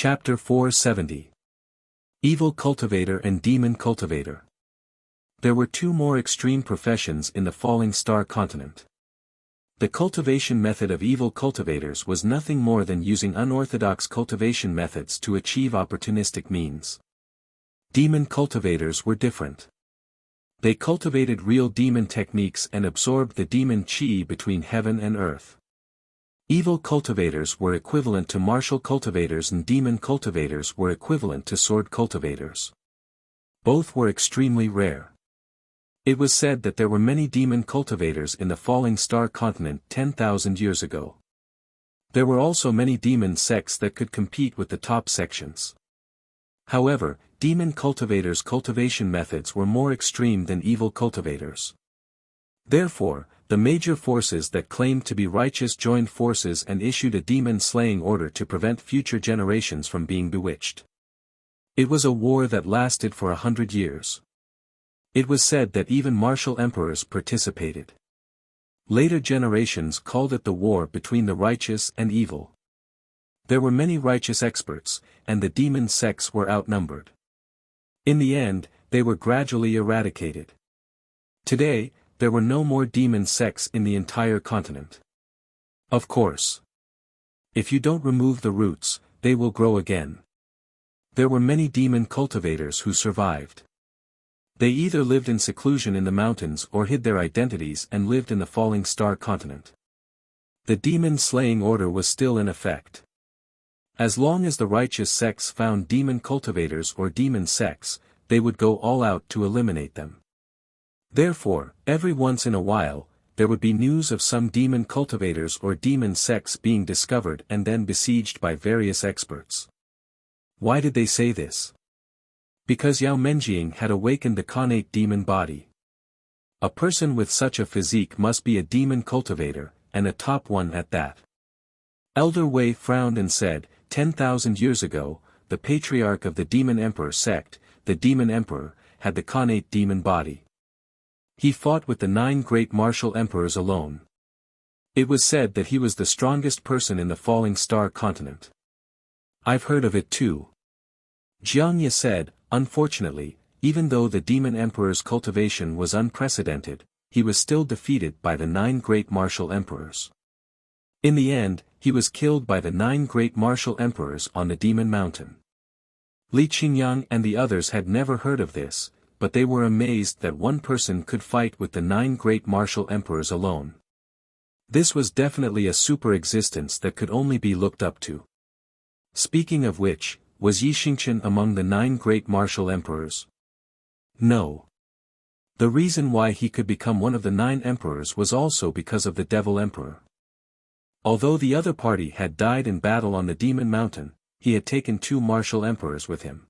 Chapter 470. Evil Cultivator and Demon Cultivator. There were two more extreme professions in the falling star continent. The cultivation method of evil cultivators was nothing more than using unorthodox cultivation methods to achieve opportunistic means. Demon cultivators were different. They cultivated real demon techniques and absorbed the demon chi between heaven and earth. Evil cultivators were equivalent to martial cultivators and demon cultivators were equivalent to sword cultivators. Both were extremely rare. It was said that there were many demon cultivators in the falling star continent 10,000 years ago. There were also many demon sects that could compete with the top sections. However, demon cultivators' cultivation methods were more extreme than evil cultivators. Therefore, the major forces that claimed to be righteous joined forces and issued a demon-slaying order to prevent future generations from being bewitched. It was a war that lasted for 100 years. It was said that even martial emperors participated. Later generations called it the war between the righteous and evil. There were many righteous experts, and the demon sects were outnumbered. In the end, they were gradually eradicated. Today, there were no more demon sects in the entire continent. Of course. If you don't remove the roots, they will grow again. There were many demon cultivators who survived. They either lived in seclusion in the mountains or hid their identities and lived in the falling star continent. The demon-slaying order was still in effect. As long as the righteous sects found demon cultivators or demon sects, they would go all out to eliminate them. Therefore, every once in a while, there would be news of some demon cultivators or demon sects being discovered and then besieged by various experts. Why did they say this? Because Yao Menjing had awakened the connate demon body. A person with such a physique must be a demon cultivator, and a top one at that. Elder Wei frowned and said, 10,000 years ago, the patriarch of the demon emperor sect, the demon emperor, had the connate demon body. He fought with the 9 great martial emperors alone. It was said that he was the strongest person in the falling star continent. I've heard of it too. Jiangye said, unfortunately, even though the demon emperor's cultivation was unprecedented, he was still defeated by the 9 great martial emperors. In the end, he was killed by the 9 great martial emperors on the demon mountain. Li Qingyang and the others had never heard of this, but they were amazed that one person could fight with the 9 great martial emperors alone. This was definitely a super-existence that could only be looked up to. Speaking of which, was Yi Xingqian among the 9 great martial emperors? No. The reason why he could become one of the 9 emperors was also because of the devil emperor. Although the other party had died in battle on the demon mountain, he had taken 2 martial emperors with him.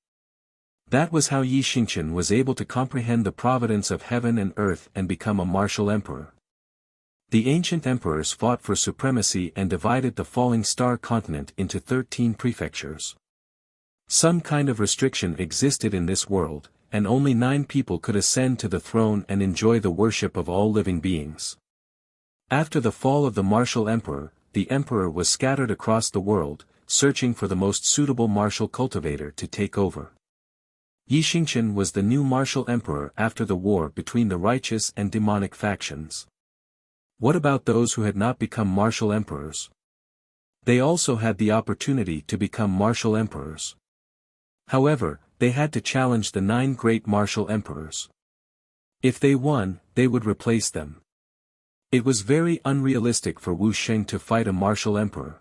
That was how Yi Xingqian was able to comprehend the providence of heaven and earth and become a martial emperor. The ancient emperors fought for supremacy and divided the falling star continent into 13 prefectures. Some kind of restriction existed in this world, and only 9 people could ascend to the throne and enjoy the worship of all living beings. After the fall of the martial emperor, the emperor was scattered across the world, searching for the most suitable martial cultivator to take over. Yi Xingqian was the new martial emperor after the war between the righteous and demonic factions. What about those who had not become martial emperors? They also had the opportunity to become martial emperors. However, they had to challenge the 9 great martial emperors. If they won, they would replace them. It was very unrealistic for Wu Sheng to fight a martial emperor.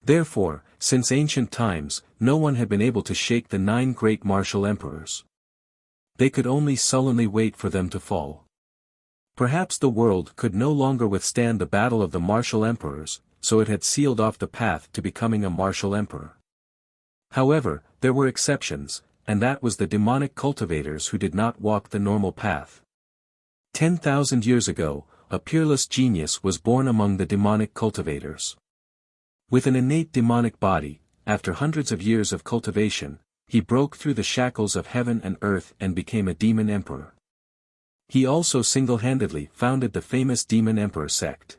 Therefore, since ancient times, no one had been able to shake the 9 great martial emperors. They could only sullenly wait for them to fall. Perhaps the world could no longer withstand the battle of the martial emperors, so it had sealed off the path to becoming a martial emperor. However, there were exceptions, and that was the demonic cultivators who did not walk the normal path. 10,000 years ago, a peerless genius was born among the demonic cultivators. With an innate demonic body, after hundreds of years of cultivation, he broke through the shackles of heaven and earth and became a demon emperor. He also single-handedly founded the famous demon emperor sect.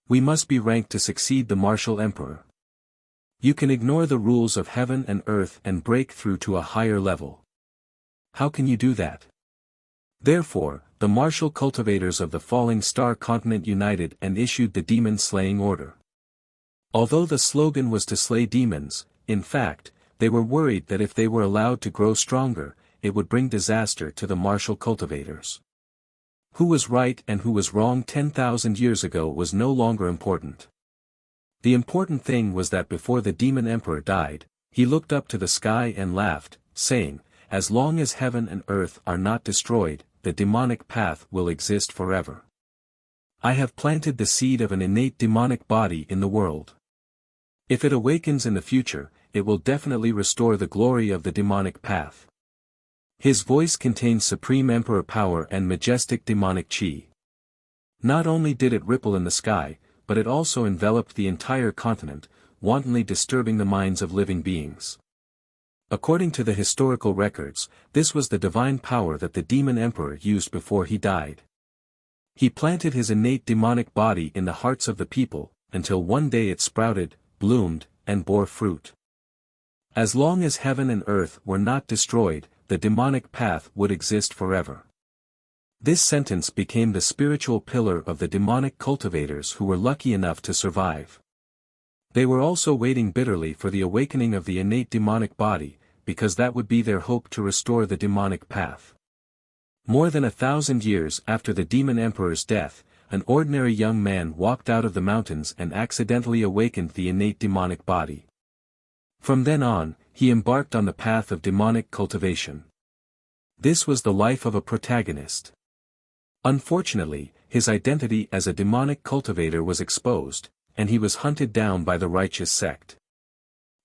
We must be ranked to succeed the martial emperor. You can ignore the rules of heaven and earth and break through to a higher level. How can you do that? Therefore, the martial cultivators of the falling star continent united and issued the demon-slaying order. Although the slogan was to slay demons, in fact, they were worried that if they were allowed to grow stronger, it would bring disaster to the martial cultivators. Who was right and who was wrong 10,000 years ago was no longer important. The important thing was that before the demon emperor died, he looked up to the sky and laughed, saying, "As long as heaven and earth are not destroyed, the demonic path will exist forever. I have planted the seed of an innate demonic body in the world. If it awakens in the future, it will definitely restore the glory of the demonic path." His voice contained supreme emperor power and majestic demonic chi. Not only did it ripple in the sky, but it also enveloped the entire continent, wantonly disturbing the minds of living beings. According to the historical records, this was the divine power that the demon emperor used before he died. He planted his innate demonic body in the hearts of the people, until one day it sprouted, bloomed, and bore fruit. As long as heaven and earth were not destroyed, the demonic path would exist forever. This sentence became the spiritual pillar of the demonic cultivators who were lucky enough to survive. They were also waiting bitterly for the awakening of the innate demonic body, because that would be their hope to restore the demonic path. More than 1,000 years after the demon emperor's death, an ordinary young man walked out of the mountains and accidentally awakened the innate demonic body. From then on, he embarked on the path of demonic cultivation. This was the life of a protagonist. Unfortunately, his identity as a demonic cultivator was exposed, and he was hunted down by the righteous sect.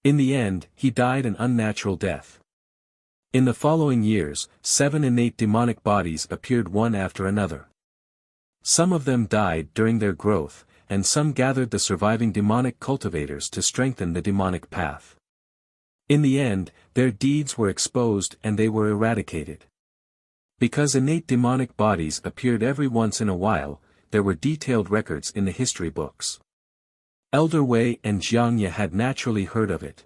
In the end, he died an unnatural death. In the following years, 7 innate demonic bodies appeared one after another. Some of them died during their growth, and some gathered the surviving demonic cultivators to strengthen the demonic path. In the end, their deeds were exposed and they were eradicated. Because innate demonic bodies appeared every once in a while, there were detailed records in the history books. Elder Wei and Jiangye had naturally heard of it.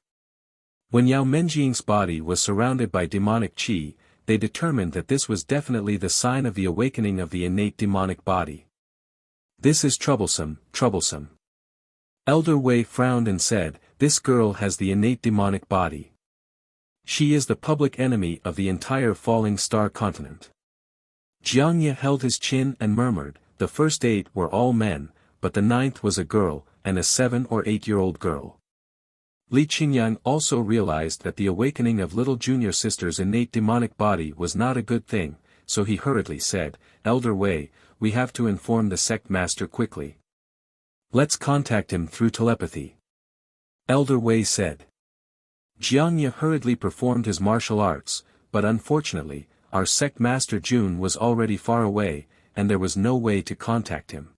When Yao Menjing's body was surrounded by demonic qi, they determined that this was definitely the sign of the awakening of the innate demonic body. "This is troublesome, troublesome." Elder Wei frowned and said, "This girl has the innate demonic body. She is the public enemy of the entire falling star continent." Jiangye held his chin and murmured, "The first 8 were all men, but the 9th was a girl, and a 7 or 8-year-old girl." Li Qingyang also realized that the awakening of little junior sister's innate demonic body was not a good thing, so he hurriedly said, "Elder Wei, we have to inform the sect master quickly. Let's contact him through telepathy." Elder Wei said. Jiangye hurriedly performed his martial arts, but unfortunately, our sect master Jun was already far away, and there was no way to contact him.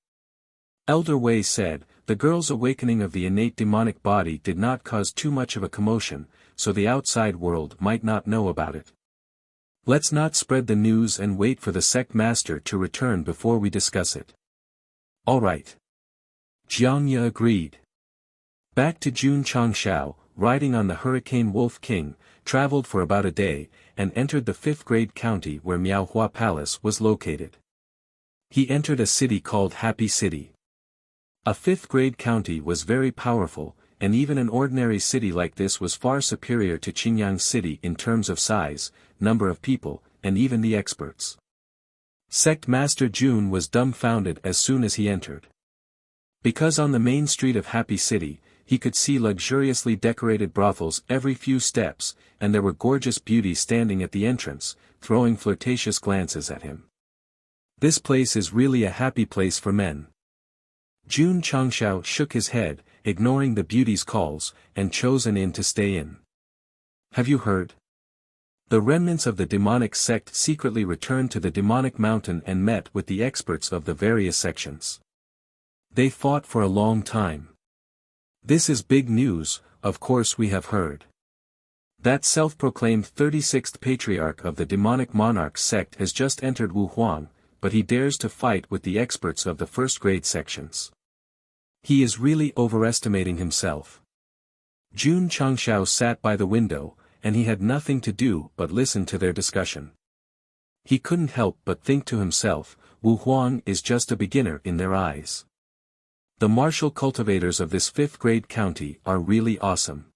Elder Wei said, "The girl's awakening of the innate demonic body did not cause too much of a commotion, so the outside world might not know about it. Let's not spread the news and wait for the sect master to return before we discuss it." "All right." Jiangye agreed. Back to Jun Changshao, riding on the Hurricane Wolf King, traveled for about a day, and entered the 5th grade county where Miaohua Palace was located. He entered a city called Happy City. A 5th grade county was very powerful, and even an ordinary city like this was far superior to Qingyang City in terms of size, number of people, and even the experts. Sect Master Jun was dumbfounded as soon as he entered. Because on the main street of Happy City, he could see luxuriously decorated brothels every few steps, and there were gorgeous beauties standing at the entrance, throwing flirtatious glances at him. "This place is really a happy place for men." Jun Changshao shook his head, ignoring the beauty's calls, and chose an inn to stay in. "Have you heard? The remnants of the demonic sect secretly returned to the demonic mountain and met with the experts of the various sections. They fought for a long time. This is big news, of course we have heard. That self-proclaimed 36th patriarch of the demonic monarch sect has just entered Wuhuang, but he dares to fight with the experts of the 1st grade sections. He is really overestimating himself." Jun Changshao sat by the window, and he had nothing to do but listen to their discussion. He couldn't help but think to himself, Wu Huang is just a beginner in their eyes. The martial cultivators of this 5th-grade county are really awesome.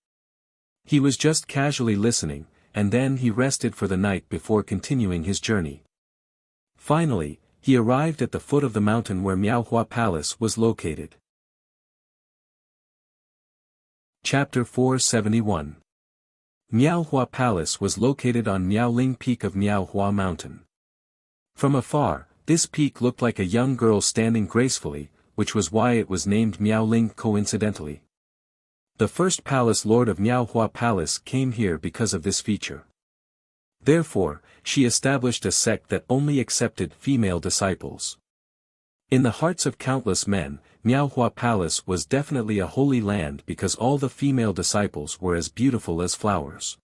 He was just casually listening, and then he rested for the night before continuing his journey. Finally, he arrived at the foot of the mountain where Miaohua Palace was located. Chapter 471. Miaohua Palace was located on Miaoling Peak of Miaohua Mountain. From afar, this peak looked like a young girl standing gracefully, which was why it was named Miaoling coincidentally. The first palace lord of Miaohua Palace came here because of this feature. Therefore, she established a sect that only accepted female disciples. In the hearts of countless men, Miaohua Palace was definitely a holy land because all the female disciples were as beautiful as flowers.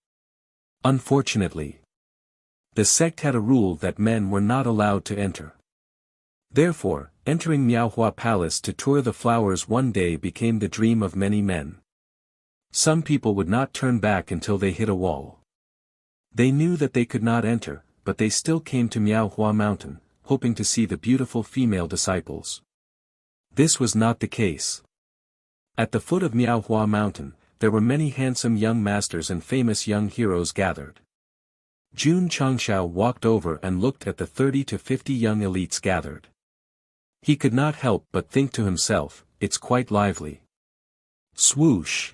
Unfortunately, the sect had a rule that men were not allowed to enter. Therefore, entering Miaohua Palace to tour the flowers one day became the dream of many men. Some people would not turn back until they hit a wall. They knew that they could not enter, but they still came to Miaohua Mountain, hoping to see the beautiful female disciples. This was not the case. At the foot of Miaohua Mountain, there were many handsome young masters and famous young heroes gathered. Jun Changshao walked over and looked at the 30 to 50 young elites gathered. He could not help but think to himself, it's quite lively. Swoosh!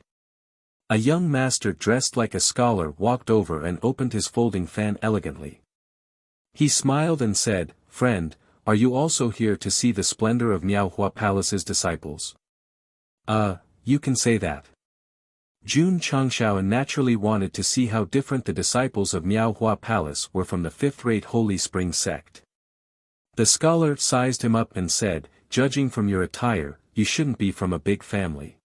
A young master dressed like a scholar walked over and opened his folding fan elegantly. He smiled and said, "Friend, are you also here to see the splendor of Miaohua Palace's disciples?" You can say that. Jun Changshao naturally wanted to see how different the disciples of Miaohua Palace were from the 5th-rate Holy Spring sect. The scholar sized him up and said, "Judging from your attire, you shouldn't be from a big family."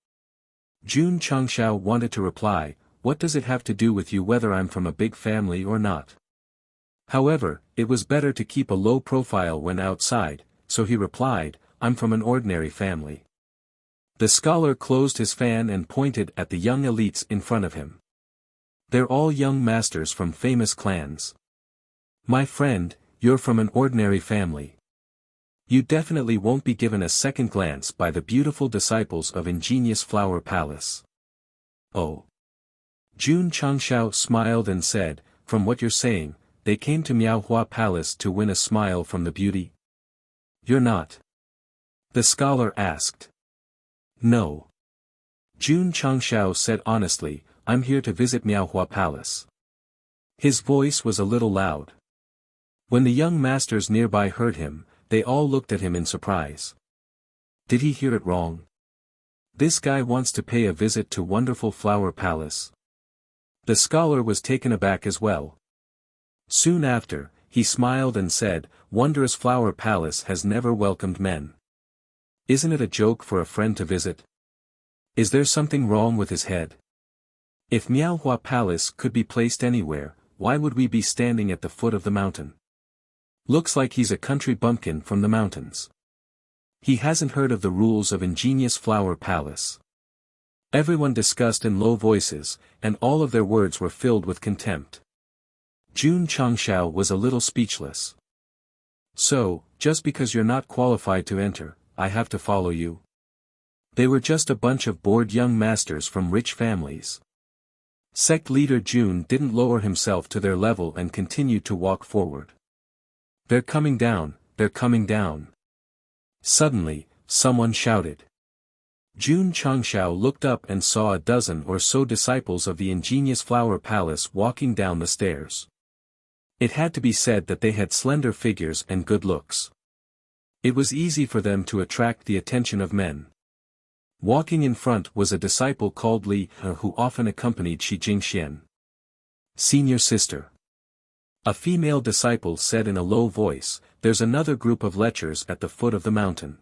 Jun Changshao wanted to reply, "What does it have to do with you whether I'm from a big family or not?" However, it was better to keep a low profile when outside, so he replied, "I'm from an ordinary family." The scholar closed his fan and pointed at the young elites in front of him. "They're all young masters from famous clans. My friend, you're from an ordinary family. You definitely won't be given a second glance by the beautiful disciples of Ingenious Flower Palace." "Oh." Jun Changshao smiled and said, "From what you're saying, they came to Miaohua Palace to win a smile from the beauty?" "You're not?" the scholar asked. "No." Jun Changshao said honestly, "I'm here to visit Miaohua Palace." His voice was a little loud. When the young masters nearby heard him, they all looked at him in surprise. Did he hear it wrong? This guy wants to pay a visit to Wonderful Flower Palace. The scholar was taken aback as well. Soon after, he smiled and said, "Wondrous Flower Palace has never welcomed men. Isn't it a joke for a friend to visit? Is there something wrong with his head? If Miaohua Palace could be placed anywhere, why would we be standing at the foot of the mountain? Looks like he's a country bumpkin from the mountains. He hasn't heard of the rules of Ingenious Flower Palace." Everyone discussed in low voices, and all of their words were filled with contempt. Jun Changshao was a little speechless. "So, just because you're not qualified to enter, I have to follow you?" They were just a bunch of bored young masters from rich families. Sect leader Jun didn't lower himself to their level and continued to walk forward. "They're coming down, they're coming down." Suddenly, someone shouted. Jun Changshao looked up and saw a dozen or so disciples of the Ingenious Flower Palace walking down the stairs. It had to be said that they had slender figures and good looks. It was easy for them to attract the attention of men. Walking in front was a disciple called Li, who often accompanied Shi Jingxian. "Senior sister." A female disciple said in a low voice, "There's another group of lechers at the foot of the mountain.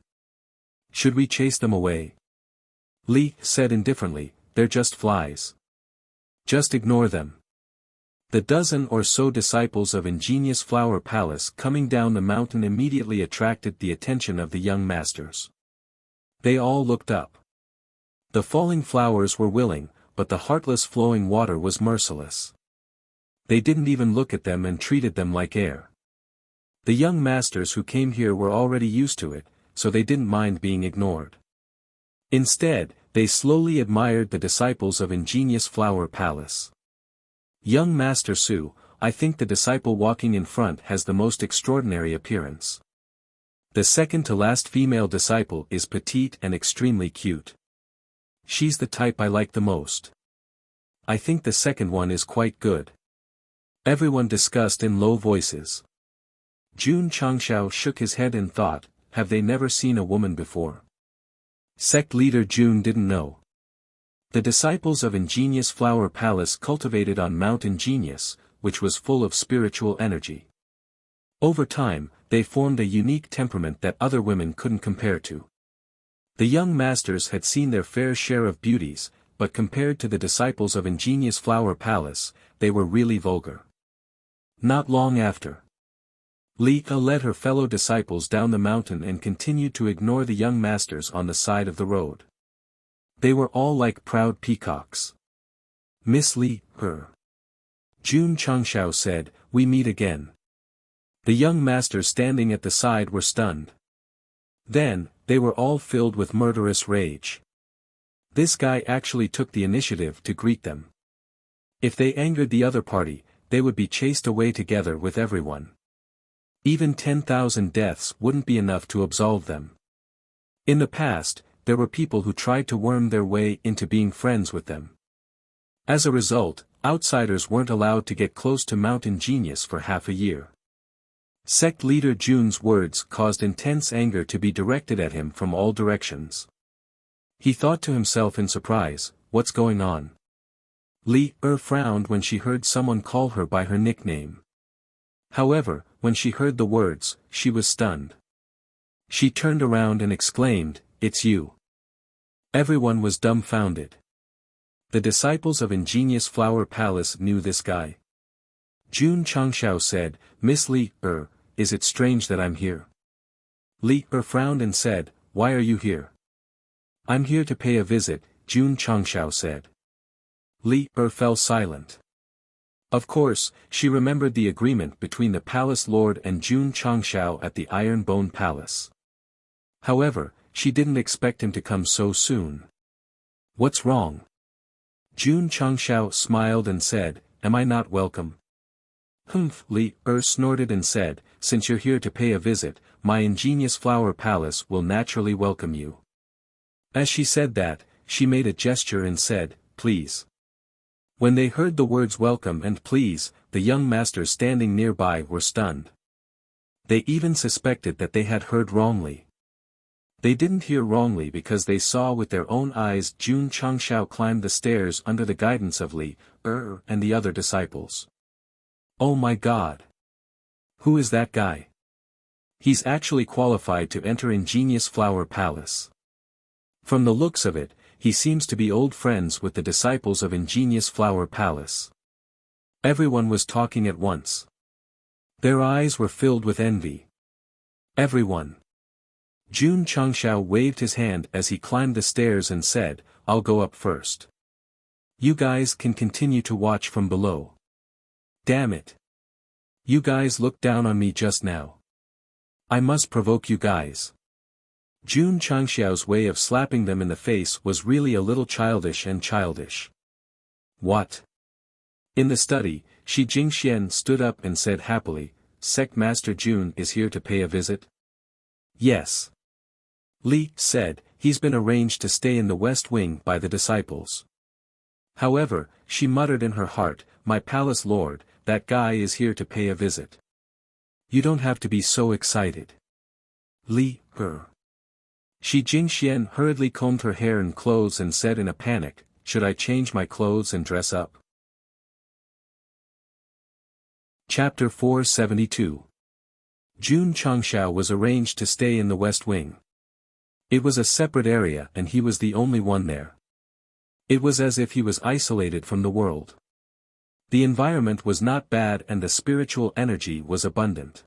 Should we chase them away?" Li said indifferently, "They're just flies. Just ignore them." The dozen or so disciples of Ingenious Flower Palace coming down the mountain immediately attracted the attention of the young masters. They all looked up. The falling flowers were willing, but the heartless flowing water was merciless. They didn't even look at them and treated them like air. The young masters who came here were already used to it, so they didn't mind being ignored. Instead, they slowly admired the disciples of Ingenious Flower Palace. Young Master Su, I think the disciple walking in front has the most extraordinary appearance. The second to last female disciple is petite and extremely cute. She's the type I like the most. I think the second one is quite good. Everyone discussed in low voices. Jun Changshao shook his head and thought, have they never seen a woman before? Sect leader Jun didn't know. The disciples of Ingenious Flower Palace cultivated on Mount Ingenious, which was full of spiritual energy. Over time, they formed a unique temperament that other women couldn't compare to. The young masters had seen their fair share of beauties, but compared to the disciples of Ingenious Flower Palace, they were really vulgar. Not long after, Li led her fellow disciples down the mountain and continued to ignore the young masters on the side of the road. They were all like proud peacocks. Miss Li, her. Jun Changshao said, we meet again. The young masters standing at the side were stunned. Then, they were all filled with murderous rage. This guy actually took the initiative to greet them. If they angered the other party, they would be chased away together with everyone. Even 10,000 deaths wouldn't be enough to absolve them. In the past, there were people who tried to worm their way into being friends with them. As a result, outsiders weren't allowed to get close to Mount Ingenious for half a year. Sect leader Jun's words caused intense anger to be directed at him from all directions. He thought to himself in surprise, what's going on? Li frowned when she heard someone call her by her nickname. However, when she heard the words, she was stunned. She turned around and exclaimed, it's you. Everyone was dumbfounded. The disciples of Ingenious Flower Palace knew this guy. Jun Changshao said, Miss Li, is it strange that I'm here? Li frowned and said, why are you here? I'm here to pay a visit, Jun Changshao said. Li fell silent. Of course, she remembered the agreement between the palace lord and Jun Changshao at the Iron Bone Palace. However, she didn't expect him to come so soon. What's wrong? Jun Changshao smiled and said, am I not welcome? Humph, Li snorted and said, since you're here to pay a visit, my Ingenious Flower Palace will naturally welcome you. As she said that, she made a gesture and said, please. When they heard the words welcome and please, the young masters standing nearby were stunned. They even suspected that they had heard wrongly. They didn't hear wrongly because they saw with their own eyes Jun Changshao climb the stairs under the guidance of Li and the other disciples. Oh my God! Who is that guy? He's actually qualified to enter Ingenious Flower Palace. From the looks of it, he seems to be old friends with the disciples of Ingenious Flower Palace. Everyone was talking at once. Their eyes were filled with envy. Everyone. Jun Changshao waved his hand as he climbed the stairs and said, I'll go up first. You guys can continue to watch from below. Damn it. You guys looked down on me just now. I must provoke you guys. Jun Changshao's way of slapping them in the face was really a little childish and childish. What? In the study, Shi Jingxian stood up and said happily, Sect Master Jun is here to pay a visit? Yes. Li said, he's been arranged to stay in the West Wing by the disciples. However, she muttered in her heart, my palace lord, that guy is here to pay a visit. You don't have to be so excited. Li, Shi Jingxian hurriedly combed her hair and clothes and said in a panic, should I change my clothes and dress up? Chapter 472. Jun Changshao was arranged to stay in the West Wing. It was a separate area and he was the only one there. It was as if he was isolated from the world. The environment was not bad and the spiritual energy was abundant.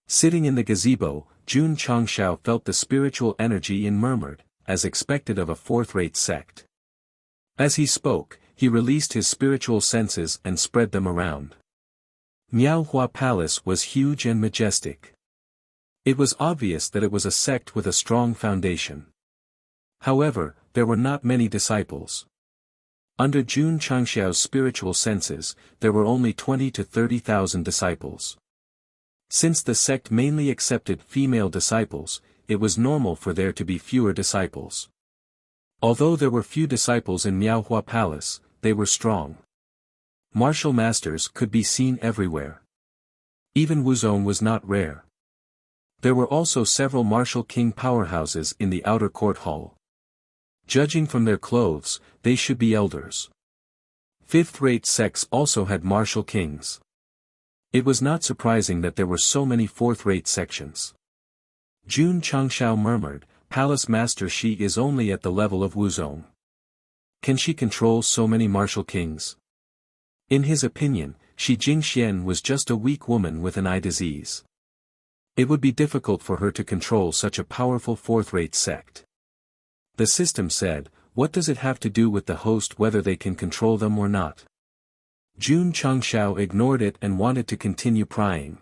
Sitting in the gazebo, Jun Changshao felt the spiritual energy and murmured, as expected of a fourth-rate sect. As he spoke, he released his spiritual senses and spread them around. Miaohua Palace was huge and majestic. It was obvious that it was a sect with a strong foundation. However, there were not many disciples. Under Jun Changxiao's spiritual senses, there were only 20 to 30,000 disciples. Since the sect mainly accepted female disciples, it was normal for there to be fewer disciples. Although there were few disciples in Miaohua Palace, they were strong. Martial masters could be seen everywhere. Even Wuzong was not rare. There were also several martial king powerhouses in the outer court hall. Judging from their clothes, they should be elders. Fifth-rate sects also had martial kings. It was not surprising that there were so many fourth-rate sections. Jun Changxiao murmured, "Palace Master, she is only at the level of Wuzong. Can she control so many martial kings?" In his opinion, Shi Jingxian was just a weak woman with an eye disease. It would be difficult for her to control such a powerful fourth-rate sect. The system said, "What does it have to do with the host whether they can control them or not?" Jun Changxiao ignored it and wanted to continue prying.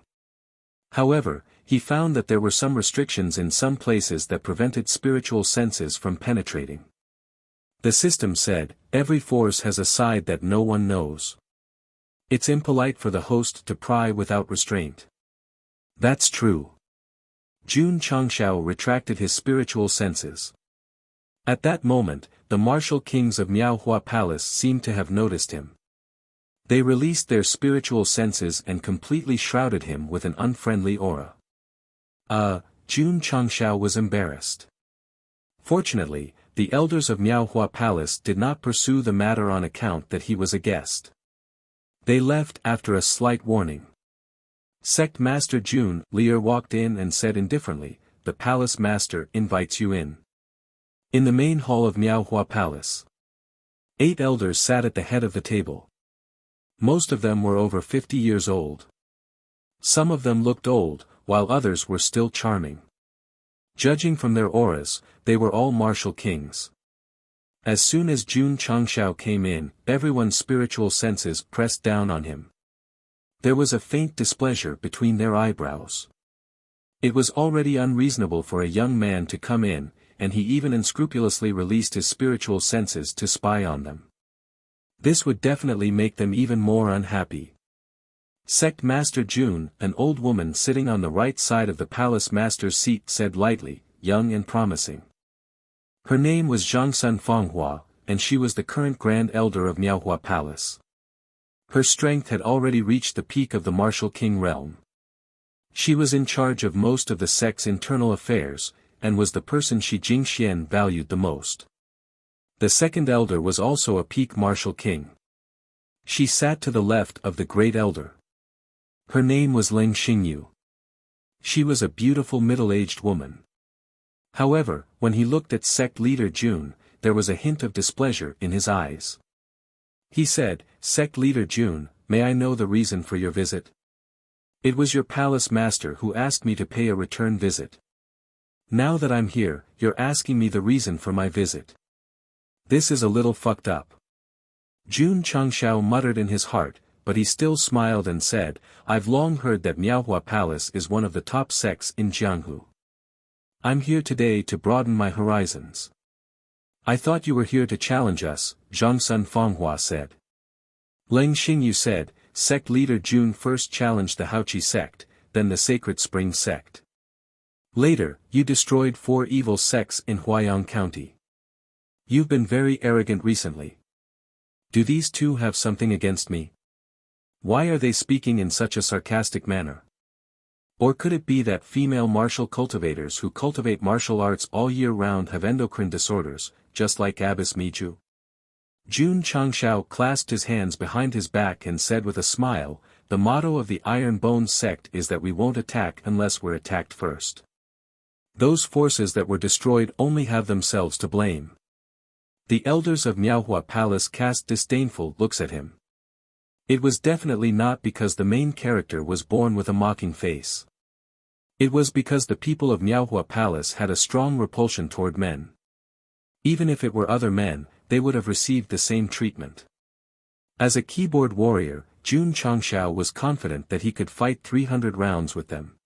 However, he found that there were some restrictions in some places that prevented spiritual senses from penetrating. The system said, "Every force has a side that no one knows. It's impolite for the host to pry without restraint." That's true. Jun Changxiao retracted his spiritual senses. At that moment, the martial kings of Miaohua Palace seemed to have noticed him. They released their spiritual senses and completely shrouded him with an unfriendly aura. Jun Changxiao was embarrassed. Fortunately, the elders of Miaohua Palace did not pursue the matter on account that he was a guest. They left after a slight warning. Sect Master Jun Lier walked in and said indifferently, "The Palace Master invites you in." In the main hall of Miaohua Palace, 8 elders sat at the head of the table. Most of them were over 50 years old. Some of them looked old, while others were still charming. Judging from their auras, they were all martial kings. As soon as Jun Changxiao came in, everyone's spiritual senses pressed down on him. There was a faint displeasure between their eyebrows. It was already unreasonable for a young man to come in, and he even unscrupulously released his spiritual senses to spy on them. This would definitely make them even more unhappy. Sect Master Jun, an old woman sitting on the right side of the palace master's seat, said lightly, "Young and promising." Her name was Zhangsun Fanghua, and she was the current Grand Elder of Miaohua Palace. Her strength had already reached the peak of the martial king realm. She was in charge of most of the sect's internal affairs, and was the person Shi Jingxian valued the most. The second elder was also a peak martial king. She sat to the left of the great elder. Her name was Leng Xingyu. She was a beautiful middle-aged woman. However, when he looked at sect leader Jun, there was a hint of displeasure in his eyes. He said, "Sect leader Jun, may I know the reason for your visit?" "It was your palace master who asked me to pay a return visit. Now that I'm here, you're asking me the reason for my visit. This is a little fucked up." Jun Changxiao muttered in his heart, but he still smiled and said, "I've long heard that Miaohua Palace is one of the top sects in Jianghu. I'm here today to broaden my horizons." "I thought you were here to challenge us," Zhangsun Fanghua said. Leng Xingyu said, "Sect leader Jun first challenged the Haoqi sect, then the Sacred Spring sect. Later, you destroyed 4 evil sects in Huayang County. You've been very arrogant recently. Do these two have something against me? Why are they speaking in such a sarcastic manner? Or could it be that female martial cultivators who cultivate martial arts all year round have endocrine disorders, just like Abbess Miju?" Jun Changxiao clasped his hands behind his back and said with a smile, "The motto of the Iron Bones sect is that we won't attack unless we're attacked first. Those forces that were destroyed only have themselves to blame." The elders of Miaohua Palace cast disdainful looks at him. It was definitely not because the main character was born with a mocking face. It was because the people of Miaohua Palace had a strong repulsion toward men. Even if it were other men, they would have received the same treatment. As a keyboard warrior, Jun Changshao was confident that he could fight 300 rounds with them.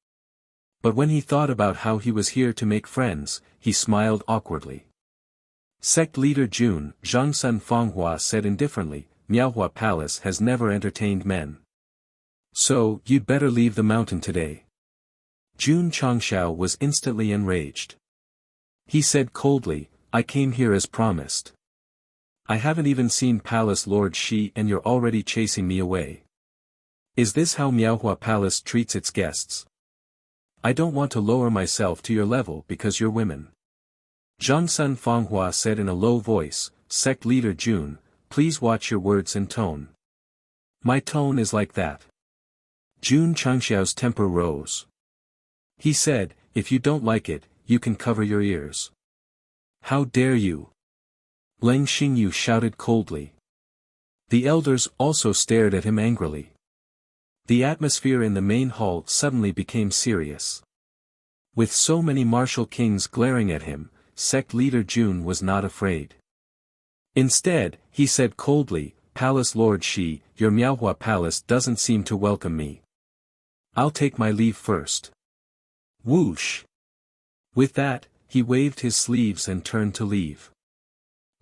But when he thought about how he was here to make friends, he smiled awkwardly. Sect leader Jun, Zhangsun Fanghua said indifferently, Miaohua Palace has never entertained men. So, you'd better leave the mountain today. Jun Changshao was instantly enraged. He said coldly, I came here as promised. I haven't even seen Palace Lord Shi and you're already chasing me away. Is this how Miaohua Palace treats its guests? I don't want to lower myself to your level because you're women. Zhangsun Fanghua said in a low voice, Sect leader Jun, please watch your words and tone. My tone is like that. Jun Changshao's temper rose. He said, if you don't like it, you can cover your ears. How dare you? Leng Xingyu shouted coldly. The elders also stared at him angrily. The atmosphere in the main hall suddenly became serious. With so many martial kings glaring at him, sect leader Jun was not afraid. Instead, he said coldly, Palace Lord Shi, your Miaohua Palace doesn't seem to welcome me. I'll take my leave first. Whoosh! With that, he waved his sleeves and turned to leave.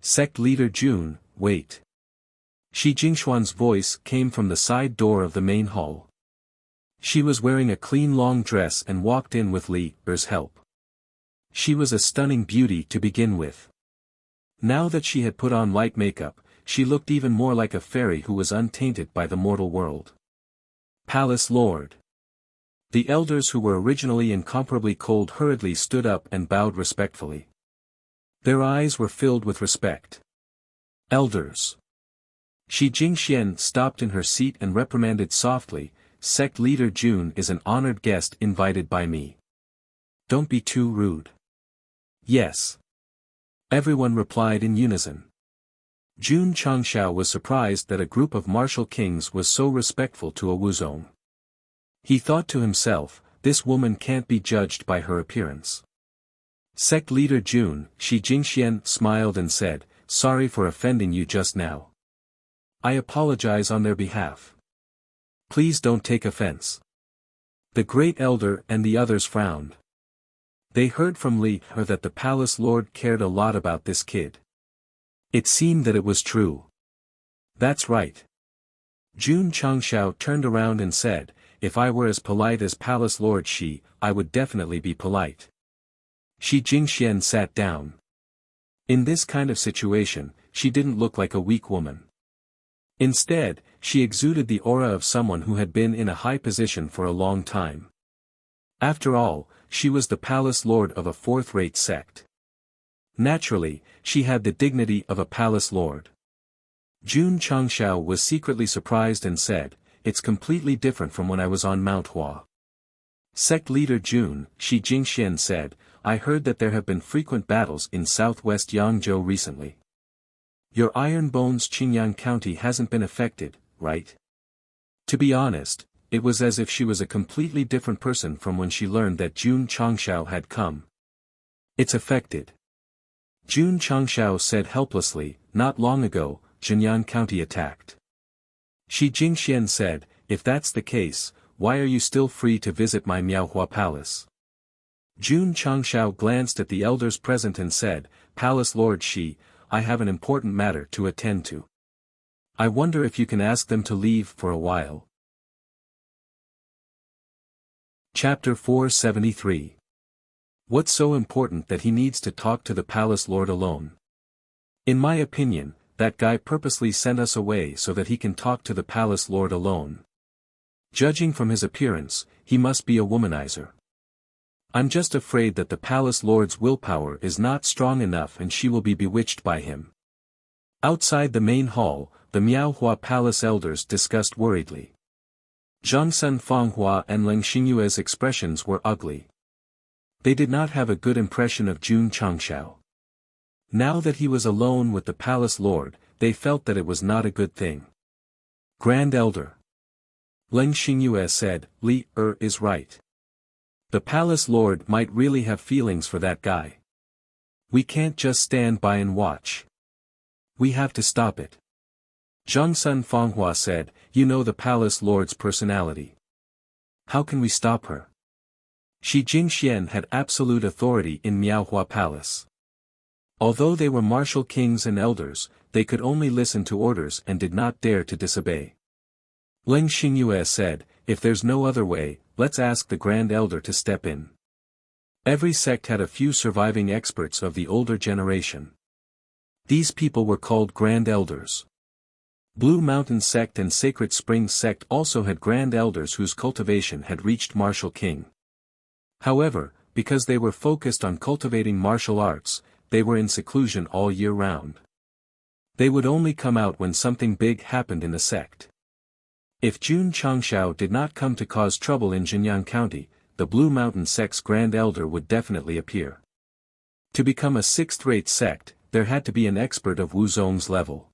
Sect leader Jun, wait. Shi Jingxuan's voice came from the side door of the main hall. She was wearing a clean long dress and walked in with Li Er's help. She was a stunning beauty to begin with. Now that she had put on light makeup, she looked even more like a fairy who was untainted by the mortal world. Palace Lord. The elders who were originally incomparably cold hurriedly stood up and bowed respectfully. Their eyes were filled with respect. Elders. Shi Jingxian stopped in her seat and reprimanded softly, Sect leader Jun is an honored guest invited by me. Don't be too rude. Yes. Everyone replied in unison. Jun Changshao was surprised that a group of martial kings was so respectful to a Wuzong. He thought to himself, this woman can't be judged by her appearance. Sect leader Jun, Shi Jingxian smiled and said, sorry for offending you just now. I apologize on their behalf. Please don't take offense. The great elder and the others frowned. They heard from Li Er that the palace lord cared a lot about this kid. It seemed that it was true. That's right. Jun Changshao turned around and said, if I were as polite as Palace Lord Shi, I would definitely be polite. Shi Jingxian sat down. In this kind of situation, she didn't look like a weak woman. Instead, she exuded the aura of someone who had been in a high position for a long time. After all, she was the palace lord of a fourth-rate sect. Naturally, she had the dignity of a palace lord. Jun Changshao was secretly surprised and said, it's completely different from when I was on Mount Hua. Sect leader Jun, Shi Jingxian said, I heard that there have been frequent battles in southwest Yangzhou recently. Your Iron Bones Qingyang County hasn't been affected, right? To be honest, it was as if she was a completely different person from when she learned that Jun Changshao had come. It's affected. Jun Changshao said helplessly, not long ago, Jinyan County attacked. Shi Jingxian said, if that's the case, why are you still free to visit my Miaohua Palace? Jun Changshao glanced at the elders present and said, Palace Lord Shi, I have an important matter to attend to. I wonder if you can ask them to leave for a while. Chapter 473. What's so important that he needs to talk to the Palace Lord alone? In my opinion, that guy purposely sent us away so that he can talk to the Palace Lord alone. Judging from his appearance, he must be a womanizer. I'm just afraid that the Palace Lord's willpower is not strong enough and she will be bewitched by him. Outside the main hall, the Miaohua Palace elders discussed worriedly. Zhangsun Fanghua and Leng Xingyue's expressions were ugly. They did not have a good impression of Jun Changshao. Now that he was alone with the Palace Lord, they felt that it was not a good thing. Grand Elder. Leng Xingyue said, Li Er is right. The Palace Lord might really have feelings for that guy. We can't just stand by and watch. We have to stop it. Zhongsun Fanghua said, you know the palace lord's personality. How can we stop her? Shi Jingxian had absolute authority in Miaohua Palace. Although they were martial kings and elders, they could only listen to orders and did not dare to disobey. Leng Xingyue said, if there's no other way, let's ask the Grand Elder to step in. Every sect had a few surviving experts of the older generation. These people were called Grand Elders. Blue Mountain Sect and Sacred Springs Sect also had Grand Elders whose cultivation had reached martial king. However, because they were focused on cultivating martial arts, they were in seclusion all year round. They would only come out when something big happened in the sect. If Jun Changshao did not come to cause trouble in Jinyang County, the Blue Mountain Sect's Grand Elder would definitely appear. To become a sixth-rate sect, there had to be an expert of Wuzong's level.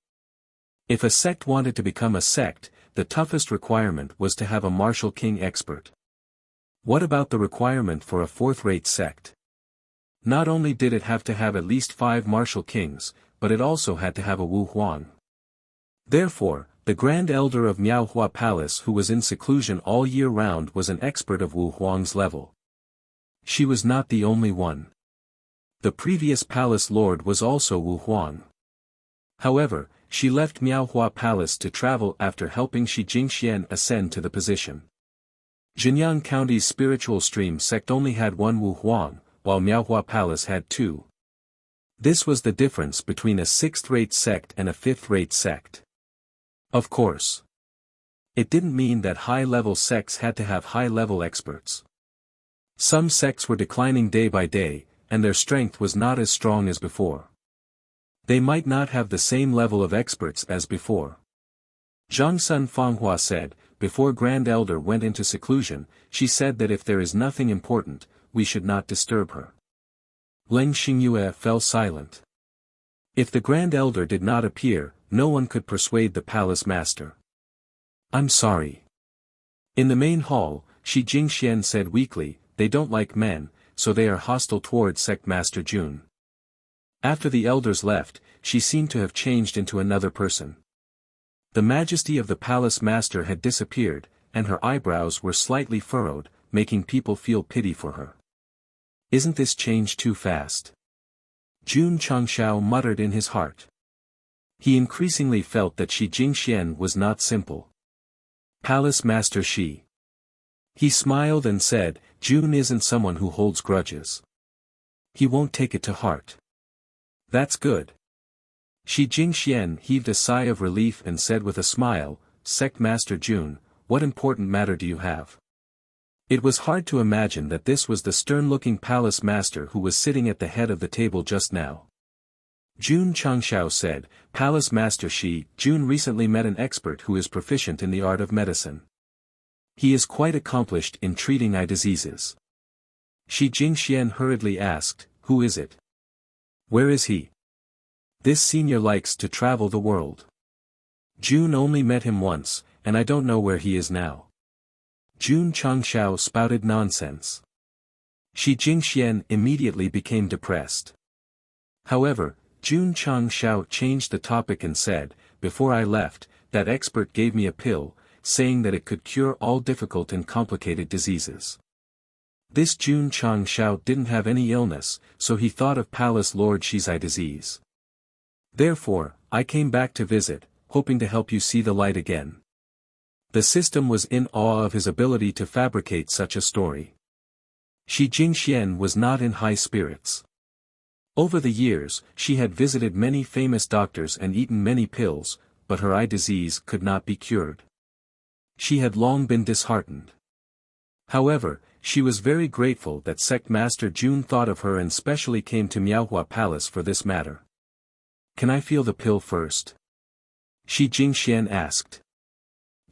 If a sect wanted to become a sect, the toughest requirement was to have a martial king expert. What about the requirement for a fourth-rate sect? Not only did it have to have at least 5 martial kings, but it also had to have a Wu Huang. Therefore, the Grand Elder of Miaohua Palace who was in seclusion all year round was an expert of Wu Huang's level. She was not the only one. The previous palace lord was also Wu Huang. However, she left Miaohua Palace to travel after helping Shi Jingxian ascend to the position. Jinyang County's spiritual stream sect only had 1 Wu Huang, while Miaohua Palace had 2. This was the difference between a 6th-rate sect and a 5th-rate sect. Of course. It didn't mean that high-level sects had to have high-level experts. Some sects were declining day by day, and their strength was not as strong as before. They might not have the same level of experts as before. Zhongsun Fanghua said, before Grand Elder went into seclusion, she said that if there is nothing important, we should not disturb her. Leng Xingyue fell silent. If the Grand Elder did not appear, no one could persuade the palace master. I'm sorry. In the main hall, Shi Jingxian said weakly, they don't like men, so they are hostile towards Sect Master Jun. After the elders left, she seemed to have changed into another person. The majesty of the palace master had disappeared, and her eyebrows were slightly furrowed, making people feel pity for her. Isn't this change too fast? Jun Changshao muttered in his heart. He increasingly felt that Shi Jingxian was not simple. Palace Master Shi. He smiled and said, Jun isn't someone who holds grudges. He won't take it to heart. That's good. Shi Jingxian heaved a sigh of relief and said with a smile, Sect Master Jun, what important matter do you have? It was hard to imagine that this was the stern-looking palace master who was sitting at the head of the table just now. Jun Changshao said, Palace Master Shi, Jun recently met an expert who is proficient in the art of medicine. He is quite accomplished in treating eye diseases. Shi Jingxian hurriedly asked, who is it? Where is he? This senior likes to travel the world. Jun only met him once, and I don't know where he is now. Jun Changshao spouted nonsense. Shi Jingxian immediately became depressed. However, Jun Changshao changed the topic and said, before I left, that expert gave me a pill, saying that it could cure all difficult and complicated diseases. This Jun Changshao didn't have any illness, so he thought of Palace Lord Shi's eye disease. Therefore, I came back to visit, hoping to help you see the light again. The system was in awe of his ability to fabricate such a story. Shi Jingxian was not in high spirits. Over the years, she had visited many famous doctors and eaten many pills, but her eye disease could not be cured. She had long been disheartened. However, she was very grateful that Sect Master Jun thought of her and specially came to Miaohua Palace for this matter. Can I feel the pill first? Shi Jingxian asked.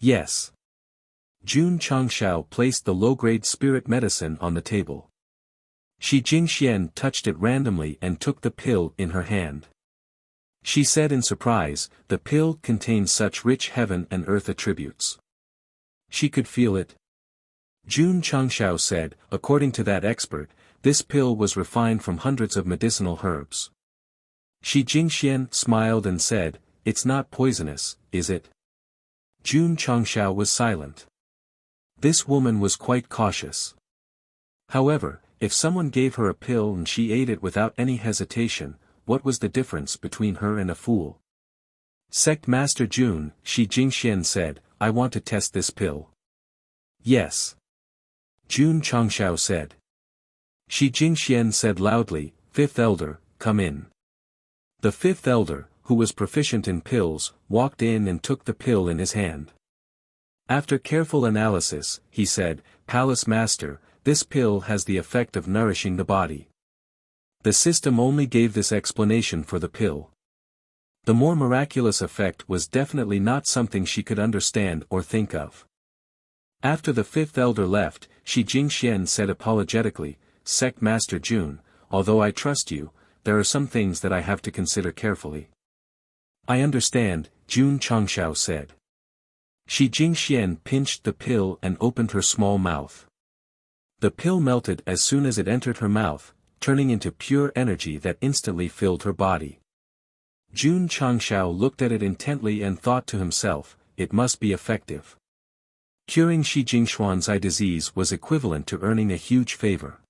Yes. Jun Changshao placed the low-grade spirit medicine on the table. Shi Jingxian touched it randomly and took the pill in her hand. She said in surprise, the pill contains such rich heaven and earth attributes. She could feel it. Jun Changshao said, according to that expert, this pill was refined from hundreds of medicinal herbs. Shi Jingxian smiled and said, "It's not poisonous, is it?" Jun Changshao was silent. This woman was quite cautious. However, if someone gave her a pill and she ate it without any hesitation, what was the difference between her and a fool? Sect Master Jun, Shi Jingxian said, "I want to test this pill." "Yes." Jun Changshao said. Shi Jingxian said loudly, "Fifth Elder, come in." The fifth elder, who was proficient in pills, walked in and took the pill in his hand. After careful analysis, he said, "Palace Master, this pill has the effect of nourishing the body." The system only gave this explanation for the pill. The more miraculous effect was definitely not something she could understand or think of. After the fifth elder left, Shi Jingxian said apologetically, "Sect Master Jun, although I trust you, there are some things that I have to consider carefully." "I understand," Jun Changshao said. Shi Jingxian pinched the pill and opened her small mouth. The pill melted as soon as it entered her mouth, turning into pure energy that instantly filled her body. Jun Changshao looked at it intently and thought to himself, it must be effective. Curing Shi Jingxuan's eye disease was equivalent to earning a huge favor.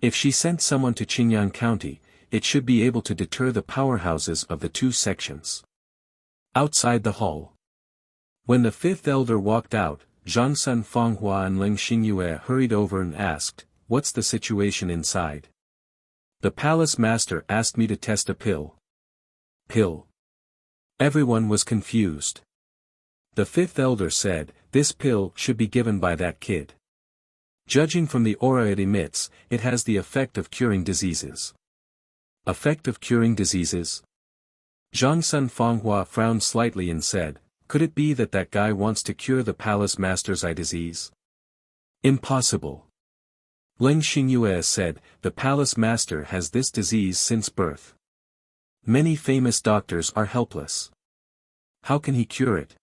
If she sent someone to Qingyang County, it should be able to deter the powerhouses of the two sections. Outside the hall. When the fifth elder walked out, Zhangsun Fanghua and Ling Xingyue hurried over and asked, "What's the situation inside?" "The palace master asked me to test a pill." "Pill?" Everyone was confused. The fifth elder said, "This pill should be given by that kid. Judging from the aura it emits, it has the effect of curing diseases." "Effect of curing diseases?" Zhangsun Fanghua frowned slightly and said, "Could it be that that guy wants to cure the palace master's eye disease?" "Impossible." Ling Xingyue said, "The palace master has this disease since birth. Many famous doctors are helpless. How can he cure it?"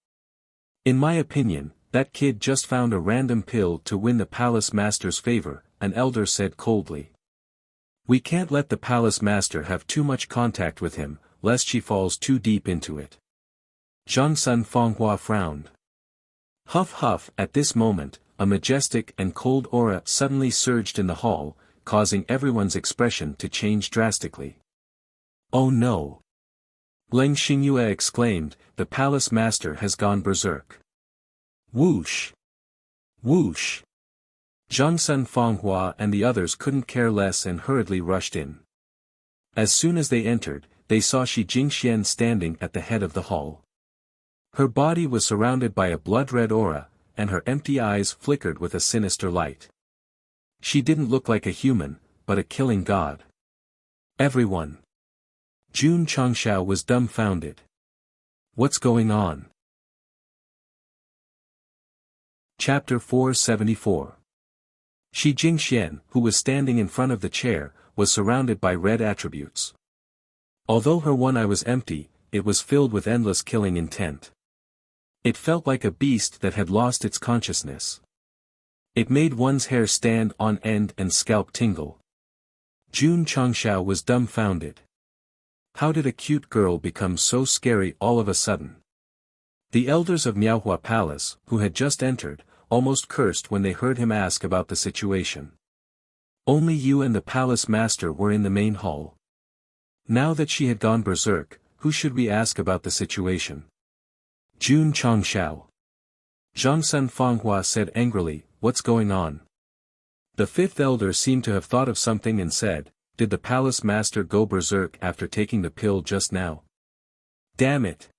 "In my opinion, that kid just found a random pill to win the palace master's favor," an elder said coldly. "We can't let the palace master have too much contact with him, lest she falls too deep into it." Zhangsun Fanghua frowned. Huff huff. At this moment, a majestic and cold aura suddenly surged in the hall, causing everyone's expression to change drastically. "Oh no!" Ling Xingyue exclaimed, "The palace master has gone berserk." Whoosh! Whoosh! Zhangsun Fanghua and the others couldn't care less and hurriedly rushed in. As soon as they entered, they saw Shi Jingxian standing at the head of the hall. Her body was surrounded by a blood-red aura, and her empty eyes flickered with a sinister light. She didn't look like a human, but a killing god. Everyone. Jun Changshao was dumbfounded. What's going on? Chapter 474. Shi Jingxian, who was standing in front of the chair, was surrounded by red attributes. Although her one eye was empty, it was filled with endless killing intent. It felt like a beast that had lost its consciousness. It made one's hair stand on end and scalp tingle. Jun Changshao was dumbfounded. How did a cute girl become so scary all of a sudden? The elders of Miaohua Palace, who had just entered, almost cursed when they heard him ask about the situation. Only you and the palace master were in the main hall. Now that she had gone berserk, who should we ask about the situation? Jun Changshao. Zhangsun Fanghua said angrily, "What's going on?" The fifth elder seemed to have thought of something and said, "Did the palace master go berserk after taking the pill just now?" "Damn it!"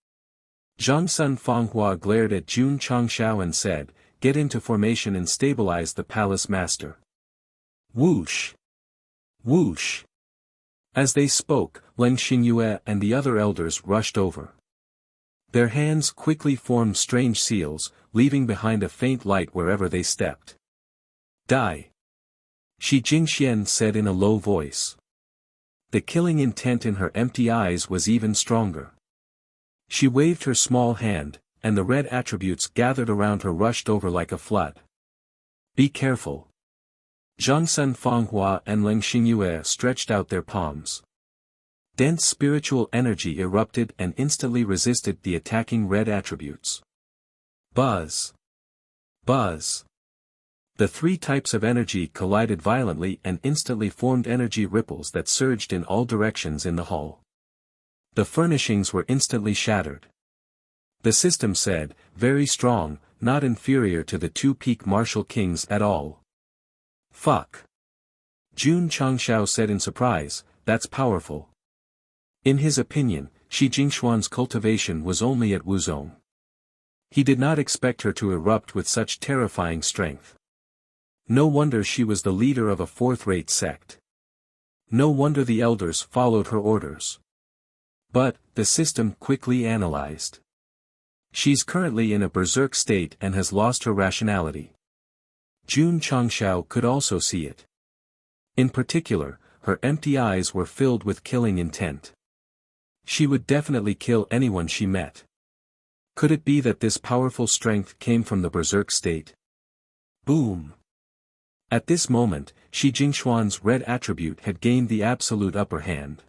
Zhangsun Fanghua glared at Jun Changshao and said, "Get into formation and stabilize the palace master." Whoosh! Whoosh! As they spoke, Ling Xingyue and the other elders rushed over. Their hands quickly formed strange seals, leaving behind a faint light wherever they stepped. "Die!" Shi Jingxian said in a low voice. The killing intent in her empty eyes was even stronger. She waved her small hand, and the red attributes gathered around her rushed over like a flood. "Be careful." Zhangsun Fanghua and Ling Xingyue stretched out their palms. Dense spiritual energy erupted and instantly resisted the attacking red attributes. Buzz. Buzz. The three types of energy collided violently and instantly formed energy ripples that surged in all directions in the hall. The furnishings were instantly shattered. The system said, very strong, not inferior to the two peak martial kings at all. Fuck. Jun Changshao said in surprise, that's powerful. In his opinion, Shi Jingxuan's cultivation was only at Wuzong. He did not expect her to erupt with such terrifying strength. No wonder she was the leader of a fourth-rate sect. No wonder the elders followed her orders. But, the system quickly analyzed. She's currently in a berserk state and has lost her rationality. Jun Changshao could also see it. In particular, her empty eyes were filled with killing intent. She would definitely kill anyone she met. Could it be that this powerful strength came from the berserk state? Boom! At this moment, Shi Jingxuan's red attribute had gained the absolute upper hand.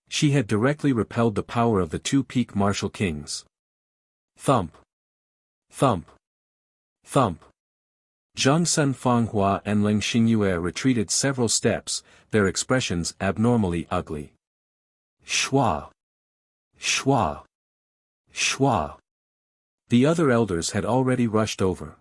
She had directly repelled the power of the two peak martial kings. Thump! Thump! Thump! Zhang Sun Fanghua and Leng Xingyue retreated several steps, their expressions abnormally ugly. Shua! Shua! Shua! The other elders had already rushed over.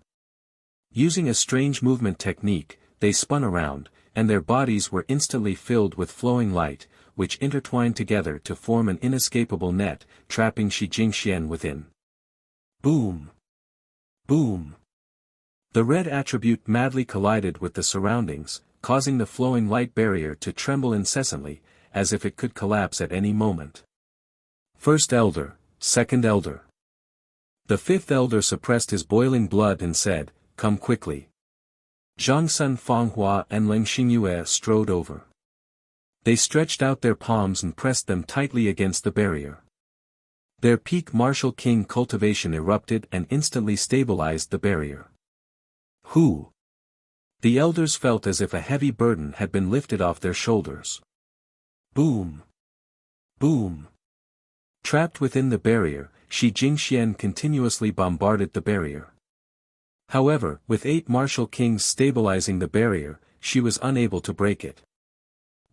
Using a strange movement technique, they spun around, and their bodies were instantly filled with flowing light, which intertwined together to form an inescapable net, trapping Shi Jingxian within. Boom! Boom! The red attribute madly collided with the surroundings, causing the flowing light barrier to tremble incessantly, as if it could collapse at any moment. First elder, second elder. The fifth elder suppressed his boiling blood and said, "Come quickly." Zhang Sun Fanghua and Leng Xingyue strode over. They stretched out their palms and pressed them tightly against the barrier. Their peak martial king cultivation erupted and instantly stabilized the barrier. Who? The elders felt as if a heavy burden had been lifted off their shoulders. Boom! Boom! Trapped within the barrier, Shi Jingxian continuously bombarded the barrier. However, with 8 martial kings stabilizing the barrier, she was unable to break it.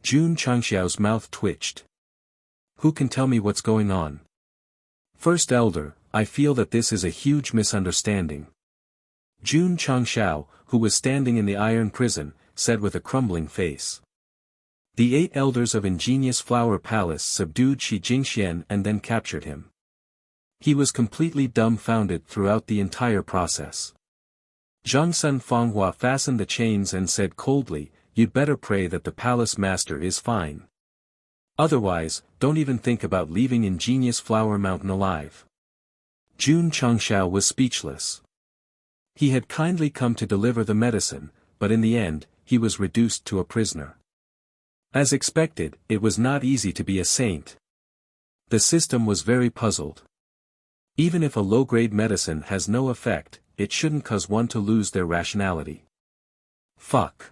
Jun Changxiao's mouth twitched. Who can tell me what's going on? First elder, I feel that this is a huge misunderstanding. Jun Changxiao, who was standing in the iron prison, said with a crumbling face. The 8 elders of Ingenious Flower Palace subdued Shi Jingxian and then captured him. He was completely dumbfounded throughout the entire process. Zhang Sun Fanghua fastened the chains and said coldly, "You'd better pray that the palace master is fine. Otherwise, don't even think about leaving Ingenious Flower Mountain alive." Jun Changxiao was speechless. He had kindly come to deliver the medicine, but in the end, he was reduced to a prisoner. As expected, it was not easy to be a saint. The system was very puzzled. Even if a low-grade medicine has no effect, it shouldn't cause one to lose their rationality. Fuck.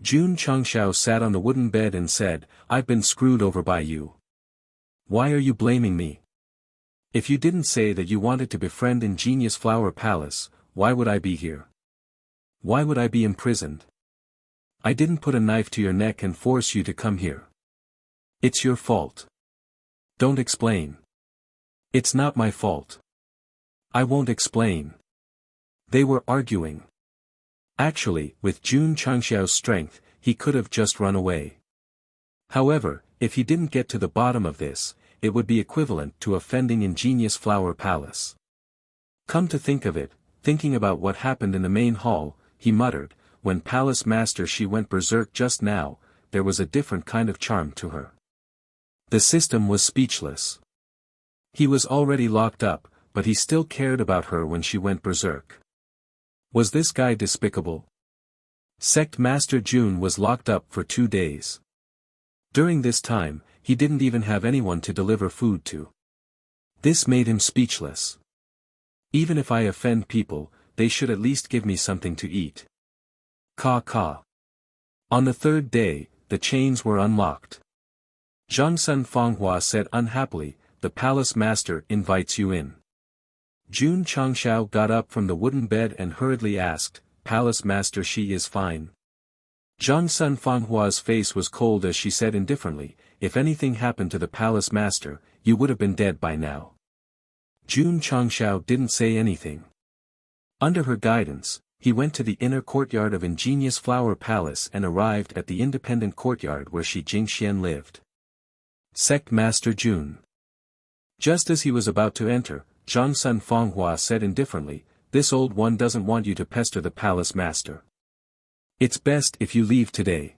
Jun Changxiao sat on the wooden bed and said, "I've been screwed over by you. Why are you blaming me? If you didn't say that you wanted to befriend Ingenious Flower Palace, why would I be here? Why would I be imprisoned? I didn't put a knife to your neck and force you to come here. It's your fault. Don't explain. It's not my fault. I won't explain." They were arguing. Actually, with Jun Changxiao's strength, he could have just run away. However, if he didn't get to the bottom of this, it would be equivalent to offending Ingenious Flower Palace. Come to think of it, thinking about what happened in the main hall, he muttered, when Palace Master Shi went berserk just now, there was a different kind of charm to her. The system was speechless. He was already locked up, but he still cared about her when she went berserk. Was this guy despicable? Sect Master Jun was locked up for 2 days. During this time, he didn't even have anyone to deliver food to. This made him speechless. Even if I offend people, they should at least give me something to eat. Caw caw. On the 3rd day, the chains were unlocked. Zhangsun Fenghua said unhappily, the palace master invites you in. Jun Changshao got up from the wooden bed and hurriedly asked, Palace master, she is fine. Zhangsun Fenghua's face was cold as she said indifferently, if anything happened to the palace master, you would have been dead by now. Jun Changshao didn't say anything. Under her guidance, he went to the inner courtyard of Ingenious Flower Palace and arrived at the independent courtyard where Shi Jingxian lived. Sect Master Jun. Just as he was about to enter, Zhangsun Fenghua said indifferently, this old one doesn't want you to pester the palace master. It's best if you leave today.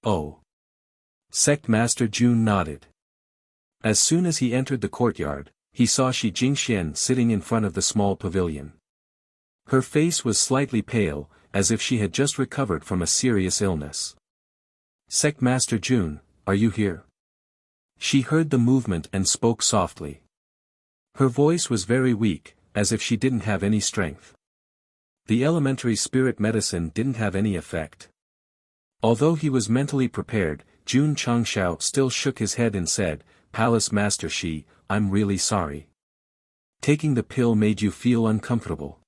Oh. Sect Master Jun nodded. As soon as he entered the courtyard, he saw Shi Jingxian sitting in front of the small pavilion. Her face was slightly pale, as if she had just recovered from a serious illness. Sect Master Jun, are you here? She heard the movement and spoke softly. Her voice was very weak, as if she didn't have any strength. The elementary spirit medicine didn't have any effect. Although he was mentally prepared, Jun Changshao still shook his head and said, Palace Master Shi, I'm really sorry. Taking the pill made you feel uncomfortable.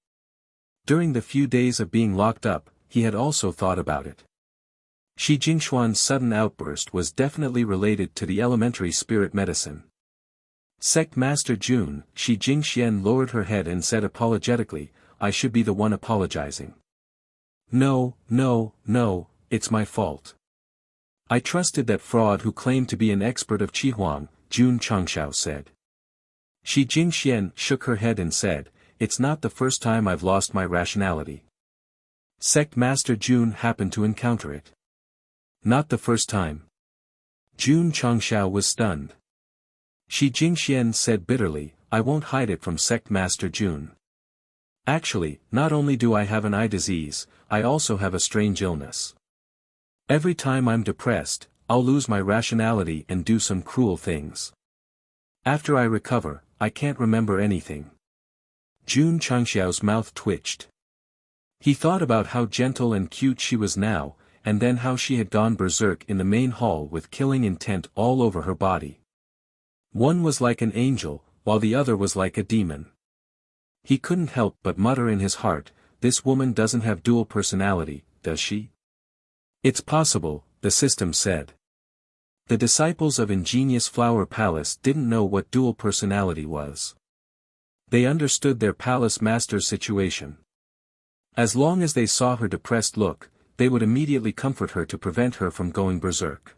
During the few days of being locked up, he had also thought about it. Shi Jingxuan's sudden outburst was definitely related to the elementary spirit medicine. Sect Master Jun, Shi Jingxian lowered her head and said apologetically, I should be the one apologizing. No, it's my fault. I trusted that fraud who claimed to be an expert of Qihuang, Jun Changshao said. Shi Jingxian shook her head and said, it's not the first time I've lost my rationality. Sect Master Jun happened to encounter it. Not the first time. Jun Changshao was stunned. Shi Jingxian said bitterly, I won't hide it from Sect Master Jun. Actually, not only do I have an eye disease, I also have a strange illness. Every time I'm depressed, I'll lose my rationality and do some cruel things. After I recover, I can't remember anything. Jun Changxiao's mouth twitched. He thought about how gentle and cute she was now, and then how she had gone berserk in the main hall with killing intent all over her body. One was like an angel, while the other was like a demon. He couldn't help but mutter in his heart, this woman doesn't have dual personality, does she? It's possible, the system said. The disciples of Ingenious Flower Palace didn't know what dual personality was. They understood their palace master's situation. As long as they saw her depressed look, they would immediately comfort her to prevent her from going berserk.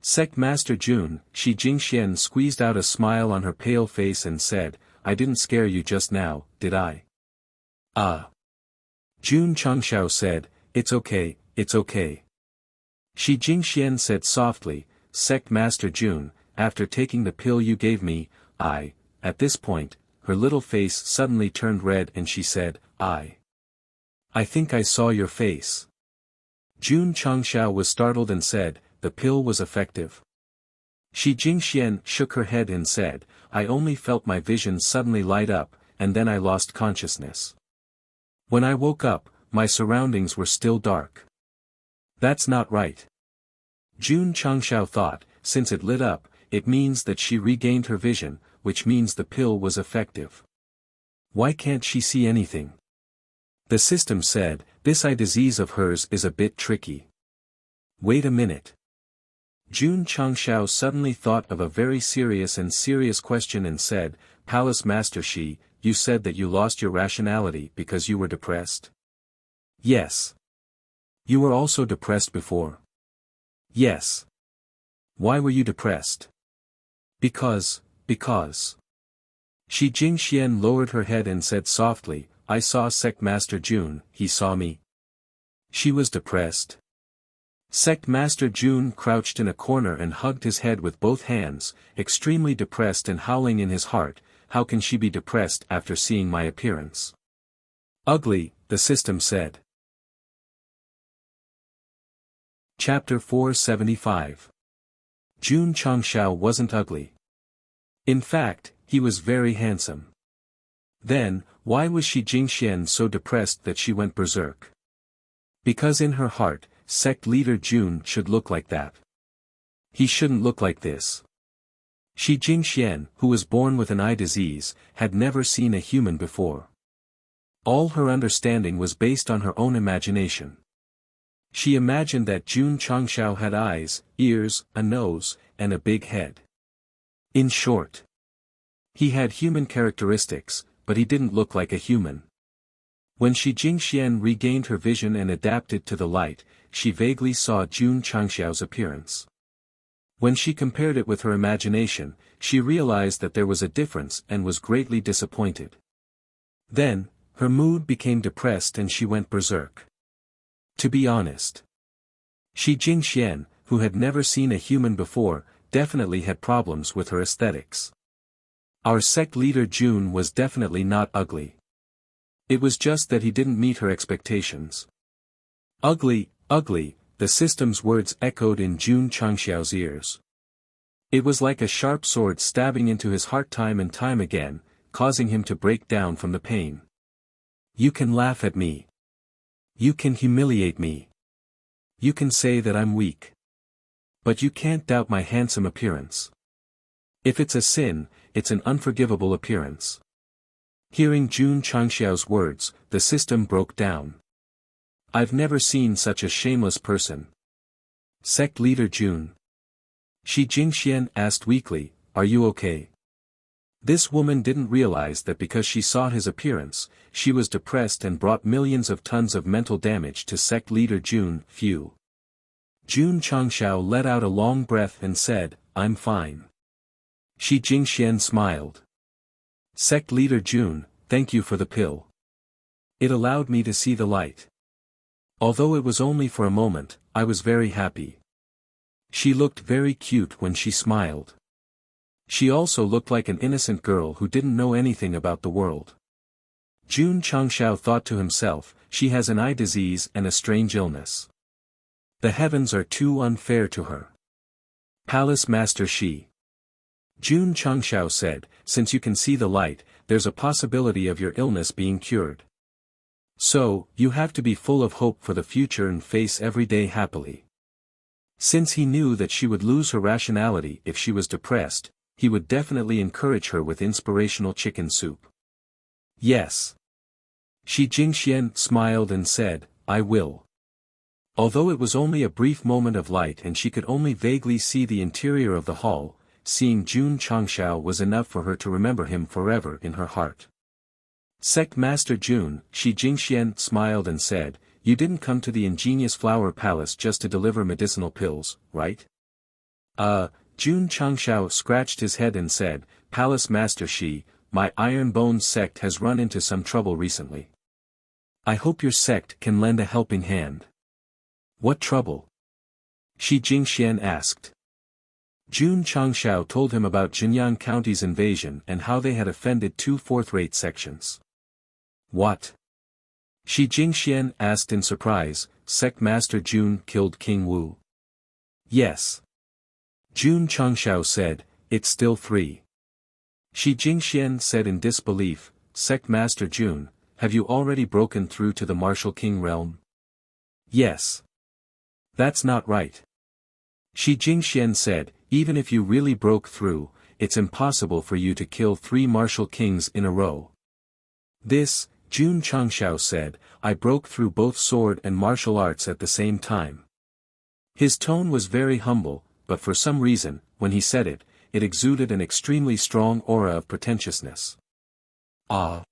Sect Master Jun, Shi Jingxian squeezed out a smile on her pale face and said, I didn't scare you just now, did I? Ah. Jun Changshao said, it's okay. Shi Jingxian said softly, Sect Master Jun, after taking the pill you gave me, at this point, her little face suddenly turned red and she said, I think I saw your face. Jun Changshao was startled and said, the pill was effective. Shi Jingxian shook her head and said, I only felt my vision suddenly light up, and then I lost consciousness. When I woke up, my surroundings were still dark. That's not right. Jun Changshao thought, since it lit up, it means that she regained her vision, which means the pill was effective. Why can't she see anything? The system said, this eye disease of hers is a bit tricky. Wait a minute. Jun Changshao suddenly thought of a very serious question and said, Palace Master Shi, you said that you lost your rationality because you were depressed? Yes. You were also depressed before? Yes. Why were you depressed? Because. Shi Jingxian lowered her head and said softly, I saw Sect Master Jun, he saw me. She was depressed. Sect Master Jun crouched in a corner and hugged his head with both hands, extremely depressed and howling in his heart, how can she be depressed after seeing my appearance? Ugly, the system said. Chapter 475. Jun Changshao wasn't ugly. In fact, he was very handsome. Then, why was Shi Jingxian so depressed that she went berserk? Because in her heart, sect leader Jun should look like that. He shouldn't look like this. Shi Jingxian, who was born with an eye disease, had never seen a human before. All her understanding was based on her own imagination. She imagined that Jun Changshao had eyes, ears, a nose, and a big head. In short, he had human characteristics, but he didn't look like a human. When Shi Jingxian regained her vision and adapted to the light, she vaguely saw Jun Changxiao's appearance. When she compared it with her imagination, she realized that there was a difference and was greatly disappointed. Then, her mood became depressed and she went berserk. To be honest, Shi Jingxian, who had never seen a human before, definitely had problems with her aesthetics. Our sect leader Jun was definitely not ugly. It was just that he didn't meet her expectations. Ugly, ugly, the system's words echoed in Jun Changxiao's ears. It was like a sharp sword stabbing into his heart time and time again, causing him to break down from the pain. You can laugh at me. You can humiliate me. You can say that I'm weak. But you can't doubt my handsome appearance. If it's a sin, it's an unforgivable appearance. Hearing Jun Changxiao's words, the system broke down. I've never seen such a shameless person. Sect leader Jun. Shi Jingxian asked weakly, are you okay? This woman didn't realize that because she saw his appearance, she was depressed and brought millions of tons of mental damage to sect leader Jun. Phew. Jun Changxiao let out a long breath and said, I'm fine. Shi Jingxian smiled. Sect leader Jun, thank you for the pill. It allowed me to see the light. Although it was only for a moment, I was very happy. She looked very cute when she smiled. She also looked like an innocent girl who didn't know anything about the world. Jun Changxiao thought to himself, she has an eye disease and a strange illness. The heavens are too unfair to her. Palace Master Shi. Jun Changxiao said, since you can see the light, there's a possibility of your illness being cured. So, you have to be full of hope for the future and face every day happily. Since he knew that she would lose her rationality if she was depressed, he would definitely encourage her with inspirational chicken soup. Yes. Shi Jingxian smiled and said, I will. Although it was only a brief moment of light and she could only vaguely see the interior of the hall, seeing Jun Changxiao was enough for her to remember him forever in her heart. Sect Master Jun, Shi Jingxian smiled and said, you didn't come to the ingenious flower palace just to deliver medicinal pills, right? Jun Changxiao scratched his head and said, Palace Master Shi, my Iron Bones sect has run into some trouble recently. I hope your sect can lend a helping hand. What trouble? Shi Jingxian asked. Jun Changxiao told him about Jinyang County's invasion and how they had offended 2 fourth-rate sections. What? Shi Jingxian asked in surprise, Sect Master Jun killed King Wu. Yes. Jun Changxiao said, it's still 3. Shi Jingxian said in disbelief, Sect Master Jun, have you already broken through to the Martial King realm? Yes. That's not right. Shi Jingxian said, even if you really broke through, it's impossible for you to kill 3 martial kings in a row. This, Jun Changxiao said, I broke through both sword and martial arts at the same time. His tone was very humble, but for some reason, when he said it, it exuded an extremely strong aura of pretentiousness. Ah!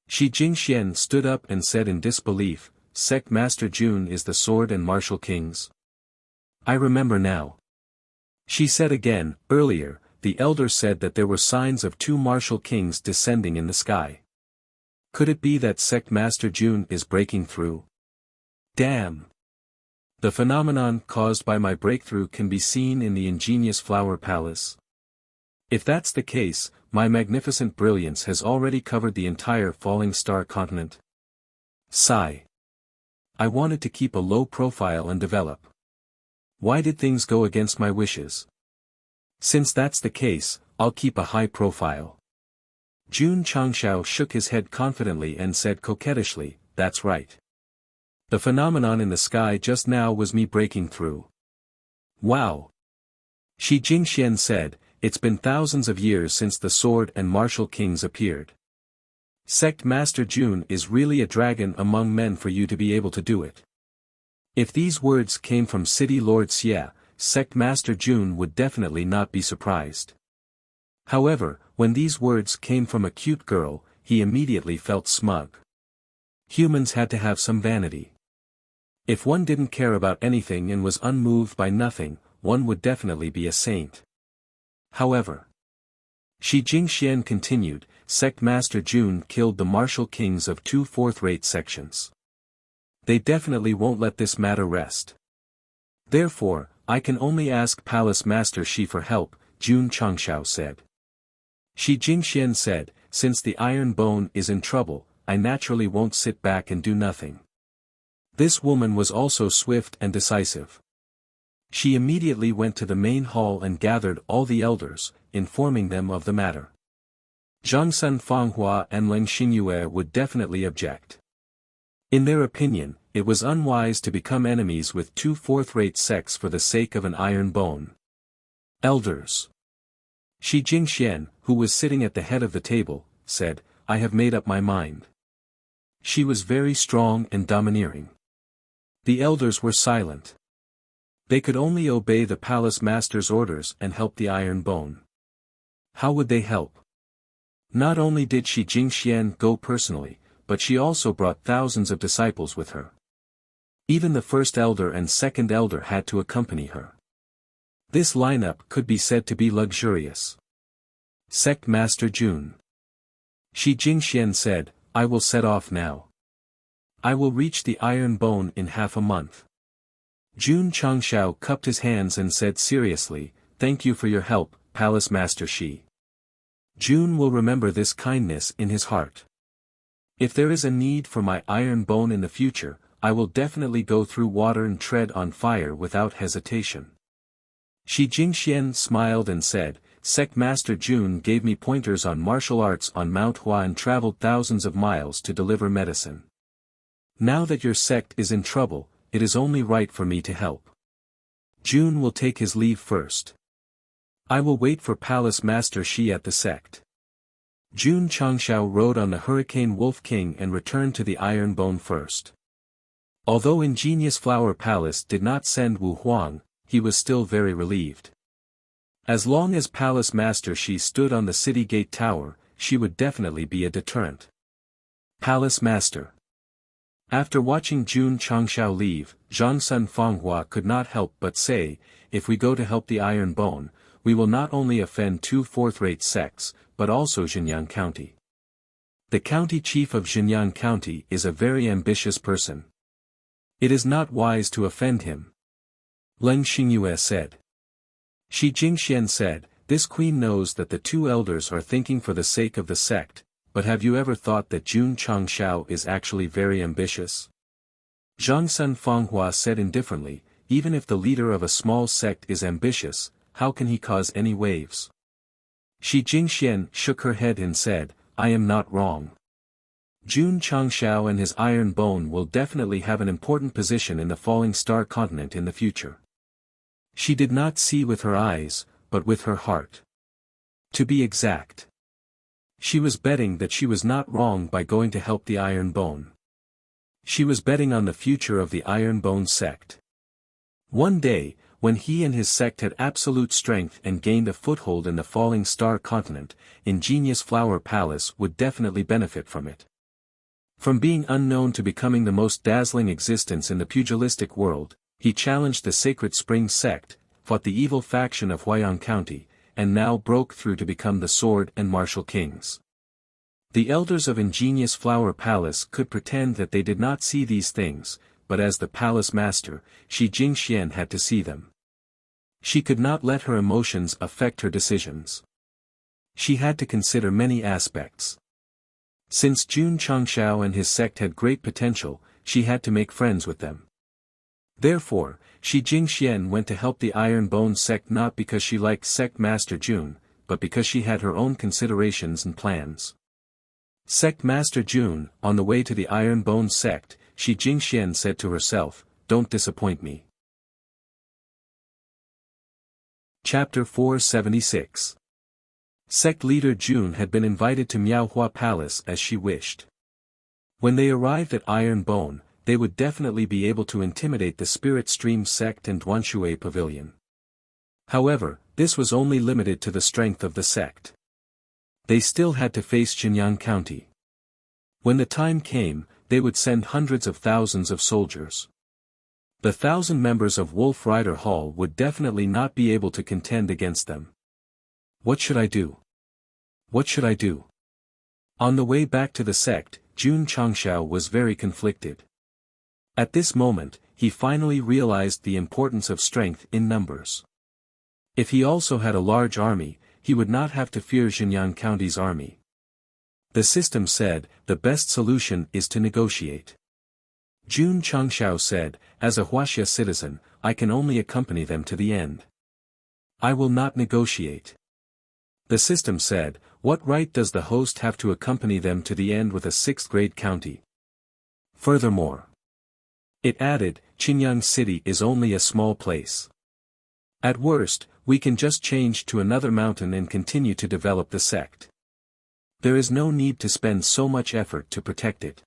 Shi Jingxian stood up and said in disbelief, Sect Master Jun is the sword and martial kings. I remember now. She said again, earlier, the elder said that there were signs of 2 martial kings descending in the sky. Could it be that Sect Master Jun is breaking through? Damn! The phenomenon caused by my breakthrough can be seen in the ingenious flower palace. If that's the case, my magnificent brilliance has already covered the entire falling star continent. Sigh. I wanted to keep a low profile and develop. Why did things go against my wishes? Since that's the case, I'll keep a high profile. Jun Changxiao shook his head confidently and said coquettishly, that's right. The phenomenon in the sky just now was me breaking through. Wow! Shi Jingxian said, "It's been thousands of years since the sword and martial kings appeared. Sect Master Jun is really a dragon among men for you to be able to do it." If these words came from City Lord Xie, Sect Master Jun would definitely not be surprised. However, when these words came from a cute girl, he immediately felt smug. Humans had to have some vanity. If one didn't care about anything and was unmoved by nothing, one would definitely be a saint. However, Shi Jingxian continued, Sect Master Jun killed the martial kings of 2 fourth-rate sections. They definitely won't let this matter rest. Therefore, I can only ask Palace Master Shi for help, Jun Changshao said. Shi Jingxian said, since the iron bone is in trouble, I naturally won't sit back and do nothing. This woman was also swift and decisive. She immediately went to the main hall and gathered all the elders, informing them of the matter. Zhangsun Fanghua and Leng Xingyue would definitely object. In their opinion, it was unwise to become enemies with 2 fourth-rate sects for the sake of an iron bone. Elders. Shi Jingxian, who was sitting at the head of the table, said, I have made up my mind. She was very strong and domineering. The elders were silent. They could only obey the palace master's orders and help the iron bone. How would they help? Not only did Shi Jingxian go personally, but she also brought thousands of disciples with her. Even the first elder and second elder had to accompany her. This lineup could be said to be luxurious. Sect Master Jun. Shi Jingxian said, I will set off now. I will reach the iron bone in half a month. Jun Changshao cupped his hands and said seriously, thank you for your help, Palace Master Shi. Jun will remember this kindness in his heart. If there is a need for my iron bone in the future, I will definitely go through water and tread on fire without hesitation. Shi Jingxian smiled and said, Sect Master Jun gave me pointers on martial arts on Mount Hua and traveled thousands of miles to deliver medicine. Now that your sect is in trouble, it is only right for me to help. Jun will take his leave first. I will wait for Palace Master Shi at the sect. Jun Changshao rode on the Hurricane Wolf King and returned to the Iron Bone first. Although Ingenious Flower Palace did not send Wu Huang, he was still very relieved. As long as Palace Master Shi stood on the city gate tower, she would definitely be a deterrent. Palace Master. After watching Jun Changshao leave, Zhangsun Fanghua could not help but say, if we go to help the Iron Bone, we will not only offend 2 fourth-rate sects, but also Xinyang County. The county chief of Xinyang County is a very ambitious person. It is not wise to offend him. Leng Xingyue said. Shi Jingxian said, this queen knows that the 2 elders are thinking for the sake of the sect, but have you ever thought that Jun Changshao is actually very ambitious? Zhangsun Fanghua said indifferently, even if the leader of a small sect is ambitious, how can he cause any waves? Shi Jingxian shook her head and said, I am not wrong. Jun Changshao and his iron bone will definitely have an important position in the falling star continent in the future. She did not see with her eyes, but with her heart. To be exact. She was betting that she was not wrong by going to help the iron bone. She was betting on the future of the Iron Bone sect. One day, when he and his sect had absolute strength and gained a foothold in the falling star continent, Ingenious Flower Palace would definitely benefit from it. From being unknown to becoming the most dazzling existence in the pugilistic world, he challenged the Sacred Spring sect, fought the evil faction of Huayang County, and now broke through to become the Sword and Martial Kings. The elders of Ingenious Flower Palace could pretend that they did not see these things, but as the palace master, Shi Jingxian had to see them. She could not let her emotions affect her decisions. She had to consider many aspects. Since Jun Changshao and his sect had great potential, she had to make friends with them. Therefore, Shi Jingxian went to help the Iron Bone sect not because she liked Sect Master Jun, but because she had her own considerations and plans. Sect Master Jun, on the way to the Iron Bone sect, Shi Jingxian said to herself, don't disappoint me. Chapter 476. Sect leader June had been invited to Miaohua Palace as she wished. When they arrived at Iron Bone, they would definitely be able to intimidate the Spirit Stream Sect and Duanshui Pavilion. However, this was only limited to the strength of the sect. They still had to face Xinyang County. When the time came, they would send hundreds of thousands of soldiers. The 1,000 members of Wolf Rider Hall would definitely not be able to contend against them. What should I do? What should I do? On the way back to the sect, Jun Changshao was very conflicted. At this moment, he finally realized the importance of strength in numbers. If he also had a large army, he would not have to fear Xinyang County's army. The system said, the best solution is to negotiate. Jun Changshao said, as a Wuxia citizen, I can only accompany them to the end. I will not negotiate. The system said, what right does the host have to accompany them to the end with a 6th-grade county? Furthermore, it added, Xinyang City is only a small place. At worst, we can just change to another mountain and continue to develop the sect. There is no need to spend so much effort to protect it.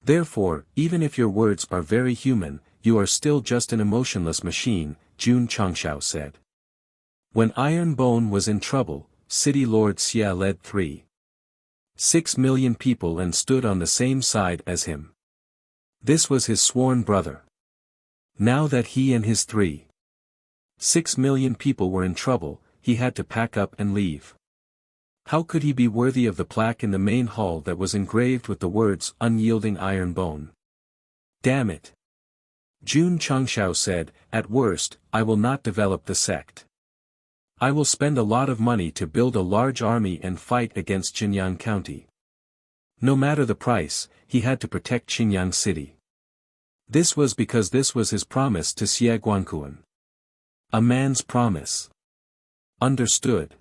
Therefore, even if your words are very human, you are still just an emotionless machine, Jun Changshao said. When Iron Bone was in trouble, City Lord Xia led 3.6 million people and stood on the same side as him. This was his sworn brother. Now that he and his 3.6 million people were in trouble, he had to pack up and leave. How could he be worthy of the plaque in the main hall that was engraved with the words Unyielding Iron Bone? Damn it! Jun Changshao said, at worst, I will not develop the sect. I will spend a lot of money to build a large army and fight against Xinyang County. No matter the price, he had to protect Xinyang City. This was because this was his promise to Xie Guankuan. A man's promise. Understood.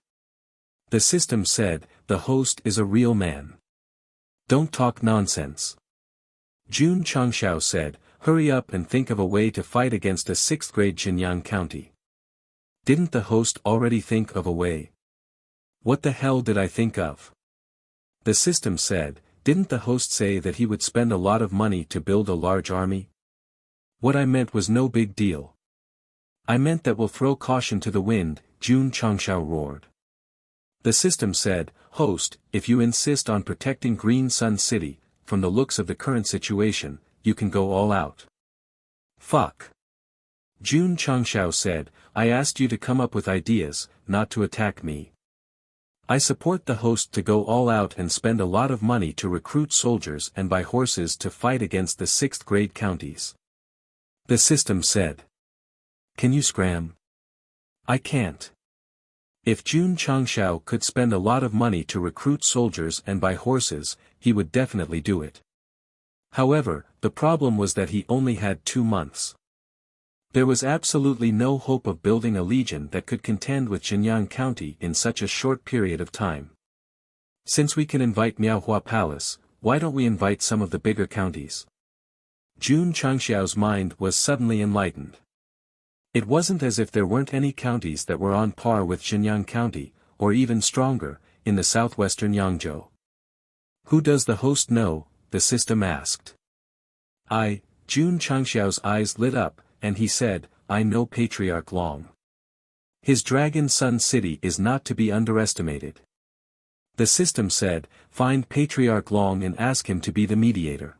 The system said, the host is a real man. Don't talk nonsense. Jun Changshao said, hurry up and think of a way to fight against a 6th-grade Xinyang County. Didn't the host already think of a way? What the hell did I think of? The system said, didn't the host say that he would spend a lot of money to build a large army? What I meant was no big deal. I meant that we'll throw caution to the wind, Jun Changshao roared. The system said, host, if you insist on protecting Green Sun City, from the looks of the current situation, you can go all out. Fuck. Jun Changshao said, I asked you to come up with ideas, not to attack me. I support the host to go all out and spend a lot of money to recruit soldiers and buy horses to fight against the 6th-grade counties. The system said. Can you scram? I can't. If Jun Changshao could spend a lot of money to recruit soldiers and buy horses, he would definitely do it. However, the problem was that he only had 2 months. There was absolutely no hope of building a legion that could contend with Xinyang County in such a short period of time. Since we can invite Miaohua Palace, why don't we invite some of the bigger counties? Jun Changshao's mind was suddenly enlightened. It wasn't as if there weren't any counties that were on par with Xinyang County, or even stronger, in the southwestern Yangzhou. Who does the host know? The system asked. Jun Changshao's eyes lit up, and he said, I know Patriarch Long. His Dragon Sun City is not to be underestimated. The system said, find Patriarch Long and ask him to be the mediator.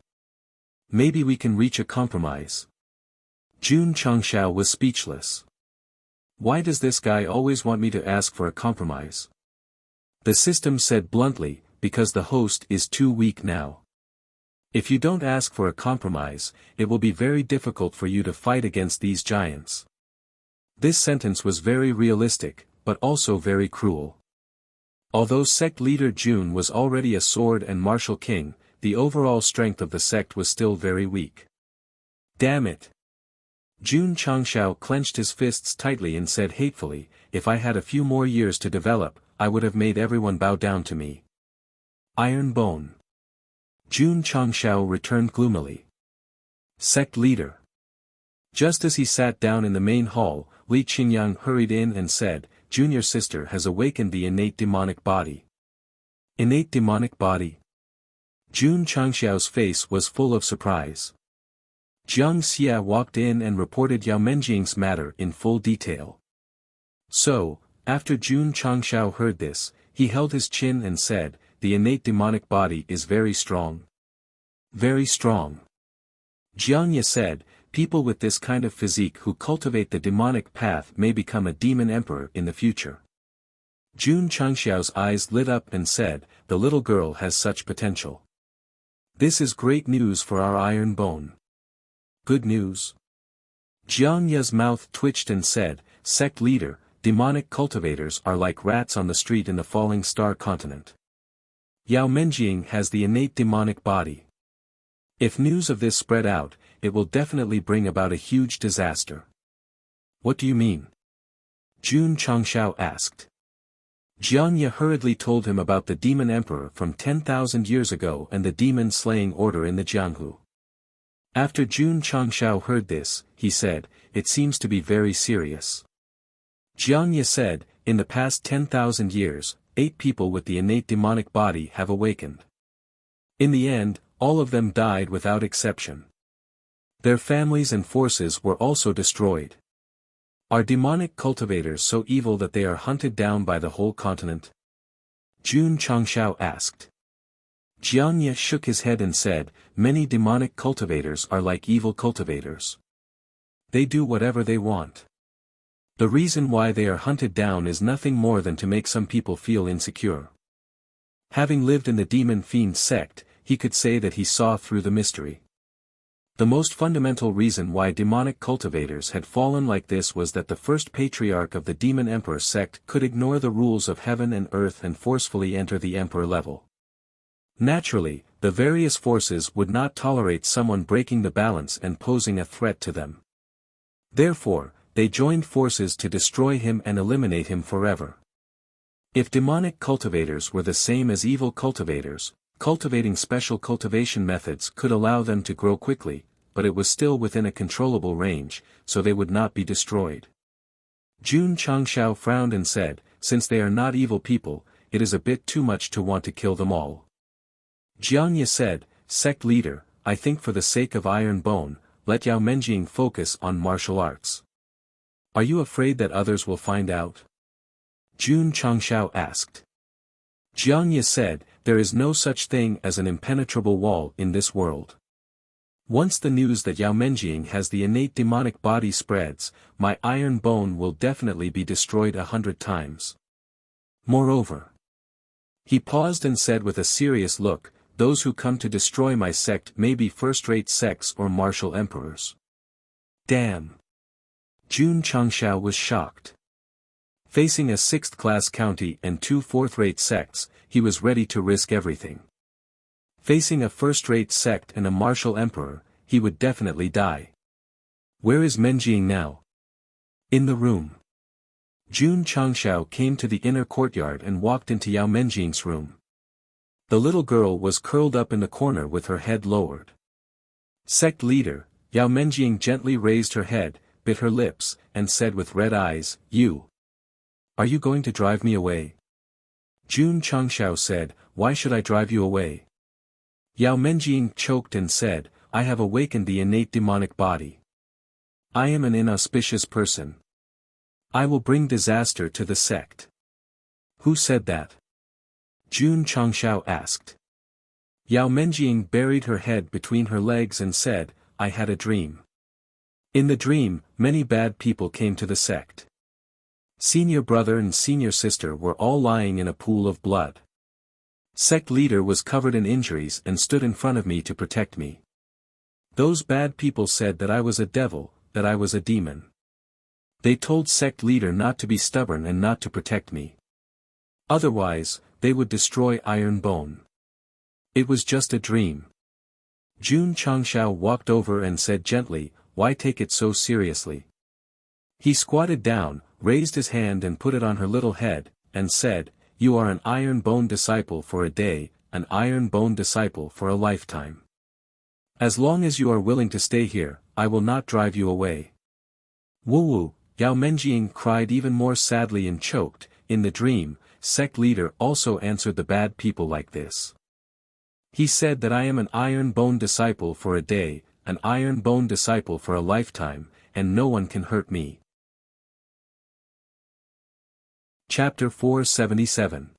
Maybe we can reach a compromise. Jun Changshao was speechless. Why does this guy always want me to ask for a compromise? The system said bluntly, because the host is too weak now. If you don't ask for a compromise, it will be very difficult for you to fight against these giants. This sentence was very realistic, but also very cruel. Although sect leader Jun was already a sword and martial king, the overall strength of the sect was still very weak. Damn it! Jun Changshao clenched his fists tightly and said hatefully, if I had a few more years to develop, I would have made everyone bow down to me. Iron Bone. Jun Changshao returned gloomily. Sect leader. Just as he sat down in the main hall, Li Qingyang hurried in and said, Junior sister has awakened the innate demonic body. Innate demonic body? Jun Changxiao's face was full of surprise. Jiang Xia walked in and reported Yao Menjing's matter in full detail. So, after Jun Changxiao heard this, he held his chin and said, the innate demonic body is very strong. Very strong. Jiang Ye said, people with this kind of physique who cultivate the demonic path may become a demon emperor in the future. Jun Changxiao's eyes lit up and said, the little girl has such potential. This is great news for our iron bone. Good news? Jiang Ye's mouth twitched and said, Sect leader, demonic cultivators are like rats on the street in the falling star continent. Yao Menjing has the innate demonic body. If news of this spread out, it will definitely bring about a huge disaster. What do you mean? Jun Changxiao asked. Jiang Ye hurriedly told him about the demon emperor from 10,000 years ago and the demon-slaying order in the Jianghu. After Jun Changxiao heard this, he said, it seems to be very serious. Jiang Ye said, in the past 10,000 years, 8 people with the innate demonic body have awakened. In the end, all of them died without exception. Their families and forces were also destroyed. Are demonic cultivators so evil that they are hunted down by the whole continent? Jun Changxiao asked. Jiang Ye shook his head and said, many demonic cultivators are like evil cultivators. They do whatever they want. The reason why they are hunted down is nothing more than to make some people feel insecure. Having lived in the demon fiend sect, he could say that he saw through the mystery. The most fundamental reason why demonic cultivators had fallen like this was that the first patriarch of the demon emperor sect could ignore the rules of heaven and earth and forcefully enter the emperor level. Naturally, the various forces would not tolerate someone breaking the balance and posing a threat to them. Therefore, they joined forces to destroy him and eliminate him forever. If demonic cultivators were the same as evil cultivators, cultivating special cultivation methods could allow them to grow quickly, but it was still within a controllable range, so they would not be destroyed. Jun Changxiao frowned and said, since they are not evil people, it is a bit too much to want to kill them all. Jiang Ye said, Sect leader, I think for the sake of Iron Bone, let Yao Menjing focus on martial arts. Are you afraid that others will find out? Jun Changxiao asked. Jiang Ye said, there is no such thing as an impenetrable wall in this world. Once the news that Yao Menjing has the innate demonic body spreads, my iron bone will definitely be destroyed 100 times. Moreover. He paused and said with a serious look, those who come to destroy my sect may be first-rate sects or martial emperors. Damn. Jun Changxiao was shocked. Facing a 6th-class county and 2 fourth-rate sects, he was ready to risk everything. Facing a first-rate sect and a martial emperor, he would definitely die. Where is Menjing now? In the room. Jun Changxiao came to the inner courtyard and walked into Yao Menjing's room. The little girl was curled up in the corner with her head lowered. Sect leader, Yao Menjing gently raised her head, bit her lips, and said with red eyes, you. Are you going to drive me away? Jun Changxiao said, why should I drive you away? Yao Menjing choked and said, I have awakened the innate demonic body. I am an inauspicious person. I will bring disaster to the sect. Who said that? Jun Changxiao asked. Yao Menjing buried her head between her legs and said, I had a dream. In the dream, many bad people came to the sect. Senior brother and senior sister were all lying in a pool of blood. Sect leader was covered in injuries and stood in front of me to protect me. Those bad people said that I was a devil, that I was a demon. They told sect leader not to be stubborn and not to protect me. Otherwise, they would destroy Iron Bone. It was just a dream. Jun Changxiao walked over and said gently, why take it so seriously? He squatted down, raised his hand and put it on her little head, and said, you are an Iron Bone disciple for a day, an Iron Bone disciple for a lifetime. As long as you are willing to stay here, I will not drive you away. Woo-woo, Yao Menjing cried even more sadly and choked. In the dream, sect leader also answered the bad people like this. He said that I am an iron bone disciple for a day, an iron bone disciple for a lifetime, and no one can hurt me. Chapter 477.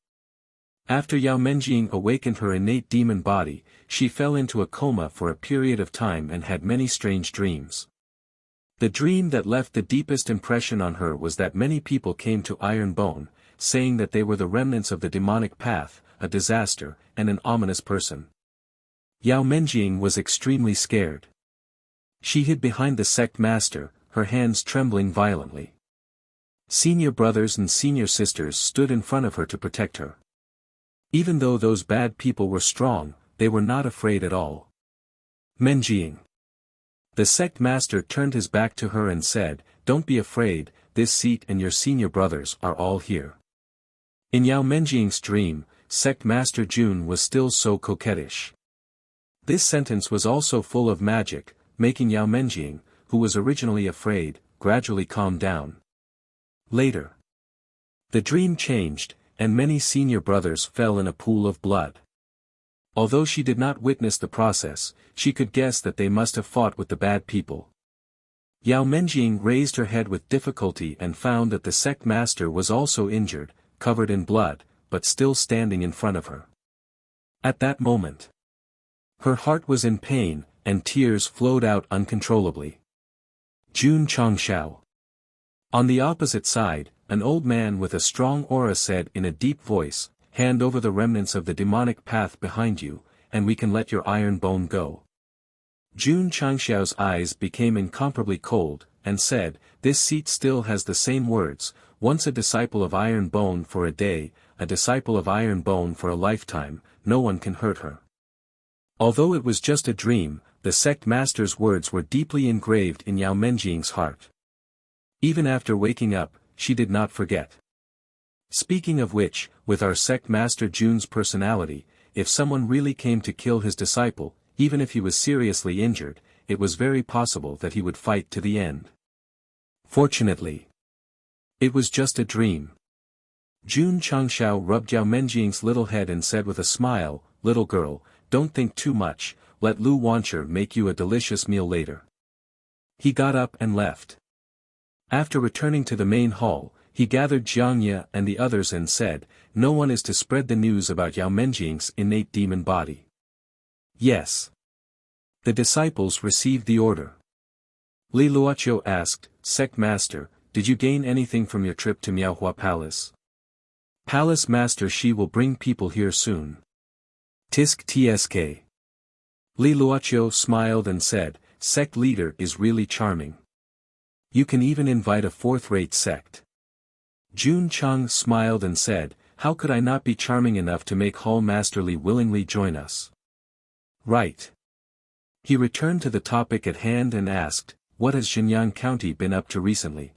After Yao Menjing awakened her innate demon body, she fell into a coma for a period of time and had many strange dreams. The dream that left the deepest impression on her was that many people came to Iron Bone, saying that they were the remnants of the demonic path, a disaster, and an ominous person. Yao Menjing was extremely scared. She hid behind the sect master, her hands trembling violently. Senior brothers and senior sisters stood in front of her to protect her. Even though those bad people were strong, they were not afraid at all. Menjing. The sect master turned his back to her and said, "Don't be afraid, this seat and your senior brothers are all here." In Yao Menjing's dream, sect master Jun was still so coquettish. This sentence was also full of magic, making Yao Menjing, who was originally afraid, gradually calm down. Later, the dream changed, and many senior brothers fell in a pool of blood. Although she did not witness the process, she could guess that they must have fought with the bad people. Yao Menjing raised her head with difficulty and found that the sect master was also injured, covered in blood, but still standing in front of her. At that moment, her heart was in pain, and tears flowed out uncontrollably. Jun Changshao. On the opposite side, an old man with a strong aura said in a deep voice, "Hand over the remnants of the demonic path behind you, and we can let your iron bone go." Jun Changshao's eyes became incomparably cold, and said, "This seat still has the same words, once a disciple of iron bone for a day, a disciple of iron bone for a lifetime, no one can hurt her." Although it was just a dream, the sect master's words were deeply engraved in Yao Menjing's heart. Even after waking up, she did not forget. Speaking of which, with our sect master Jun's personality, if someone really came to kill his disciple, even if he was seriously injured, it was very possible that he would fight to the end. Fortunately, it was just a dream. Jun Changshao rubbed Yao Menjing's little head and said with a smile, "Little girl, don't think too much, let Lu Wancher make you a delicious meal later." He got up and left. After returning to the main hall, he gathered Jiangye and the others and said, "No one is to spread the news about Yao Menjing's innate demon body." Yes. The disciples received the order. Li Luoqiu asked, "Sect Master, did you gain anything from your trip to Miaohua Palace?" "Palace Master, she will bring people here soon." Tisk tsk. Li Luoqiu smiled and said, "Sect leader is really charming. You can even invite a fourth-rate sect." Jun Chang smiled and said, "How could I not be charming enough to make Hall Master Li willingly join us?" "Right." He returned to the topic at hand and asked, "What has Xinjiang County been up to recently?"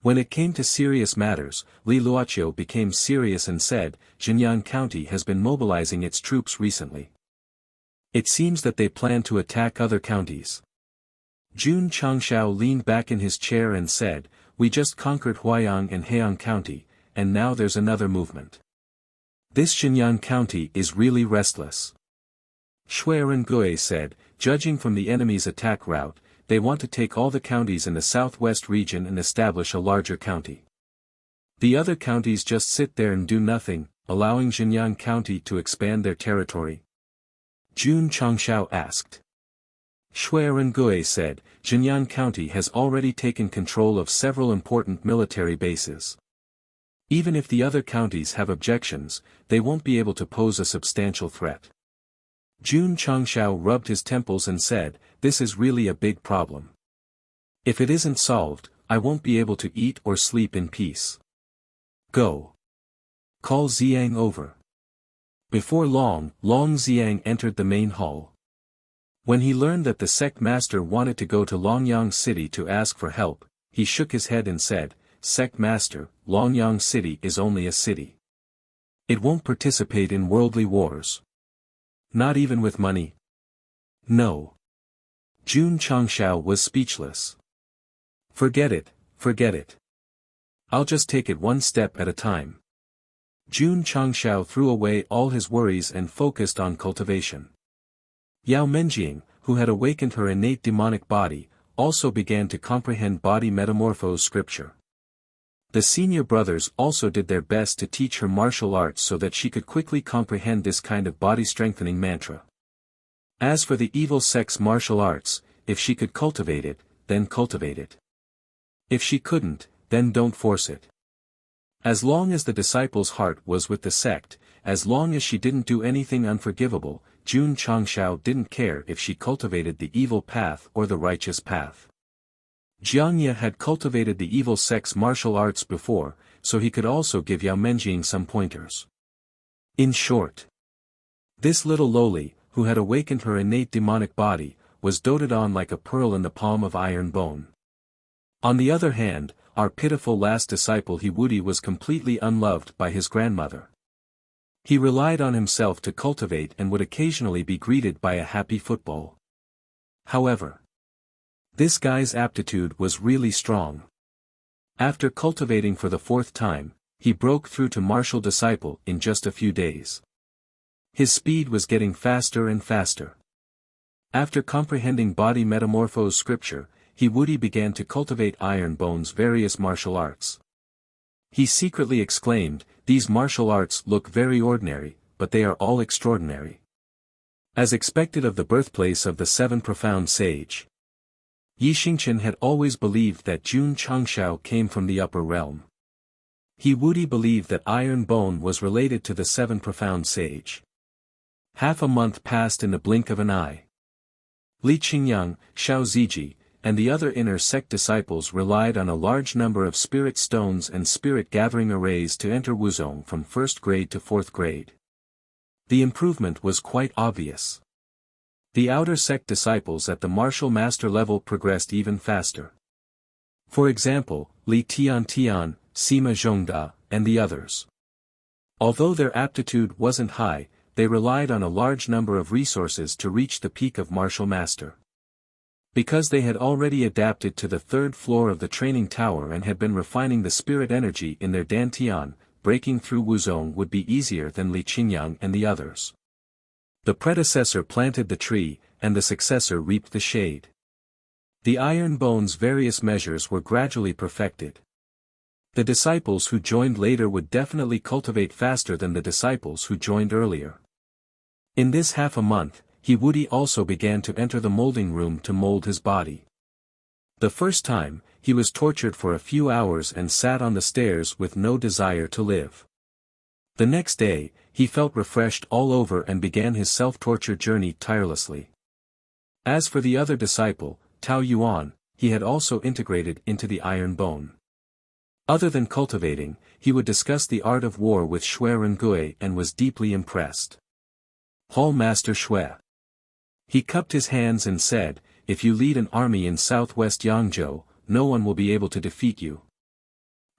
When it came to serious matters, Li Luoqiu became serious and said, "Xinjiang County has been mobilizing its troops recently. It seems that they plan to attack other counties." Jun Changshao leaned back in his chair and said, "We just conquered Huayang and Heiyang County, and now there's another movement. This Xinjiang County is really restless." Shui Rengui said, "Judging from the enemy's attack route, they want to take all the counties in the southwest region and establish a larger county. The other counties just sit there and do nothing, allowing Xinjiang County to expand their territory." Jun Changshao asked. Shui Rengui said, "Xinjiang County has already taken control of several important military bases. Even if the other counties have objections, they won't be able to pose a substantial threat." Jun Changshao rubbed his temples and said, "This is really a big problem. If it isn't solved, I won't be able to eat or sleep in peace. Go. Call Xiang over." Before long, Long Xiang entered the main hall. When he learned that the sect master wanted to go to Longyang City to ask for help, he shook his head and said, "Sect master, Longyang City is only a city. It won't participate in worldly wars. Not even with money." "No." Jun Changshao was speechless. "Forget it, forget it. I'll just take it one step at a time. Jun Changshao threw away all his worries and focused on cultivation. Yao Menjing, who had awakened her innate demonic body, also began to comprehend body metamorphose scripture. The senior brothers also did their best to teach her martial arts so that she could quickly comprehend this kind of body-strengthening mantra. As for the evil sect's martial arts, if she could cultivate it, then cultivate it. If she couldn't, then don't force it. As long as the disciple's heart was with the sect, as long as she didn't do anything unforgivable, Jun Changshao didn't care if she cultivated the evil path or the righteous path. Jiangye had cultivated the evil sect's martial arts before, so he could also give Yao Menjing some pointers. In short, this little lowly, who had awakened her innate demonic body, was doted on like a pearl in the palm of iron bone. On the other hand, our pitiful last disciple He was completely unloved by his grandmother. He relied on himself to cultivate and would occasionally be greeted by a happy football. However, this guy's aptitude was really strong. After cultivating for the 4th time, he broke through to martial disciple in just a few days. His speed was getting faster and faster. After comprehending body metamorphose scripture, He began to cultivate Iron Bone's various martial arts. He secretly exclaimed, "These martial arts look very ordinary, but they are all extraordinary." As expected of the birthplace of the 7 profound sage, Yi Xingchen had always believed that Jun Changshao came from the upper realm. He believed that Iron Bone was related to the 7 profound sage. Half a month passed in the blink of an eye. Li Qingyang, Xiao Ziji, and the other inner sect disciples relied on a large number of spirit stones and spirit gathering arrays to enter Wuzong from 1st grade to 4th grade. The improvement was quite obvious. The outer sect disciples at the martial master level progressed even faster. For example, Li Tian, Sima Zhongda, and the others. Although their aptitude wasn't high, they relied on a large number of resources to reach the peak of martial master. Because they had already adapted to the 3rd floor of the training tower and had been refining the spirit energy in their dantian, breaking through Wuzong would be easier than Li Qingyang and the others. The predecessor planted the tree, and the successor reaped the shade. The Iron Bone's various measures were gradually perfected. The disciples who joined later would definitely cultivate faster than the disciples who joined earlier. In this half a month, He also began to enter the molding room to mold his body. The first time, he was tortured for a few hours and sat on the stairs with no desire to live. The next day, he felt refreshed all over and began his self-torture journey tirelessly. As for the other disciple, Tao Yuan, he had also integrated into the Iron Bone. Other than cultivating, he would discuss the art of war with Shui Rengui and was deeply impressed. Hall Master Shui. He cupped his hands and said, "If you lead an army in southwest Yangzhou, no one will be able to defeat you."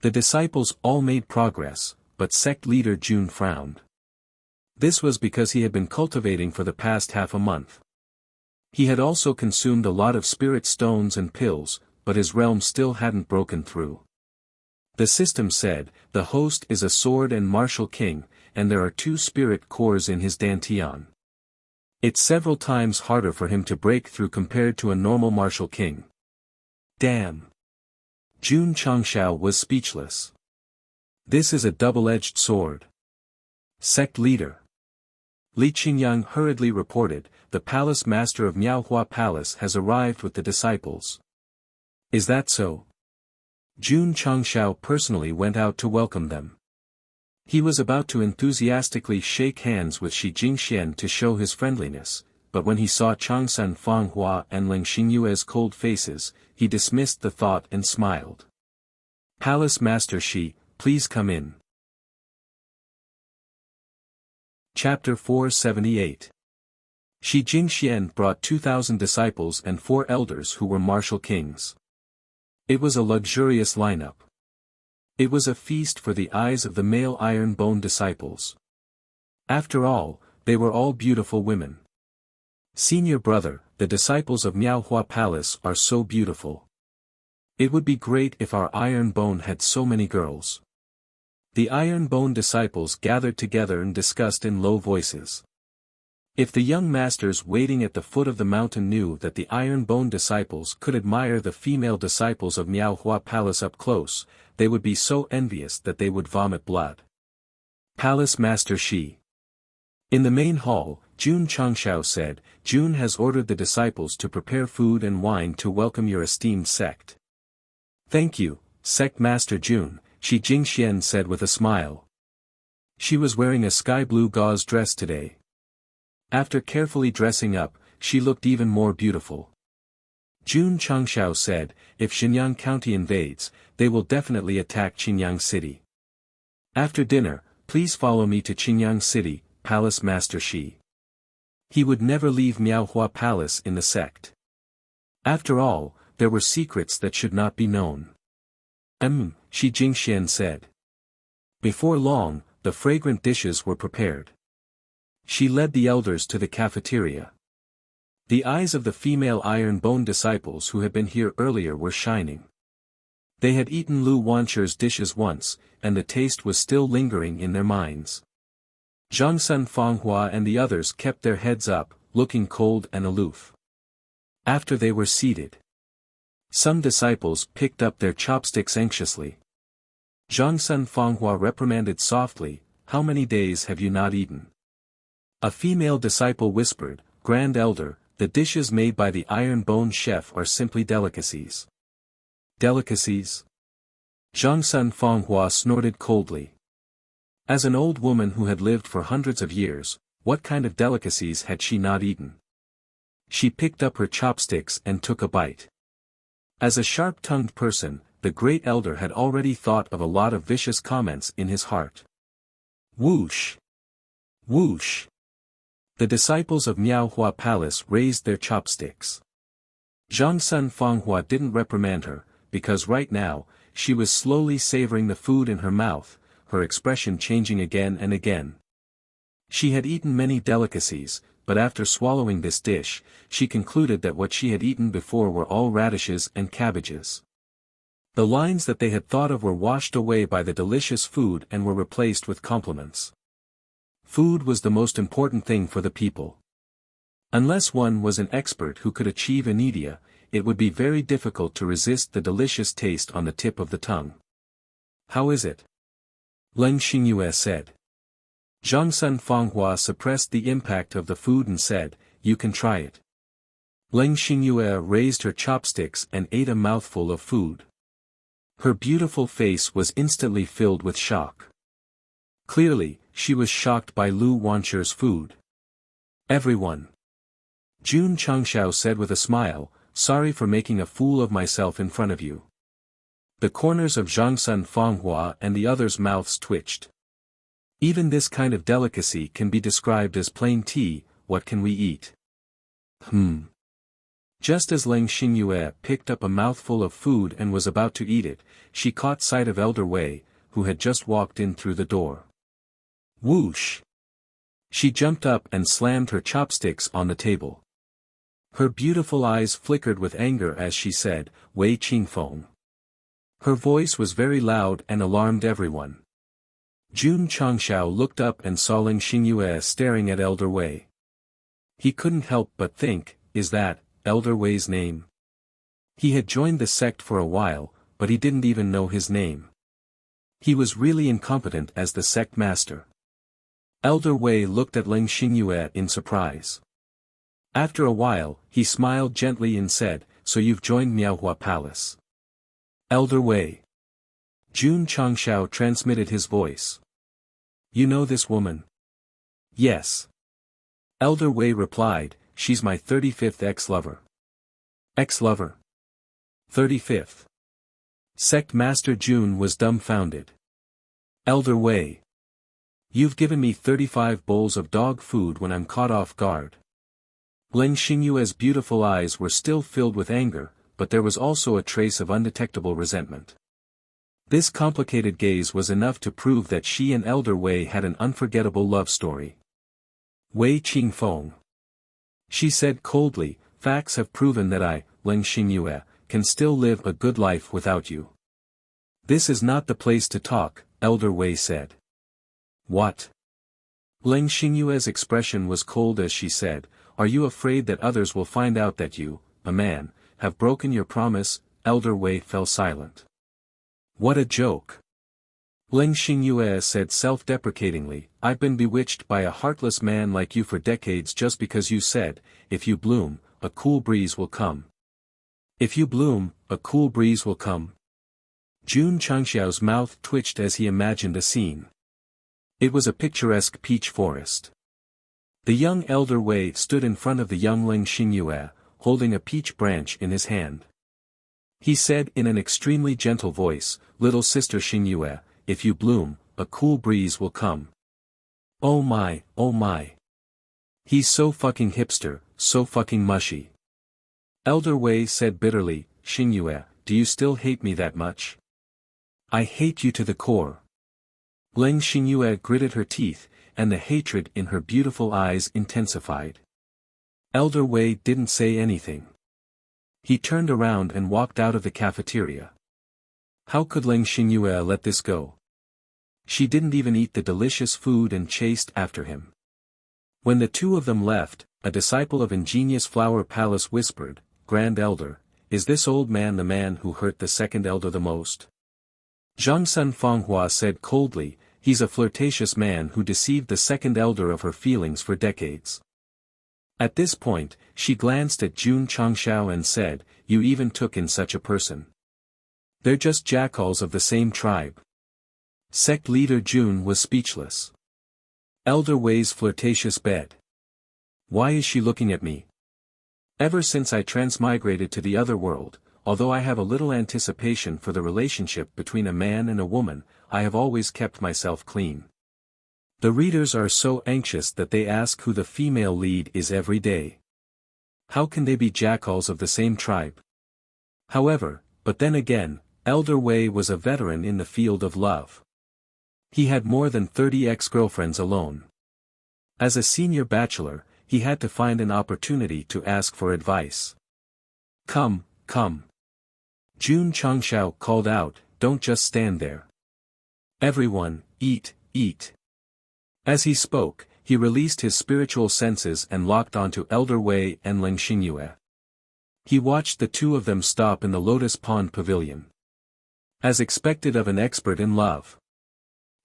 The disciples all made progress, but sect leader Jun frowned. This was because he had been cultivating for the past half a month. He had also consumed a lot of spirit stones and pills, but his realm still hadn't broken through. The system said, the host is a sword and martial king, and there are 2 spirit cores in his dantian. It's several times harder for him to break through compared to a normal martial king. Damn! Jun Changshao was speechless. This is a double-edged sword. Sect leader. Li Qingyang hurriedly reported, "The palace master of Miaohua Palace has arrived with the disciples." Is that so? Jun Changshao personally went out to welcome them. He was about to enthusiastically shake hands with Shi Jingxian to show his friendliness, but when he saw Changsun Fanghua and Ling Xingyue's cold faces, he dismissed the thought and smiled. "Palace Master Shi, please come in." Chapter 478. Shi Jingxian brought 2,000 disciples and 4 elders who were martial kings. It was a luxurious lineup. It was a feast for the eyes of the male Iron Bone disciples. After all, they were all beautiful women. Senior brother, the disciples of Miaohua Palace are so beautiful. It would be great if our Iron Bone had so many girls. The Iron Bone disciples gathered together and discussed in low voices. If the young masters waiting at the foot of the mountain knew that the Iron Bone disciples could admire the female disciples of Miaohua Palace up close, they would be so envious that they would vomit blood. Palace Master Shi. In the main hall, Jun Changshao said, Jun has ordered the disciples to prepare food and wine to welcome your esteemed sect. Thank you, Sect Master Jun, Shi Jingxian said with a smile. She was wearing a sky blue gauze dress today. After carefully dressing up, she looked even more beautiful. Jun Changshao said, if Xinyang County invades, they will definitely attack Qinyang City. After dinner, please follow me to Qinyang City, Palace Master Shi. He would never leave Miaohua Palace in the sect. After all, there were secrets that should not be known. Shi Jingxian said. Before long, the fragrant dishes were prepared. She led the elders to the cafeteria. The eyes of the female Iron Bone disciples who had been here earlier were shining. They had eaten Lu Wancher's dishes once, and the taste was still lingering in their minds. Zhangsun Fanghua and the others kept their heads up, looking cold and aloof. After they were seated, some disciples picked up their chopsticks anxiously. Zhangsun Fanghua reprimanded softly, how many days have you not eaten? A female disciple whispered, Grand Elder, the dishes made by the Iron Bone chef are simply delicacies. Delicacies? Zhangsun Fanghua snorted coldly. As an old woman who had lived for hundreds of years, what kind of delicacies had she not eaten? She picked up her chopsticks and took a bite. As a sharp-tongued person, the great elder had already thought of a lot of vicious comments in his heart. Whoosh! Whoosh! The disciples of Miaohua Palace raised their chopsticks. Zhangsun Fanghua didn't reprimand her, because right now, she was slowly savoring the food in her mouth, her expression changing again and again. She had eaten many delicacies, but after swallowing this dish, she concluded that what she had eaten before were all radishes and cabbages. The lines that they had thought of were washed away by the delicious food and were replaced with compliments. Food was the most important thing for the people. Unless one was an expert who could achieve inedia, it would be very difficult to resist the delicious taste on the tip of the tongue. How is it? Leng Xingyue said. Zhangsun Fanghua suppressed the impact of the food and said, you can try it. Leng Xingyue raised her chopsticks and ate a mouthful of food. Her beautiful face was instantly filled with shock. Clearly, she was shocked by Lu Wancher's food. Everyone. Jun Changshao said with a smile, sorry for making a fool of myself in front of you. The corners of Zhangsun Fanghua and the others' mouths twitched. Even this kind of delicacy can be described as plain tea, what can we eat? Just as Leng Xingyue picked up a mouthful of food and was about to eat it, she caught sight of Elder Wei, who had just walked in through the door. Whoosh! She jumped up and slammed her chopsticks on the table. Her beautiful eyes flickered with anger as she said, Wei Qingfeng. Her voice was very loud and alarmed everyone. Jun Changshao looked up and saw Leng Xingyue staring at Elder Wei. He couldn't help but think, is that Elder Wei's name? He had joined the sect for a while, but he didn't even know his name. He was really incompetent as the sect master. Elder Wei looked at Leng Xingyue in surprise. After a while, he smiled gently and said, so you've joined Miaohua Palace. Elder Wei. Jun Changshao transmitted his voice. You know this woman? Yes. Elder Wei replied, she's my 35th ex-lover. Ex-lover? 35th. Sect Master Jun was dumbfounded. Elder Wei. You've given me 35 bowls of dog food when I'm caught off guard. Leng Xingyue's beautiful eyes were still filled with anger, but there was also a trace of undetectable resentment. This complicated gaze was enough to prove that she and Elder Wei had an unforgettable love story. Wei Qingfeng. She said coldly, facts have proven that I, Leng Xingyue, can still live a good life without you. This is not the place to talk, Elder Wei said. What? Leng Xingyue's expression was cold as she said, are you afraid that others will find out that you, a man, have broken your promise? Elder Wei fell silent. What a joke. Leng Xingyue said self-deprecatingly, I've been bewitched by a heartless man like you for decades just because you said, if you bloom, a cool breeze will come. If you bloom, a cool breeze will come. Jun Changxiao's mouth twitched as he imagined a scene. It was a picturesque peach forest. The young Elder Wei stood in front of the young Leng Xingyue, holding a peach branch in his hand. He said in an extremely gentle voice, little sister Xingyue, if you bloom, a cool breeze will come. Oh my, oh my. He's so fucking hipster, so fucking mushy. Elder Wei said bitterly, Xingyue, do you still hate me that much? I hate you to the core. Leng Xingyue gritted her teeth, and the hatred in her beautiful eyes intensified. Elder Wei didn't say anything. He turned around and walked out of the cafeteria. How could Leng Xingyue let this go? She didn't even eat the delicious food and chased after him. When the two of them left, a disciple of Ingenious Flower Palace whispered, Grand Elder, is this old man the man who hurt the second elder the most? Zhang Sun Fanghua said coldly, he's a flirtatious man who deceived the second elder of her feelings for decades. At this point, she glanced at Jun Changxiao and said, you even took in such a person. They're just jackals of the same tribe. Sect leader Jun was speechless. Elder Wei's flirtatious bed. Why is she looking at me? Ever since I transmigrated to the other world, although I have a little anticipation for the relationship between a man and a woman, I have always kept myself clean. The readers are so anxious that they ask who the female lead is every day. How can they be jackals of the same tribe? However, but then again, Elder Wei was a veteran in the field of love. He had more than 30 ex-girlfriends alone. As a senior bachelor, he had to find an opportunity to ask for advice. Come, come. Jun Changxiao called out, don't just stand there. Everyone, eat, eat. As he spoke, he released his spiritual senses and locked onto Elder Wei and Leng Xingyue. He watched the two of them stop in the Lotus Pond Pavilion. As expected of an expert in love.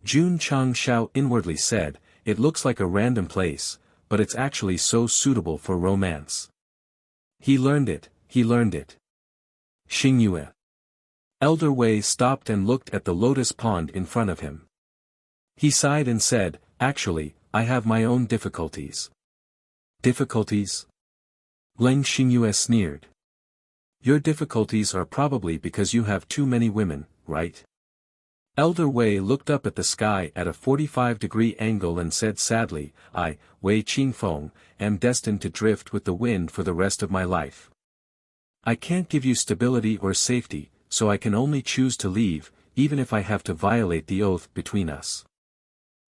Jun Changxiao inwardly said, it looks like a random place, but it's actually so suitable for romance. He learned it, he learned it. Xingyue. Elder Wei stopped and looked at the lotus pond in front of him. He sighed and said, actually, I have my own difficulties. Difficulties? Leng Xingyue sneered. Your difficulties are probably because you have too many women, right? Elder Wei looked up at the sky at a 45-degree angle and said sadly, I, Wei Qingfeng, am destined to drift with the wind for the rest of my life. I can't give you stability or safety, so I can only choose to leave, even if I have to violate the oath between us.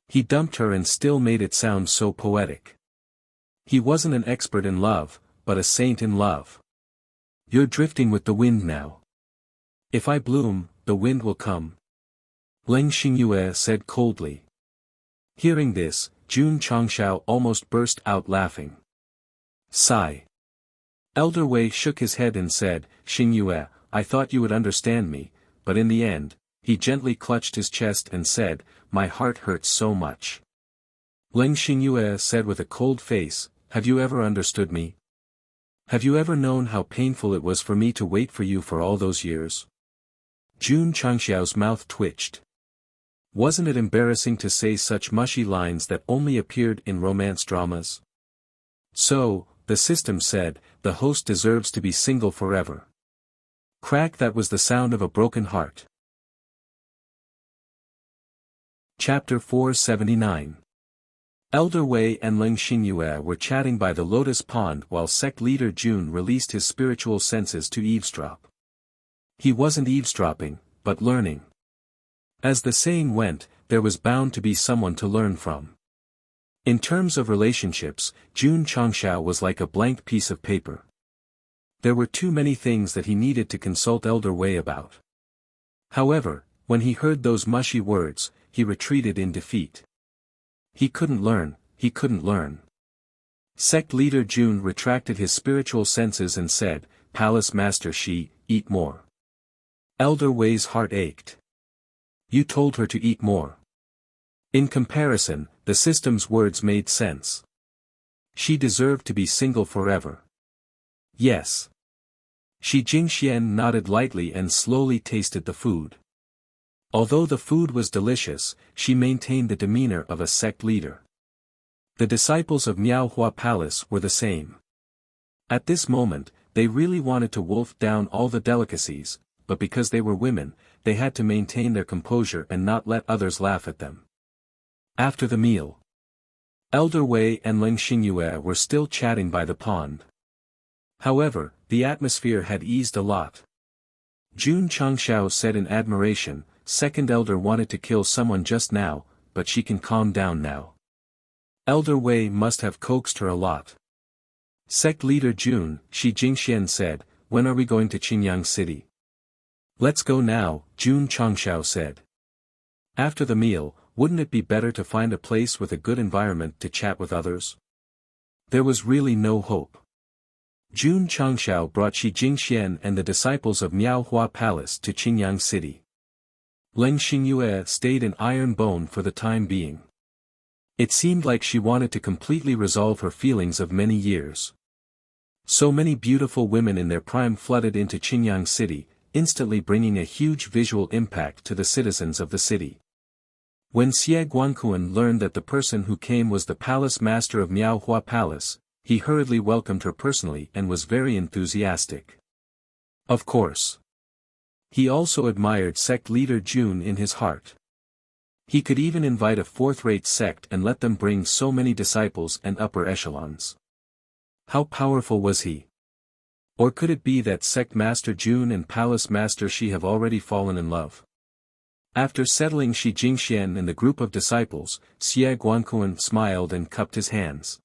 He dumped her and still made it sound so poetic. He wasn't an expert in love, but a saint in love. You're drifting with the wind now. If I bloom, the wind will come. Leng Xingyue said coldly. Hearing this, Jun Changxiao almost burst out laughing. Sigh. Elder Wei shook his head and said, Xingyue, I thought you would understand me, but in the end, he gently clutched his chest and said, my heart hurts so much. Leng Xingyue said with a cold face, have you ever understood me? Have you ever known how painful it was for me to wait for you for all those years? Jun Changxiao's mouth twitched. Wasn't it embarrassing to say such mushy lines that only appeared in romance dramas? So, the system said, the host deserves to be single forever. Crack, that was the sound of a broken heart. Chapter 479. Elder Wei and Leng Xingyue were chatting by the lotus pond while sect leader Jun released his spiritual senses to eavesdrop. He wasn't eavesdropping, but learning. As the saying went, there was bound to be someone to learn from. In terms of relationships, Jun Changxiao was like a blank piece of paper. There were too many things that he needed to consult Elder Wei about. However, when he heard those mushy words, he retreated in defeat. He couldn't learn, he couldn't learn. Sect leader Jun retracted his spiritual senses and said, "Palace Master Shi, eat more." Elder Wei's heart ached. You told her to eat more. In comparison, the system's words made sense. She deserved to be single forever. Yes. Shi Jingxian nodded lightly and slowly tasted the food. Although the food was delicious, she maintained the demeanor of a sect leader. The disciples of Miaohua Palace were the same. At this moment, they really wanted to wolf down all the delicacies, but because they were women, they had to maintain their composure and not let others laugh at them. After the meal, Elder Wei and Ling Xingyue were still chatting by the pond. However, the atmosphere had eased a lot. Jun Changshao said in admiration, "Second Elder wanted to kill someone just now, but she can calm down now." Elder Wei must have coaxed her a lot. Sect leader Jun, Shi Jingxian said, "When are we going to Qingyang City?" "Let's go now," Jun Changshao said. After the meal, wouldn't it be better to find a place with a good environment to chat with others? There was really no hope. Jun Changshao brought Shi Jingxian and the disciples of Miaohua Palace to Qingyang City. Ling Xingyue stayed in Iron Bone for the time being. It seemed like she wanted to completely resolve her feelings of many years. So many beautiful women in their prime flooded into Qingyang City, instantly bringing a huge visual impact to the citizens of the city. When Xie Guangquan learned that the person who came was the palace master of Miaohua Palace, he hurriedly welcomed her personally and was very enthusiastic. Of course. He also admired sect leader Jun in his heart. He could even invite a fourth-rate sect and let them bring so many disciples and upper echelons. How powerful was he? Or could it be that sect master Jun and palace master Shi have already fallen in love? After settling Shi Jingxian and the group of disciples, Xie Guangquan smiled and cupped his hands.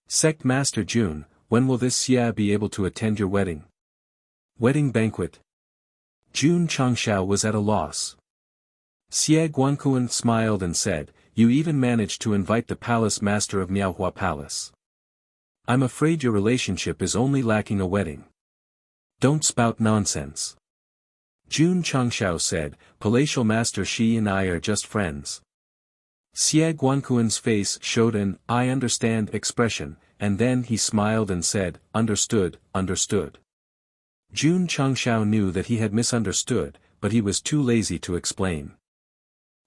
Sect master Jun, when will this Xie be able to attend your wedding? Wedding banquet? Jun Changshao was at a loss. Xie Guangquan smiled and said, "You even managed to invite the palace master of Miaohua Palace. I'm afraid your relationship is only lacking a wedding. Don't spout nonsense." Jun Changshao said, "Palatial master Shi and I are just friends." Xie Guangquan's face showed an "I understand" expression, and then he smiled and said, "Understood, understood." Jun Changshao knew that he had misunderstood, but he was too lazy to explain.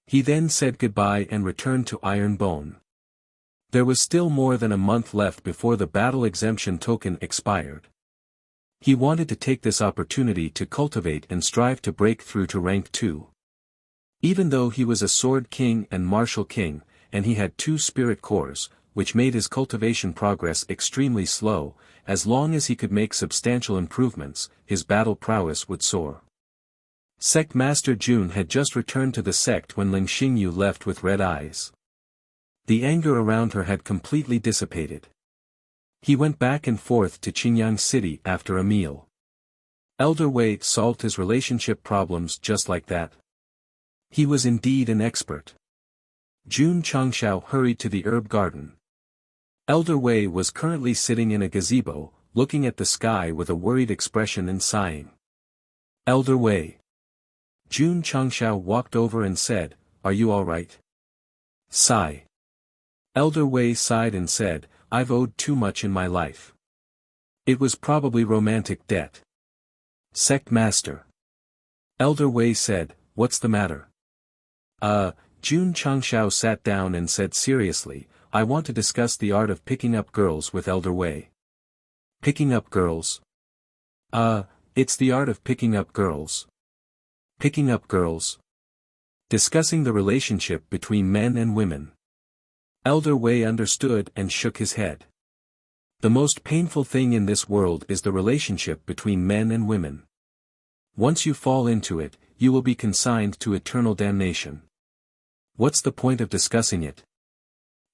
He then said goodbye and returned to Iron Bone. There was still more than a month left before the battle exemption token expired. He wanted to take this opportunity to cultivate and strive to break through to rank 2. Even though he was a sword king and martial king, and he had 2 spirit cores, which made his cultivation progress extremely slow, as long as he could make substantial improvements, his battle prowess would soar. Sect Master Jun had just returned to the sect when Ling Xingyu left with red eyes. The anger around her had completely dissipated. He went back and forth to Qingyang City after a meal. Elder Wei solved his relationship problems just like that. He was indeed an expert. Jun Changshao hurried to the herb garden. Elder Wei was currently sitting in a gazebo, looking at the sky with a worried expression and sighing. "Elder Wei." Jun Changshao walked over and said, "Are you all right?" Sigh. Elder Wei sighed and said, "I've owed too much in my life. It was probably romantic debt." Sect Master. Elder Wei said, "What's the matter?" Jun Changshao sat down and said seriously, "I want to discuss the art of picking up girls with Elder Wei." Picking up girls? It's the art of picking up girls. Picking up girls. Discussing the relationship between men and women. Elder Wei understood and shook his head. The most painful thing in this world is the relationship between men and women. Once you fall into it, you will be consigned to eternal damnation. What's the point of discussing it?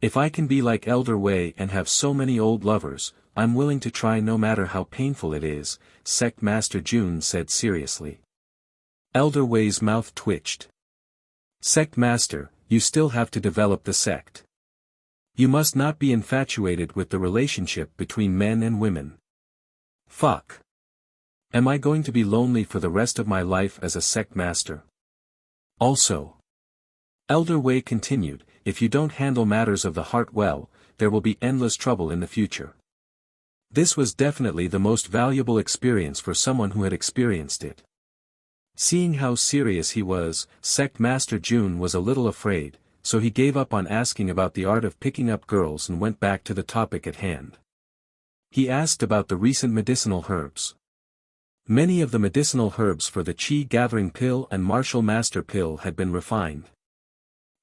If I can be like Elder Wei and have so many old lovers, I'm willing to try no matter how painful it is, Sect Master Jun said seriously. Elder Wei's mouth twitched. Sect Master, you still have to develop the sect. You must not be infatuated with the relationship between men and women. Fuck. Am I going to be lonely for the rest of my life as a sect master? Also, Elder Wei continued, if you don't handle matters of the heart well, there will be endless trouble in the future. This was definitely the most valuable experience for someone who had experienced it. Seeing how serious he was, Sect Master Jun was a little afraid, so he gave up on asking about the art of picking up girls and went back to the topic at hand. He asked about the recent medicinal herbs. Many of the medicinal herbs for the Qi Gathering Pill and Martial Master Pill had been refined.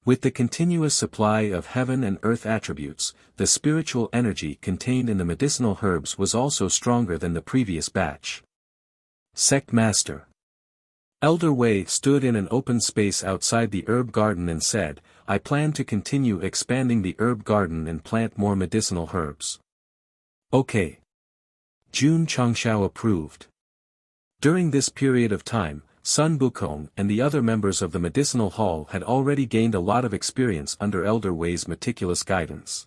With the continuous supply of heaven and earth attributes, the spiritual energy contained in the medicinal herbs was also stronger than the previous batch. Sect Master Elder Wei stood in an open space outside the herb garden and said, I plan to continue expanding the herb garden and plant more medicinal herbs. Okay. Jun Changshao approved. During this period of time, Sun Bukong and the other members of the medicinal hall had already gained a lot of experience under Elder Wei's meticulous guidance.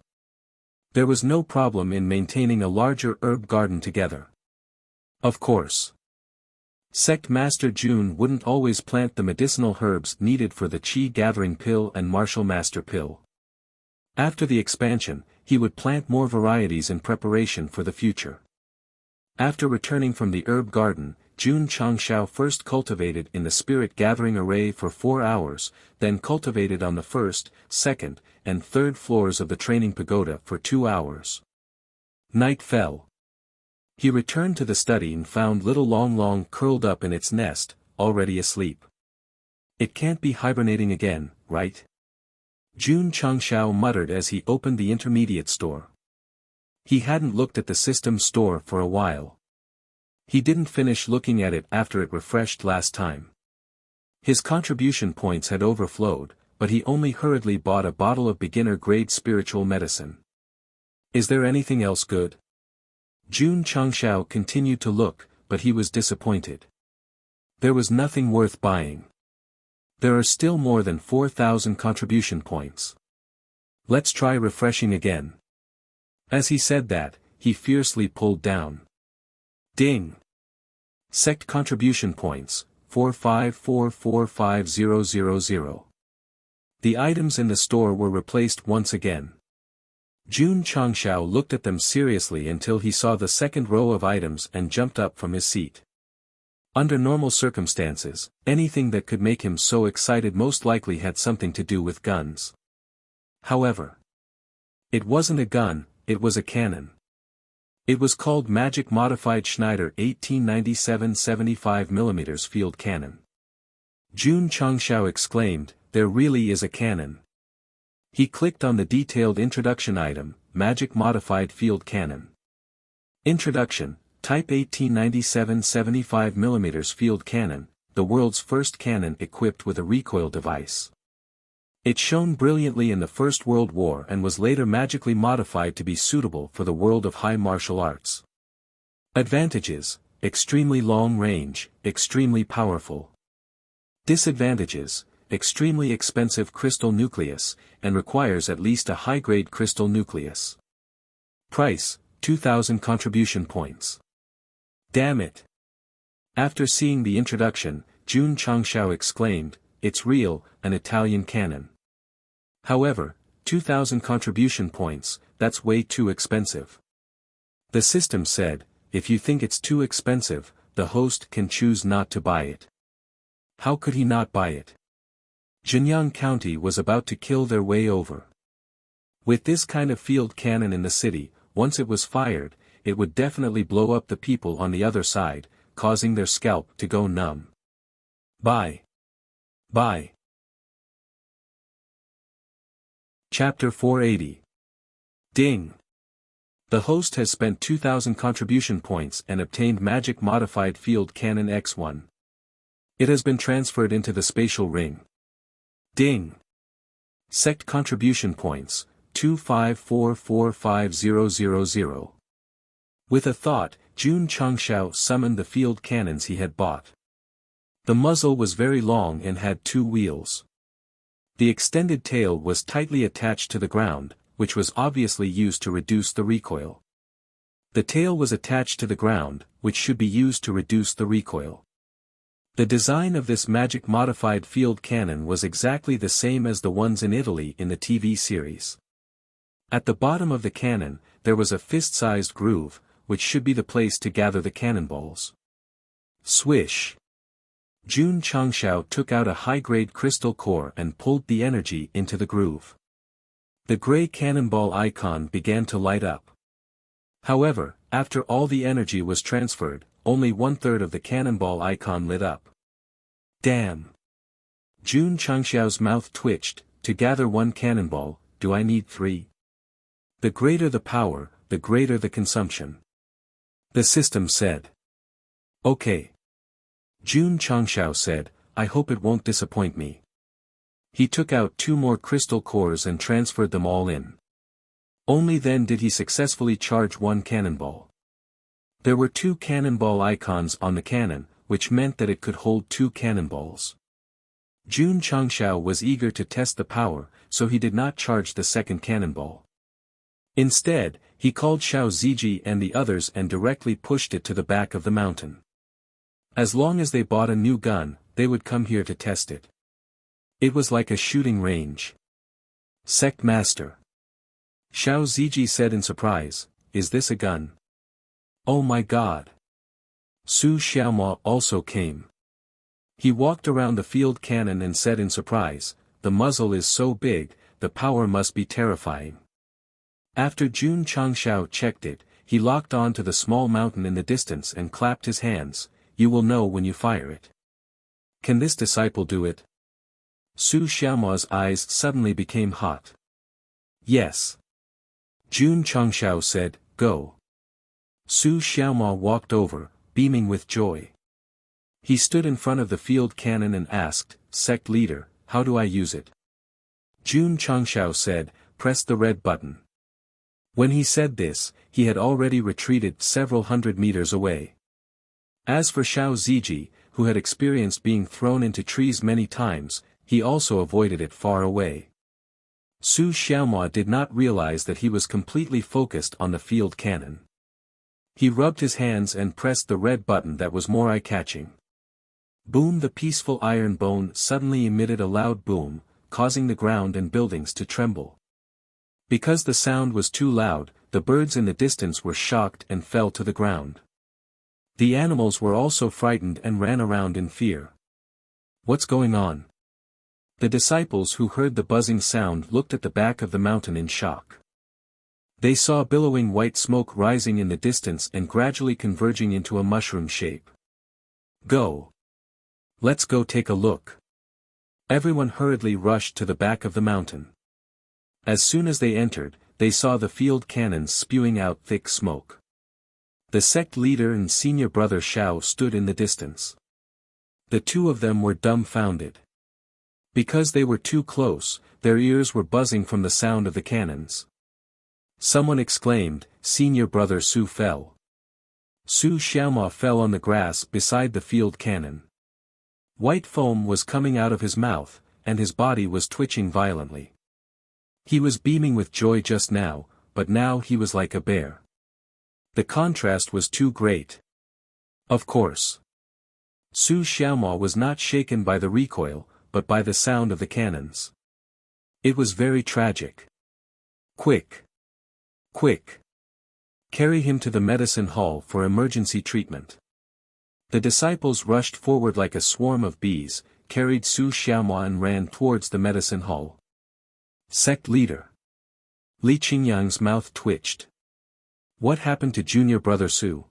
There was no problem in maintaining a larger herb garden together. Of course. Sect Master Jun wouldn't always plant the medicinal herbs needed for the Qi Gathering Pill and Martial Master Pill. After the expansion, he would plant more varieties in preparation for the future. After returning from the herb garden, Jun Changshao first cultivated in the spirit gathering array for 4 hours, then cultivated on the first, second, and third floors of the training pagoda for 2 hours. Night fell. He returned to the study and found little Long Long curled up in its nest, already asleep. It can't be hibernating again, right? Jun Changshao muttered as he opened the intermediate store. He hadn't looked at the system store for a while. He didn't finish looking at it after it refreshed last time. His contribution points had overflowed, but he only hurriedly bought a bottle of beginner-grade spiritual medicine. Is there anything else good? Jun Changshao continued to look, but he was disappointed. There was nothing worth buying. There are still more than 4,000 contribution points. Let's try refreshing again. As he said that, he fiercely pulled down. Ding! Sect contribution points, 45445,000. The items in the store were replaced once again. Jun Changshao looked at them seriously until he saw the second row of items and jumped up from his seat. Under normal circumstances, anything that could make him so excited most likely had something to do with guns. However, it wasn't a gun, it was a cannon. It was called Magic Modified Schneider 1897 75mm Field Cannon. Jun Changshao exclaimed, there really is a cannon. He clicked on the detailed introduction item, Magic Modified Field Cannon. Introduction, Type 1897 75mm Field Cannon, the world's first cannon equipped with a recoil device. It shone brilliantly in the First World War and was later magically modified to be suitable for the world of high martial arts. Advantages, extremely long range, extremely powerful. Disadvantages, extremely expensive crystal nucleus, and requires at least a high-grade crystal nucleus. Price, 2,000 contribution points. Damn it! After seeing the introduction, Jun Changshao exclaimed, it's real, an Italian cannon. However, 2,000 contribution points, that's way too expensive. The system said, if you think it's too expensive, the host can choose not to buy it. How could he not buy it? Jinyang County was about to kill their way over. With this kind of field cannon in the city, once it was fired, it would definitely blow up the people on the other side, causing their scalp to go numb. Buy. Buy. Chapter 480. Ding. The host has spent 2,000 contribution points and obtained Magic Modified Field Cannon X1. It has been transferred into the spatial ring. Ding. Sect contribution points, 25445000. With a thought, Jun Changshao summoned the field cannons he had bought. The muzzle was very long and had 2 wheels. The extended tail was tightly attached to the ground, which was obviously used to reduce the recoil. The tail was attached to the ground, which should be used to reduce the recoil. The design of this magic-modified field cannon was exactly the same as the ones in Italy in the TV series. At the bottom of the cannon, there was a fist-sized groove, which should be the place to gather the cannonballs. Swish! Jun Changshao took out a high-grade crystal core and pulled the energy into the groove. The gray cannonball icon began to light up. However, after all the energy was transferred, only 1/3 of the cannonball icon lit up. Damn! Jun Changshao's mouth twitched. To gather 1 cannonball, do I need 3? The greater the power, the greater the consumption. The system said. Okay. Jun Changshao said, I hope it won't disappoint me. He took out 2 more crystal cores and transferred them all in. Only then did he successfully charge 1 cannonball. There were 2 cannonball icons on the cannon, which meant that it could hold 2 cannonballs. Jun Changshao was eager to test the power, so he did not charge the second cannonball. Instead, he called Xiao Ziji and the others and directly pushed it to the back of the mountain. As long as they bought a new gun, they would come here to test it. It was like a shooting range. Sect Master. Xiao Ziji said in surprise, is this a gun? Oh my god. Su Xiaomao also came. He walked around the field cannon and said in surprise, the muzzle is so big, the power must be terrifying. After Jun Changshao checked it, he locked on to the small mountain in the distance and clapped his hands, you will know when you fire it. Can this disciple do it? Su Xiaomao's eyes suddenly became hot. Yes. Jun Changshao said, go. Su Xiaomao walked over, beaming with joy. He stood in front of the field cannon and asked, Sect leader, how do I use it? Jun Changshao said, press the red button. When he said this, he had already retreated several hundred meters away. As for Xiao Ziji, who had experienced being thrown into trees many times, he also avoided it far away. Su Xiaomao did not realize that he was completely focused on the field cannon. He rubbed his hands and pressed the red button that was more eye-catching. Boom! The peaceful iron bone suddenly emitted a loud boom, causing the ground and buildings to tremble. Because the sound was too loud, the birds in the distance were shocked and fell to the ground. The animals were also frightened and ran around in fear. What's going on? The disciples who heard the buzzing sound looked at the back of the mountain in shock. They saw billowing white smoke rising in the distance and gradually converging into a mushroom shape. Go! Let's go take a look. Everyone hurriedly rushed to the back of the mountain. As soon as they entered, they saw the field cannons spewing out thick smoke. The sect leader and senior brother Xiao stood in the distance. The 2 of them were dumbfounded. Because they were too close, their ears were buzzing from the sound of the cannons. Someone exclaimed, senior brother Su fell. Su Xiaomao fell on the grass beside the field cannon. White foam was coming out of his mouth, and his body was twitching violently. He was beaming with joy just now, but now he was like a bear. The contrast was too great. Of course. Su Xiaomao was not shaken by the recoil, but by the sound of the cannons. It was very tragic. Quick! Quick! Carry him to the medicine hall for emergency treatment. The disciples rushed forward like a swarm of bees, carried Su Xiaomao and ran towards the medicine hall. Sect leader. Li Qingyang's mouth twitched. What happened to junior brother Su?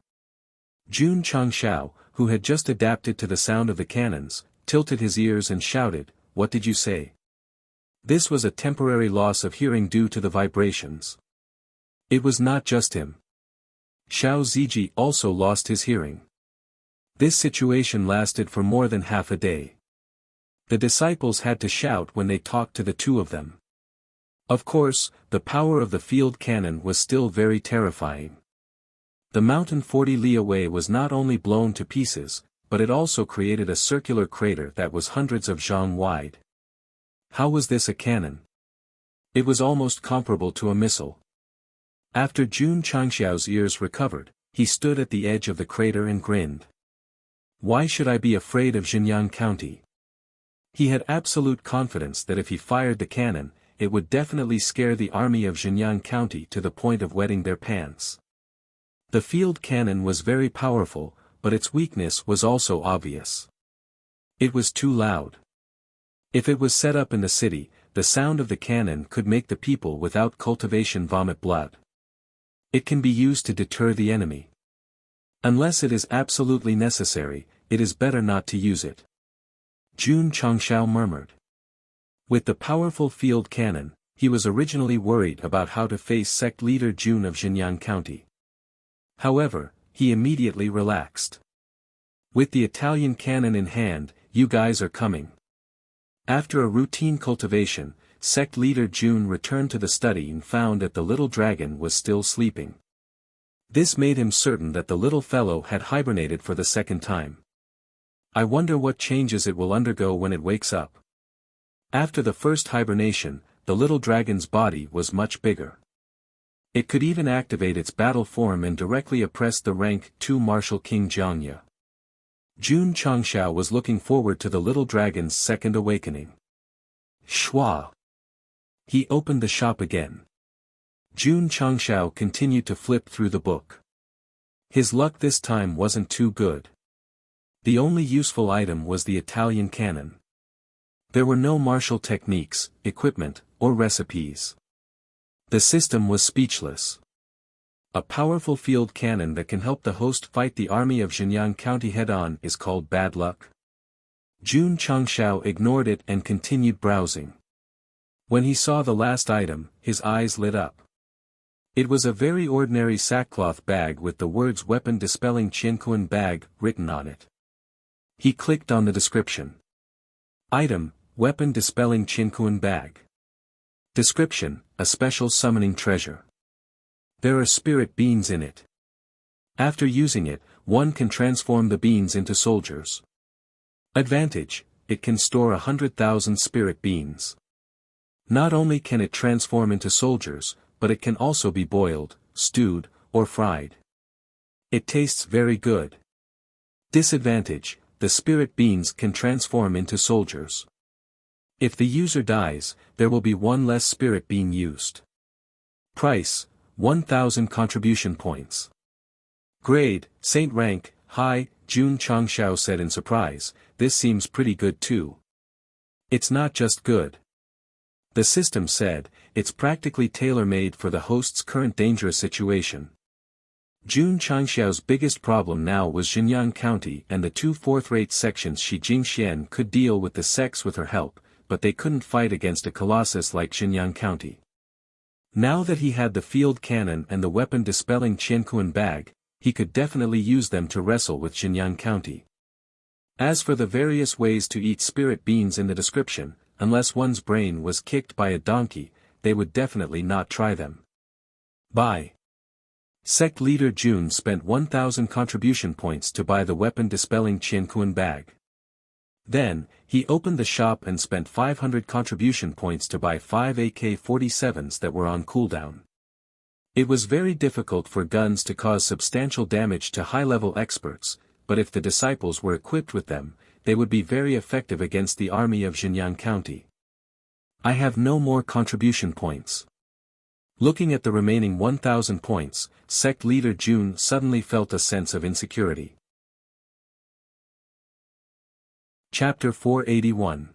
Jun Changshao, who had just adapted to the sound of the cannons, tilted his ears and shouted, what did you say? This was a temporary loss of hearing due to the vibrations. It was not just him. Xiao Ziji also lost his hearing. This situation lasted for more than half a day. The disciples had to shout when they talked to the 2 of them. Of course, the power of the field cannon was still very terrifying. The mountain 40 li away was not only blown to pieces, but it also created a circular crater that was hundreds of zhang wide. How was this a cannon? It was almost comparable to a missile. After Jun Changxiao's ears recovered, he stood at the edge of the crater and grinned. Why should I be afraid of Xinjiang County? He had absolute confidence that if he fired the cannon, it would definitely scare the army of Xinjiang County to the point of wetting their pants. The field cannon was very powerful, but its weakness was also obvious. It was too loud. If it was set up in the city, the sound of the cannon could make the people without cultivation vomit blood. It can be used to deter the enemy. Unless it is absolutely necessary, it is better not to use it. Jun Changxiao murmured. With the powerful field cannon, he was originally worried about how to face sect leader Jun of Xinjiang County. However, he immediately relaxed. With the Italian cannon in hand, you guys are coming. After a routine cultivation, sect leader Jun returned to the study and found that the little dragon was still sleeping. This made him certain that the little fellow had hibernated for the second time. I wonder what changes it will undergo when it wakes up. After the first hibernation, the little dragon's body was much bigger. It could even activate its battle form and directly oppress the rank 2 Marshal King Jiangye. Jun Changxiao was looking forward to the little dragon's second awakening. Shua! He opened the shop again. Jun Changxiao continued to flip through the book. His luck this time wasn't too good. The only useful item was the Italian cannon. There were no martial techniques, equipment, or recipes. The system was speechless. A powerful field cannon that can help the host fight the army of Xinjiang County head-on is called bad luck. Jun Changxiao ignored it and continued browsing. When he saw the last item, his eyes lit up. It was a very ordinary sackcloth bag with the words Weapon Dispelling Qianquan Bag written on it. He clicked on the description. Item, Weapon Dispelling Qianquan Bag. Description, a special summoning treasure. There are spirit beans in it. After using it, one can transform the beans into soldiers. Advantage, it can store 100,000 spirit beans. Not only can it transform into soldiers, but it can also be boiled, stewed, or fried. It tastes very good. Disadvantage, the spirit beans can transform into soldiers. If the user dies, there will be one less spirit bean used. Price, 1,000 contribution points. Grade, Saint rank, high, Jun Changxiao said in surprise, this seems pretty good too. It's not just good. The system said, it's practically tailor-made for the host's current dangerous situation. Jun Changxiao's biggest problem now was Xinjiang County and the 2 fourth-rate sections Shi Jingxian could deal with the sects with her help, but they couldn't fight against a colossus like Xinjiang County. Now that he had the field cannon and the weapon dispelling Qianquan bag, he could definitely use them to wrestle with Xinjiang County. As for the various ways to eat spirit beans in the description, unless one's brain was kicked by a donkey, they would definitely not try them. Buy. Sect leader Jun spent 1,000 contribution points to buy the weapon dispelling Qianquan bag. Then, he opened the shop and spent 500 contribution points to buy 5 AK-47s that were on cooldown. It was very difficult for guns to cause substantial damage to high-level experts, but if the disciples were equipped with them, they would be very effective against the army of Xinjiang County. I have no more contribution points. Looking at the remaining 1,000 points, sect leader Jun suddenly felt a sense of insecurity. Chapter 481.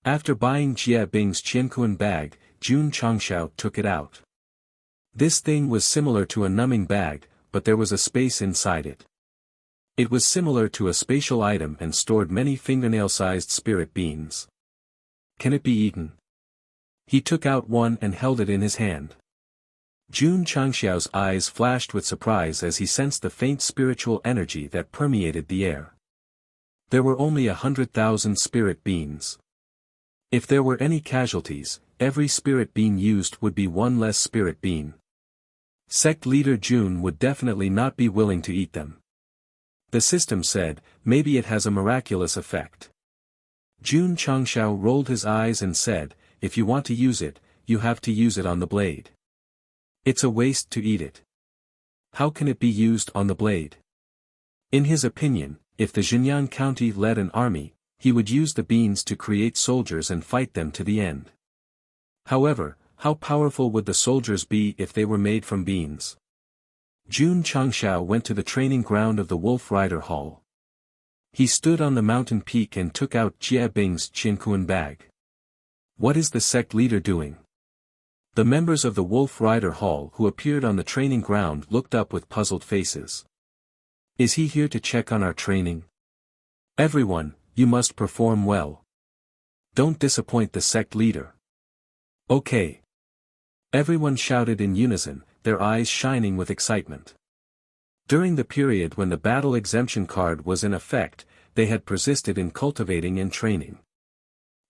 After buying Jie Bing's Qianquan bag, Jun Changxiao took it out. This thing was similar to a numbing bag, but there was a space inside it. It was similar to a spatial item and stored many fingernail-sized spirit beans. Can it be eaten? He took out one and held it in his hand. Jun Changxiao's eyes flashed with surprise as he sensed the faint spiritual energy that permeated the air. There were only 100,000 spirit beans. If there were any casualties, every spirit bean used would be one less spirit bean. Sect leader Jun would definitely not be willing to eat them. The system said, maybe it has a miraculous effect. Jun Changshao rolled his eyes and said, if you want to use it, you have to use it on the blade. It's a waste to eat it. How can it be used on the blade? In his opinion, if the Xinjiang County led an army, he would use the beans to create soldiers and fight them to the end. However, how powerful would the soldiers be if they were made from beans? Jun Changshao went to the training ground of the Wolf Rider Hall. He stood on the mountain peak and took out Jia Bing's Qinkuan bag. What is the sect leader doing? The members of the Wolf Rider Hall who appeared on the training ground looked up with puzzled faces. Is he here to check on our training? Everyone, you must perform well. Don't disappoint the sect leader. Okay. Everyone shouted in unison, their eyes shining with excitement. During the period when the battle exemption card was in effect, they had persisted in cultivating and training.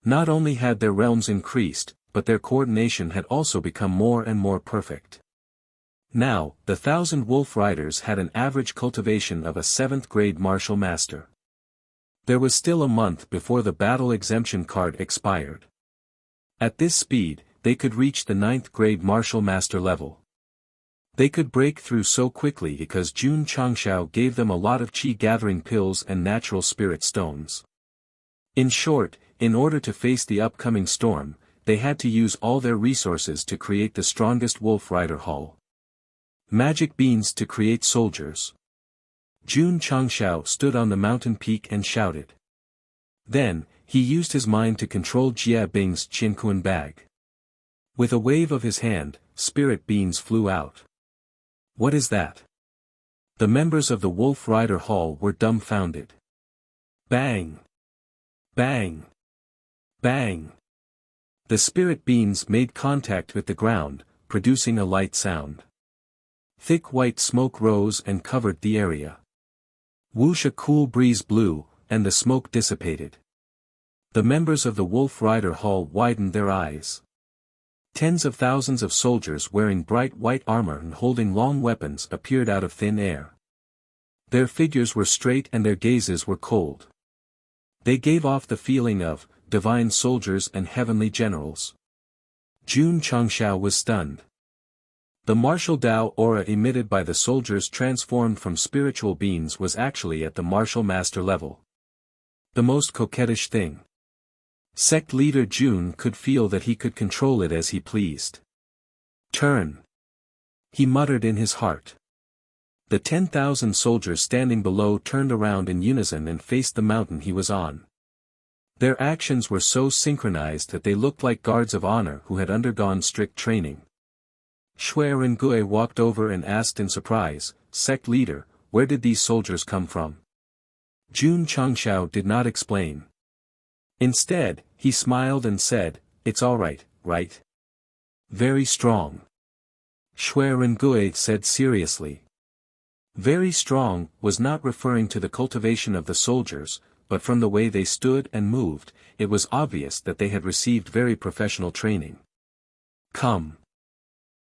Not only had their realms increased, but their coordination had also become more and more perfect. Now, the 1,000 Wolf Riders had an average cultivation of a 7th grade martial master. There was still a month before the battle exemption card expired. At this speed, they could reach the 9th grade martial master level. They could break through so quickly because Jun Changshao gave them a lot of qi gathering pills and natural spirit stones. In short, in order to face the upcoming storm, they had to use all their resources to create the strongest Wolf Rider Hall. Magic beans to create soldiers. Jun Changshao stood on the mountain peak and shouted. Then, he used his mind to control Jia Bing's Qinkuan bag. With a wave of his hand, spirit beans flew out. What is that? The members of the Wolf Rider Hall were dumbfounded. Bang! Bang! Bang! The spirit beans made contact with the ground, producing a light sound. Thick white smoke rose and covered the area. Whoosh, a cool breeze blew, and the smoke dissipated. The members of the Wolf Rider Hall widened their eyes. Tens of thousands of soldiers wearing bright white armor and holding long weapons appeared out of thin air. Their figures were straight and their gazes were cold. They gave off the feeling of divine soldiers and heavenly generals. Jun Changshao was stunned. The martial Dao aura emitted by the soldiers transformed from spiritual beings was actually at the martial master level. The most coquettish thing. Sect leader Jun could feel that he could control it as he pleased. Turn! He muttered in his heart. The 10,000 soldiers standing below turned around in unison and faced the mountain he was on. Their actions were so synchronized that they looked like guards of honor who had undergone strict training. Shui Rengui walked over and asked in surprise, Sect leader, where did these soldiers come from? Jun Changshao did not explain. Instead, he smiled and said, it's all right, right? Very strong. Shui Rengui said seriously. Very strong was not referring to the cultivation of the soldiers, but from the way they stood and moved, it was obvious that they had received very professional training. Come.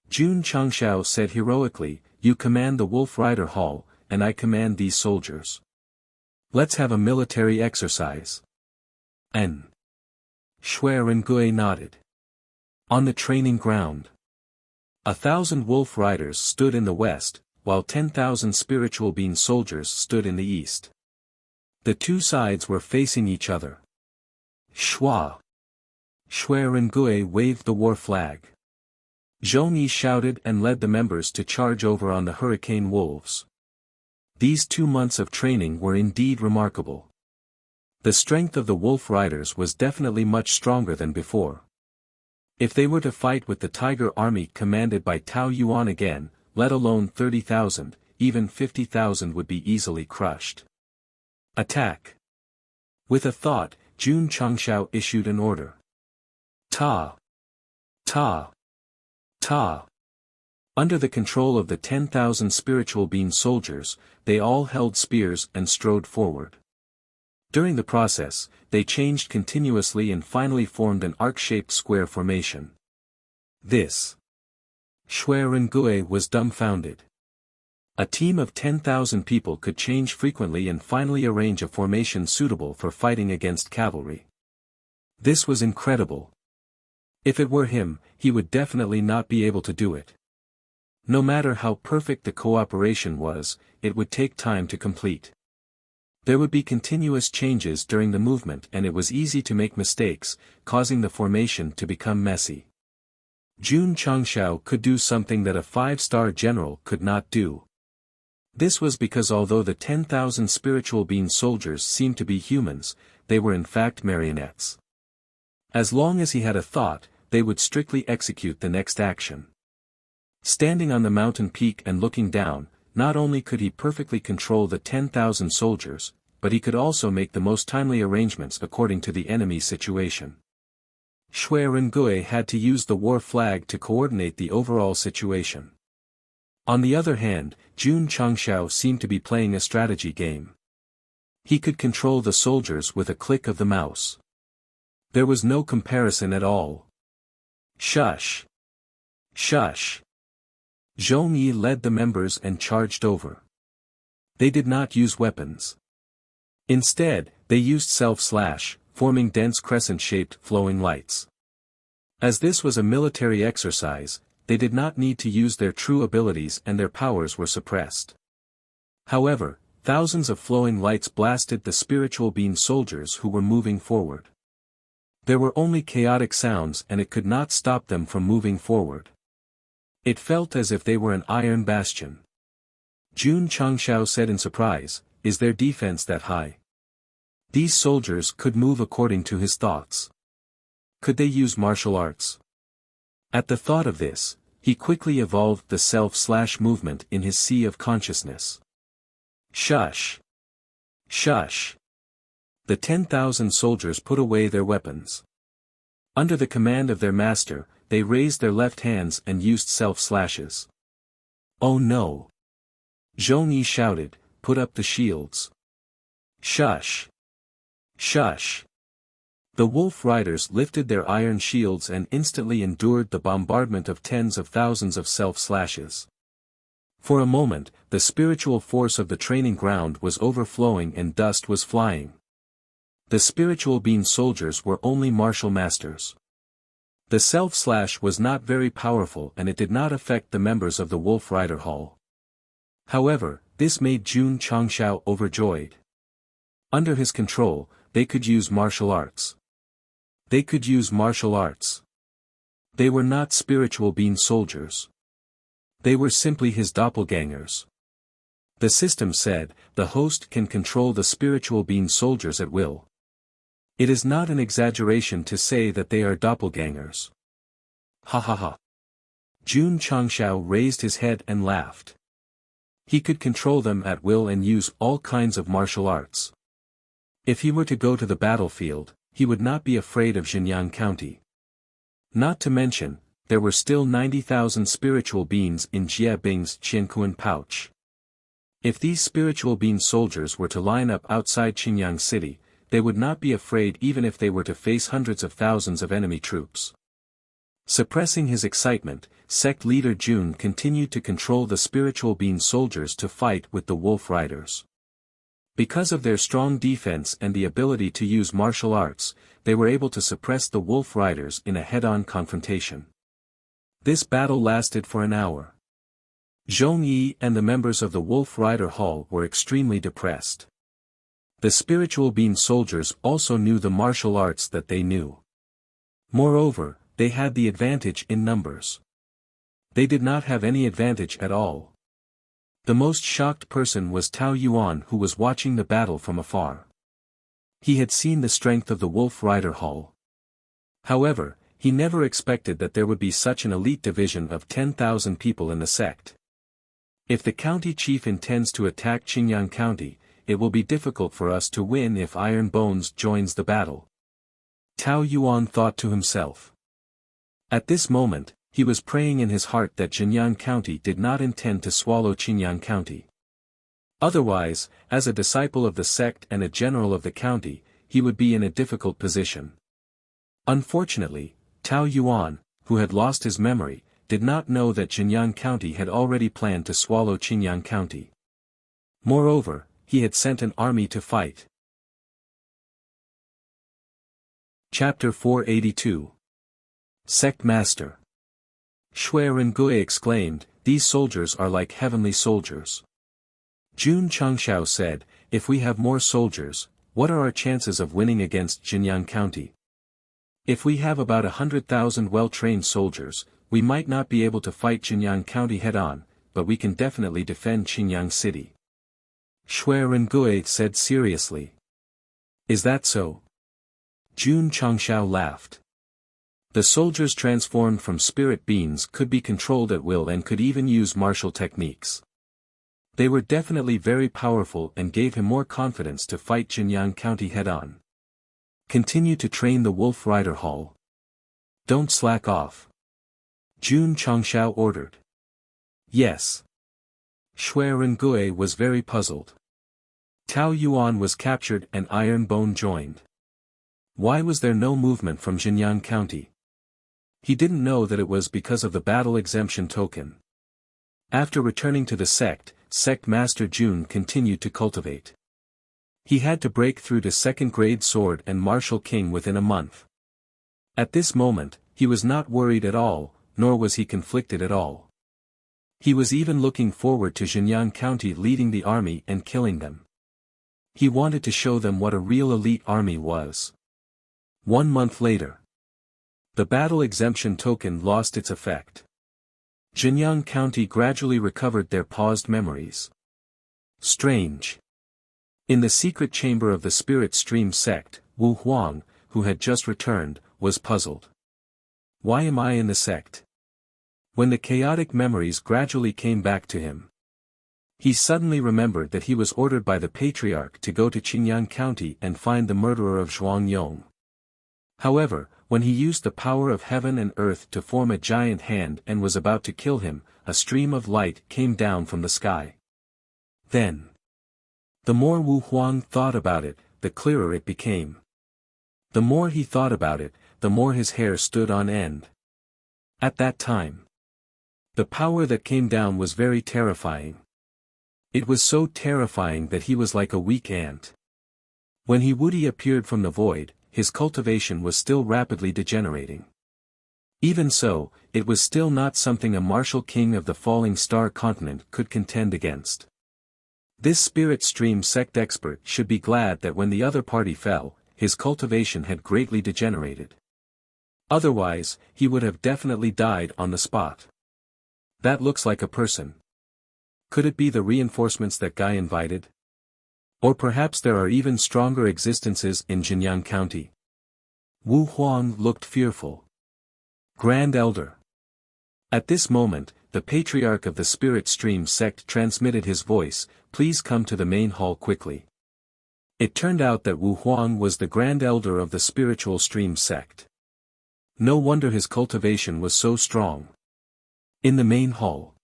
Jun Changshao said heroically, you command the Wolf Rider Hall, and I command these soldiers. Let's have a military exercise. N. Shui Rengui nodded. On the training ground. 1,000 Wolf Riders stood in the west, while 10,000 spiritual being soldiers stood in the east. The two sides were facing each other. Shua! Shui Rengui waved the war flag. Zhongyi shouted and led the members to charge over on the hurricane wolves. These 2 months of training were indeed remarkable. The strength of the Wolf Riders was definitely much stronger than before. If they were to fight with the Tiger Army commanded by Tao Yuan again, let alone 30,000, even 50,000 would be easily crushed. Attack! With a thought, Jun Changshao issued an order. Ta! Ta! Ta! Under the control of the 10,000 spiritual being soldiers, they all held spears and strode forward. During the process, they changed continuously and finally formed an arc-shaped square formation. This Shui Rengui was dumbfounded. A team of 10,000 people could change frequently and finally arrange a formation suitable for fighting against cavalry. This was incredible. If it were him, he would definitely not be able to do it. No matter how perfect the cooperation was, it would take time to complete. There would be continuous changes during the movement and it was easy to make mistakes, causing the formation to become messy. Jun Changshao could do something that a 5-star general could not do. This was because although the 10,000 spiritual being soldiers seemed to be humans, they were in fact marionettes. As long as he had a thought, they would strictly execute the next action. Standing on the mountain peak and looking down, not only could he perfectly control the 10,000 soldiers, but he could also make the most timely arrangements according to the enemy situation. Shui Rengui had to use the war flag to coordinate the overall situation. On the other hand, Jun Changshao seemed to be playing a strategy game. He could control the soldiers with a click of the mouse. There was no comparison at all. Shush! Shush! Zhong Yi led the members and charged over. They did not use weapons. Instead, they used self-slash, forming dense crescent-shaped flowing lights. As this was a military exercise, they did not need to use their true abilities and their powers were suppressed. However, thousands of flowing lights blasted the spiritual being soldiers who were moving forward. There were only chaotic sounds and it could not stop them from moving forward. It felt as if they were an iron bastion. Jun Changshao said in surprise, "Is their defense that high?" These soldiers could move according to his thoughts. Could they use martial arts? At the thought of this, he quickly evolved the self-slash movement in his sea of consciousness. Shush! Shush! The 10,000 soldiers put away their weapons. Under the command of their master, they raised their left hands and used self-slashes. Oh no! Zhong Yi shouted, "Put up the shields." Shush! Shush! The wolf riders lifted their iron shields and instantly endured the bombardment of tens of thousands of self-slashes. For a moment, the spiritual force of the training ground was overflowing and dust was flying. The spiritual being soldiers were only martial masters. The self-slash was not very powerful and it did not affect the members of the Wolf Rider Hall. However, this made Jun Changshao overjoyed. Under his control, they could use martial arts. They could use martial arts. They were not spiritual being soldiers. They were simply his doppelgangers. The system said, the host can control the spiritual being soldiers at will. It is not an exaggeration to say that they are doppelgangers. Ha ha ha. Jun Changshao raised his head and laughed. He could control them at will and use all kinds of martial arts. If he were to go to the battlefield, he would not be afraid of Xinjiang County. Not to mention, there were still 90,000 spiritual beings in Jie Bing's Qiankuan pouch. If these spiritual being soldiers were to line up outside Xinjiang City, they would not be afraid even if they were to face hundreds of thousands of enemy troops. Suppressing his excitement, Sect leader Jun continued to control the spiritual being soldiers to fight with the Wolf Riders. Because of their strong defense and the ability to use martial arts, they were able to suppress the Wolf Riders in a head-on confrontation. This battle lasted for an hour. Zhong Yi and the members of the Wolf Rider Hall were extremely depressed. The spiritual being soldiers also knew the martial arts that they knew. Moreover, they had the advantage in numbers. They did not have any advantage at all. The most shocked person was Tao Yuan, who was watching the battle from afar. He had seen the strength of the Wolf Rider Hall. However, he never expected that there would be such an elite division of 10,000 people in the sect. If the county chief intends to attack Xinjiang County, it will be difficult for us to win if Iron Bones joins the battle. Tao Yuan thought to himself. At this moment, he was praying in his heart that Xinjiang County did not intend to swallow Xinjiang County. Otherwise, as a disciple of the sect and a general of the county, he would be in a difficult position. Unfortunately, Tao Yuan, who had lost his memory, did not know that Jinyang County had already planned to swallow Qingyang County. Moreover, he had sent an army to fight. Chapter 482. Sect Master. Shui Rengui exclaimed, "These soldiers are like heavenly soldiers." Jun Changshao said, "If we have more soldiers, what are our chances of winning against Jinyang County? If we have about 100,000 well-trained soldiers, we might not be able to fight Jinyang County head-on, but we can definitely defend Qingyang City." Shui Rengui said seriously. "Is that so?" Jun Changshao laughed. The soldiers transformed from spirit beings could be controlled at will and could even use martial techniques. They were definitely very powerful and gave him more confidence to fight Jinyang County head-on. "Continue to train the Wolf Rider Hall. Don't slack off," Jun Changshao ordered. "Yes." Shui Rengui was very puzzled. Tao Yuan was captured and Iron Bone joined. Why was there no movement from Jinyang County? He didn't know that it was because of the battle exemption token. After returning to the sect, Sect Master Jun continued to cultivate. He had to break through to second-grade sword and martial king within a month. At this moment, he was not worried at all, nor was he conflicted at all. He was even looking forward to Jinyang County leading the army and killing them. He wanted to show them what a real elite army was. 1 month later. The battle exemption token lost its effect. Jinyang County gradually recovered their paused memories. Strange. In the secret chamber of the Spirit Stream sect, Wu Huang, who had just returned, was puzzled. Why am I in the sect? When the chaotic memories gradually came back to him, he suddenly remembered that he was ordered by the Patriarch to go to Qingyang County and find the murderer of Zhuang Yong. However, when he used the power of heaven and earth to form a giant hand and was about to kill him, a stream of light came down from the sky. Then, the more Wu Huang thought about it, the clearer it became. The more he thought about it, the more his hair stood on end. At that time, the power that came down was very terrifying. It was so terrifying that he was like a weak ant. When he Woody appeared from the void, his cultivation was still rapidly degenerating. Even so, it was still not something a martial king of the falling star continent could contend against. This spirit stream sect expert should be glad that when the other party fell, his cultivation had greatly degenerated. Otherwise, he would have definitely died on the spot. That looks like a person. Could it be the reinforcements that guy invited? Or perhaps there are even stronger existences in Jinyang County. Wu Huang looked fearful. Grand Elder. At this moment, the Patriarch of the Spirit Stream sect transmitted his voice, "Please come to the main hall quickly." It turned out that Wu Huang was the Grand Elder of the Spiritual Stream sect. No wonder his cultivation was so strong. In the main hall,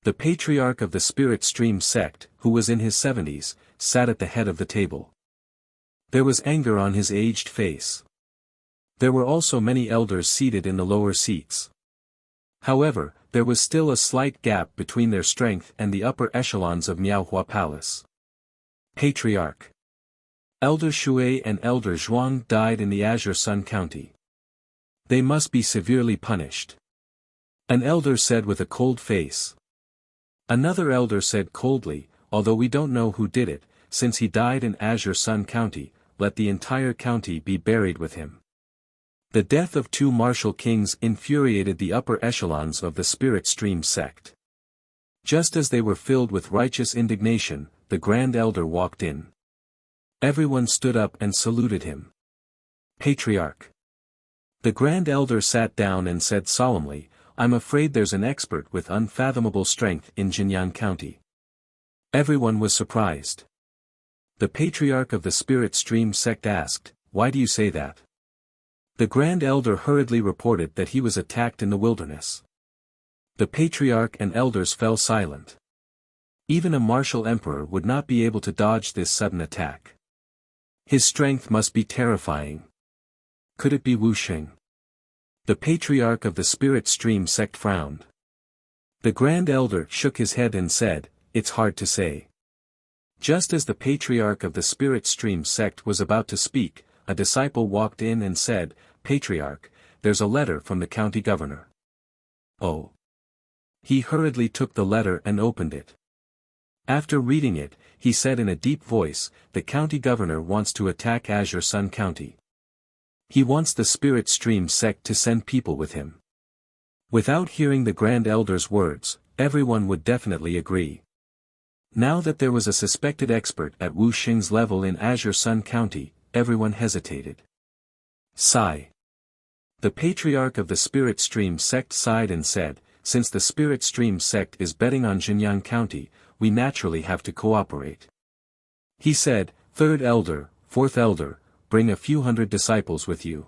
the Patriarch of the Spirit Stream sect, who was in his 70s, sat at the head of the table. There was anger on his aged face. There were also many elders seated in the lower seats. However, there was still a slight gap between their strength and the upper echelons of Miaohua Palace. Patriarch. Elder Shui and Elder Zhuang died in the Azure Sun County. They must be severely punished. An elder said with a cold face. Another elder said coldly, "Although we don't know who did it, since he died in Azure Sun County, let the entire county be buried with him." The death of 2 martial kings infuriated the upper echelons of the Spirit Stream sect. Just as they were filled with righteous indignation, the Grand Elder walked in. Everyone stood up and saluted him. Patriarch. The Grand Elder sat down and said solemnly, "I'm afraid there's an expert with unfathomable strength in Jinyang County." Everyone was surprised. The Patriarch of the Spirit Stream sect asked, "Why do you say that?" The Grand Elder hurriedly reported that he was attacked in the wilderness. The Patriarch and elders fell silent. Even a martial emperor would not be able to dodge this sudden attack. His strength must be terrifying. Could it be Wuxia? The patriarch of the Spirit Stream sect frowned. The Grand Elder shook his head and said, "It's hard to say." Just as the patriarch of the Spirit Stream sect was about to speak, a disciple walked in and said, "Patriarch, there's a letter from the county governor." Oh. He hurriedly took the letter and opened it. After reading it, he said in a deep voice, "The county governor wants to attack Azure Sun County. He wants the Spirit Stream sect to send people with him." Without hearing the Grand Elder's words, everyone would definitely agree. Now that there was a suspected expert at Wuxia's level in Azure Sun County, everyone hesitated. Sigh. The patriarch of the Spirit Stream sect sighed and said, "Since the Spirit Stream sect is betting on Jinyang County, we naturally have to cooperate." He said, "Third elder, fourth elder, bring a few hundred disciples with you."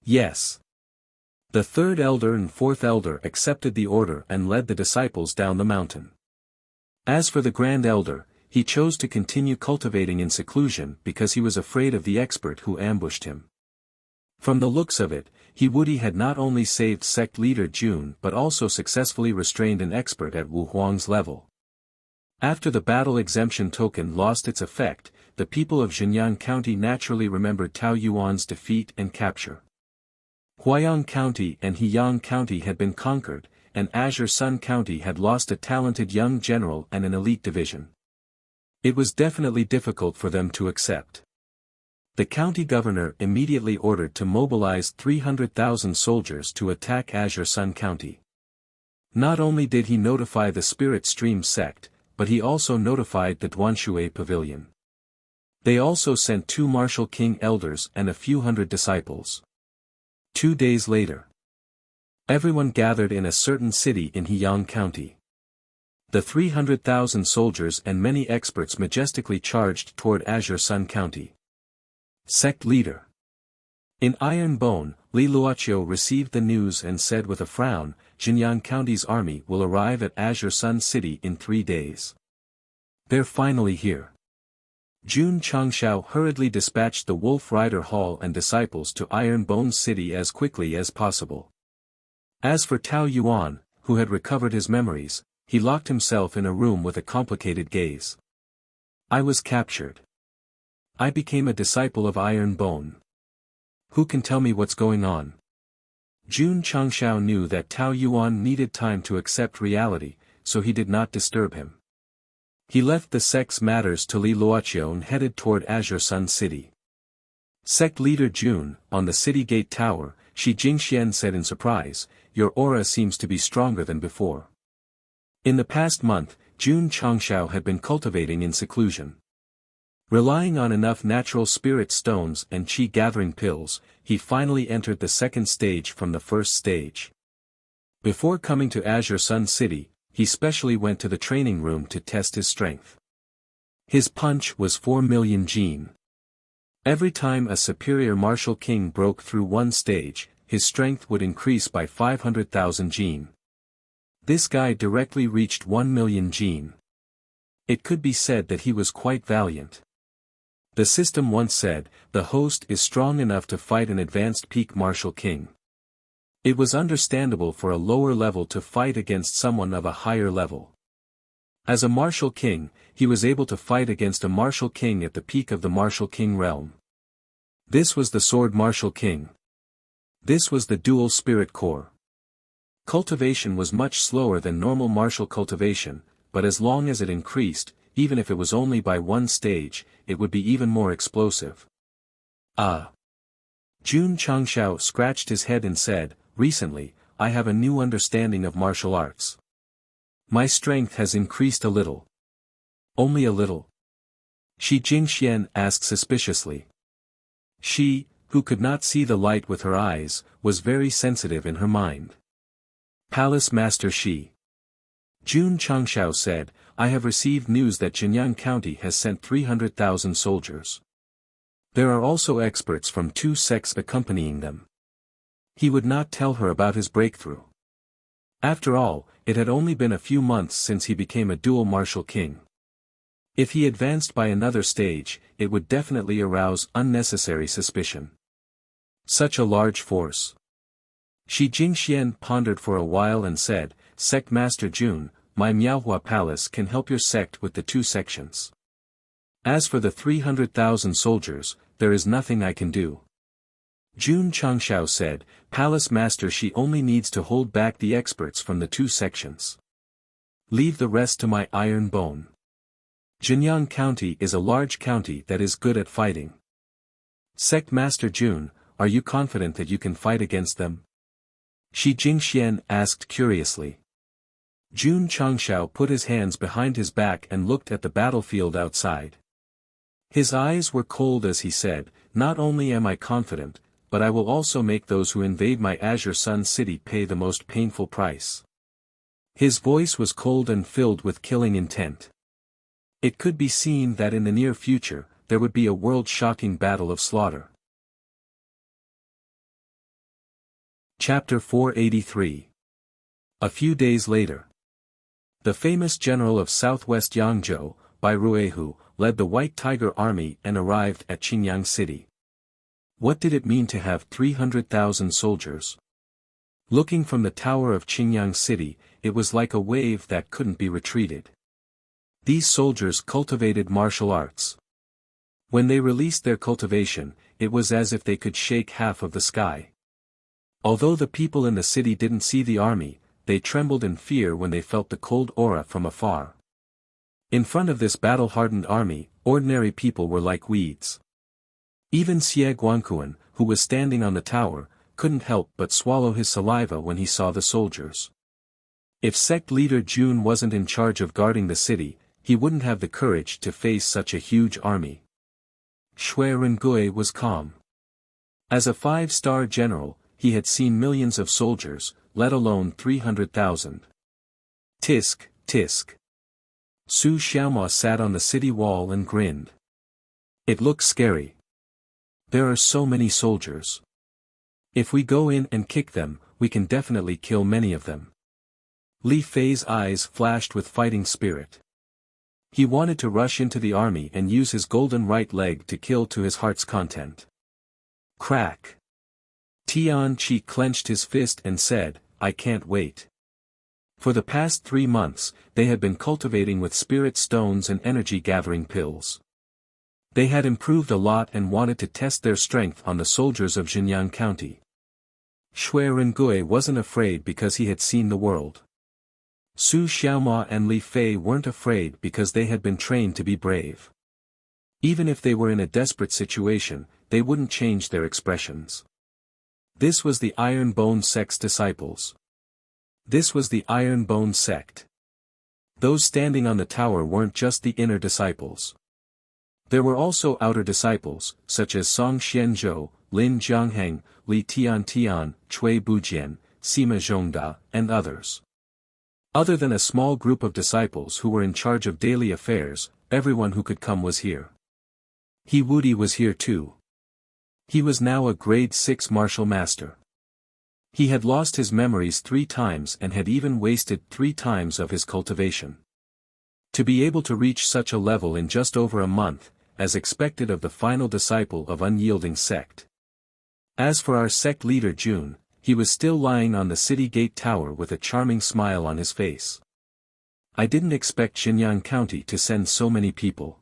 Yes. The third elder and fourth elder accepted the order and led the disciples down the mountain. As for the Grand Elder, he chose to continue cultivating in seclusion because he was afraid of the expert who ambushed him. From the looks of it, Woody had not only saved sect leader June but also successfully restrained an expert at Wu Huang's level. After the battle exemption token lost its effect, the people of Jinyang County naturally remembered Tao Yuan's defeat and capture. Huayang County and Heyang County had been conquered, and Azure Sun County had lost a talented young general and an elite division. It was definitely difficult for them to accept. The county governor immediately ordered to mobilize 300,000 soldiers to attack Azure Sun County. Not only did he notify the Spirit Stream sect, but he also notified the Duanshui Pavilion. They also sent 2 martial king elders and a few hundred disciples. 2 days later, everyone gathered in a certain city in Heyang County. The 300,000 soldiers and many experts majestically charged toward Azure Sun County. Sect leader. In Iron Bone, Li Luoqiu received the news and said with a frown, "Jinyang County's army will arrive at Azure Sun City in 3 days. They're finally here." Jun Changshao hurriedly dispatched the Wolf Rider Hall and disciples to Iron Bone City as quickly as possible. As for Tao Yuan, who had recovered his memories, he locked himself in a room with a complicated gaze. "I was captured. I became a disciple of Iron Bone. Who can tell me what's going on?" Jun Changshao knew that Tao Yuan needed time to accept reality, so he did not disturb him. He left the sect's matters to Li Luoqiu and headed toward Azure Sun City. Sect leader Jun, on the city gate tower, Shi Jingxian said in surprise, "Your aura seems to be stronger than before." In the past month, Jun Changshao had been cultivating in seclusion. Relying on enough natural spirit stones and qi gathering pills, he finally entered the second stage from the first stage. Before coming to Azure Sun City, he specially went to the training room to test his strength. His punch was 4 million jin. Every time a superior martial king broke through one stage, his strength would increase by 500,000 jin. This guy directly reached 1 million jin. It could be said that he was quite valiant. The system once said, "The host is strong enough to fight an advanced peak martial king." It was understandable for a lower level to fight against someone of a higher level. As a martial king, he was able to fight against a martial king at the peak of the martial king realm. This was the sword martial king. This was the dual spirit core. Cultivation was much slower than normal martial cultivation, but as long as it increased, even if it was only by one stage, it would be even more explosive. Ah! Jun Changshao scratched his head and said, "Recently, I have a new understanding of martial arts. My strength has increased a little." "Only a little?" Shi Jingxian asked suspiciously. She, who could not see the light with her eyes, was very sensitive in her mind. "Palace Master Shi." Jun Changshao said, "I have received news that Jinyang County has sent 300,000 soldiers. There are also experts from 2 sects accompanying them." He would not tell her about his breakthrough. After all, it had only been a few months since he became a dual martial king. If he advanced by another stage, it would definitely arouse unnecessary suspicion. Such a large force. Shi Jingxian pondered for a while and said, Sect Master Jun, my Miaohua Palace can help your sect with the 2 sections. As for the 300,000 soldiers, there is nothing I can do. Jun Changshao said, Palace Master Shi only needs to hold back the experts from the 2 sections. Leave the rest to my iron bone. Jinyang County is a large county that is good at fighting. Sect Master Jun, are you confident that you can fight against them? Shi Jingxian asked curiously. Jun Changshao put his hands behind his back and looked at the battlefield outside. His eyes were cold as he said, not only am I confident, but I will also make those who invade my Azure Sun City pay the most painful price. His voice was cold and filled with killing intent. It could be seen that in the near future, there would be a world-shocking battle of slaughter. Chapter 483. A few days later. The famous general of southwest Yangzhou, Bai Ruehu, led the White Tiger Army and arrived at Qingyang City. What did it mean to have 300,000 soldiers? Looking from the tower of Qingyang City, it was like a wave that couldn't be retreated. These soldiers cultivated martial arts. When they released their cultivation, it was as if they could shake half of the sky. Although the people in the city didn't see the army, they trembled in fear when they felt the cold aura from afar. In front of this battle-hardened army, ordinary people were like weeds. Even Xie Guanquan, who was standing on the tower, couldn't help but swallow his saliva when he saw the soldiers. If sect leader Jun wasn't in charge of guarding the city, he wouldn't have the courage to face such a huge army. Shui Rengui was calm. As a 5-star general, he had seen millions of soldiers, let alone 300,000. Tisk, tisk. Su Xiaoma sat on the city wall and grinned. It looks scary. There are so many soldiers. If we go in and kick them, we can definitely kill many of them. Li Fei's eyes flashed with fighting spirit. He wanted to rush into the army and use his golden right leg to kill to his heart's content. Crack. Tian Qi clenched his fist and said, I can't wait. For the past 3 months, they had been cultivating with spirit stones and energy-gathering pills. They had improved a lot and wanted to test their strength on the soldiers of Jinyang County. Shui Rengui wasn't afraid because he had seen the world. Su Xiaoma and Li Fei weren't afraid because they had been trained to be brave. Even if they were in a desperate situation, they wouldn't change their expressions. This was the Iron Bone Sect's disciples. This was the Iron Bone Sect. Those standing on the tower weren't just the inner disciples. There were also outer disciples, such as Song Xianzhou, Lin Jiangheng, Li Tiantian, Cui Bujian, Sima Zhongda, and others. Other than a small group of disciples who were in charge of daily affairs, everyone who could come was here. He Wudi was here too. He was now a grade 6 martial master. He had lost his memories 3 times and had even wasted 3 times of his cultivation. To be able to reach such a level in just over a month, as expected of the final disciple of unyielding sect. As for our sect leader Jun, he was still lying on the city gate tower with a charming smile on his face. I didn't expect Xinyang County to send so many people.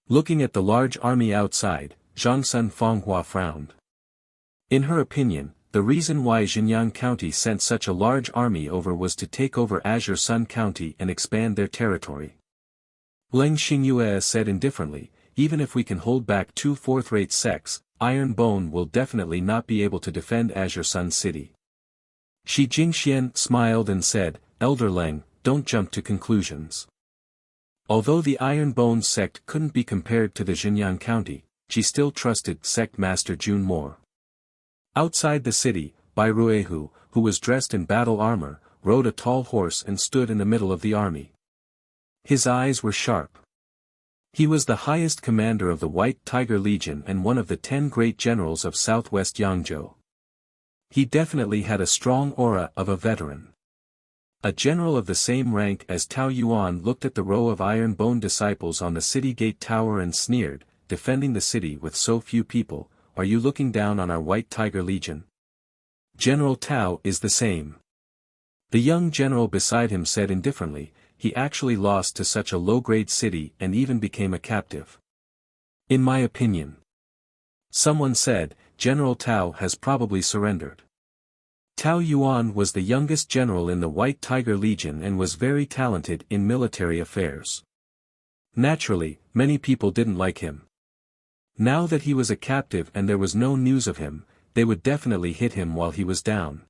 Looking at the large army outside, Zhangsun Fonghua frowned. In her opinion, the reason why Jinyang County sent such a large army over was to take over Azure Sun County and expand their territory. Leng Xingyue said indifferently, even if we can hold back 2 fourth-rate sects, Iron Bone will definitely not be able to defend Azure Sun City. Shi Jingxian smiled and said, Elder Leng, don't jump to conclusions. Although the Iron Bone sect couldn't be compared to the Jinyang County, she still trusted Sect Master Jun more. Outside the city, Bai Ruehu, who was dressed in battle armor, rode a tall horse and stood in the middle of the army. His eyes were sharp. He was the highest commander of the White Tiger Legion and one of the 10 great generals of southwest Yangzhou. He definitely had a strong aura of a veteran. A general of the same rank as Tao Yuan looked at the row of iron-bone disciples on the city gate tower and sneered, defending the city with so few people, are you looking down on our White Tiger Legion? General Tao is the same. The young general beside him said indifferently, he actually lost to such a low-grade city and even became a captive. In my opinion. Someone said, General Tao has probably surrendered. Tao Yuan was the youngest general in the White Tiger Legion and was very talented in military affairs. Naturally, many people didn't like him. Now that he was a captive and there was no news of him, they would definitely hit him while he was down.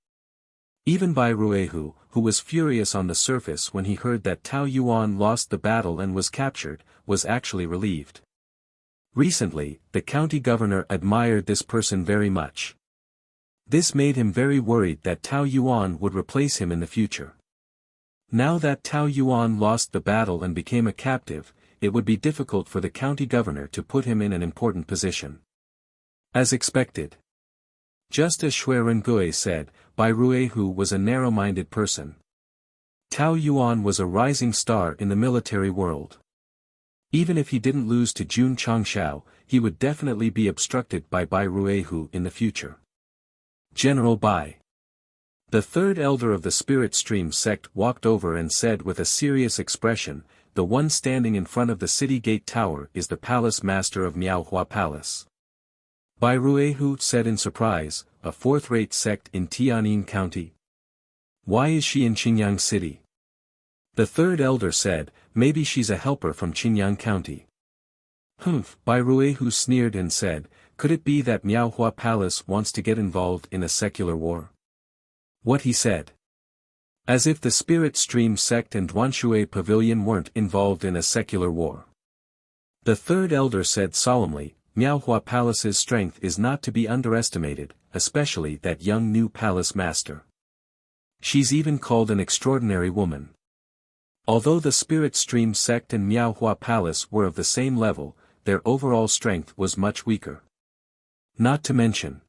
Even Bai Ruehu, who was furious on the surface when he heard that Tao Yuan lost the battle and was captured, was actually relieved. Recently, the county governor admired this person very much. This made him very worried that Tao Yuan would replace him in the future. Now that Tao Yuan lost the battle and became a captive, it would be difficult for the county governor to put him in an important position. As expected. Just as Shui Rengui said, Bai Ruehu was a narrow-minded person. Tao Yuan was a rising star in the military world. Even if he didn't lose to Jun Changshao, he would definitely be obstructed by Bai Ruehu in the future. General Bai. The third elder of the Spirit Stream sect walked over and said with a serious expression, the one standing in front of the city gate tower is the palace master of Miaohua Palace. Bai Ruehu said in surprise, a fourth-rate sect in Tianjin County? Why is she in Qingyang City? The third elder said, maybe she's a helper from Qingyang County. Humph, Bai Ruehu sneered and said, could it be that Miaohua Palace wants to get involved in a secular war? What he said. As if the Spirit Stream sect and Duanshui Pavilion weren't involved in a secular war. The third elder said solemnly, Miaohua Palace's strength is not to be underestimated, especially that young new palace master. She's even called an extraordinary woman. Although the Spirit Stream sect and Miaohua Palace were of the same level, their overall strength was much weaker. Not to mention.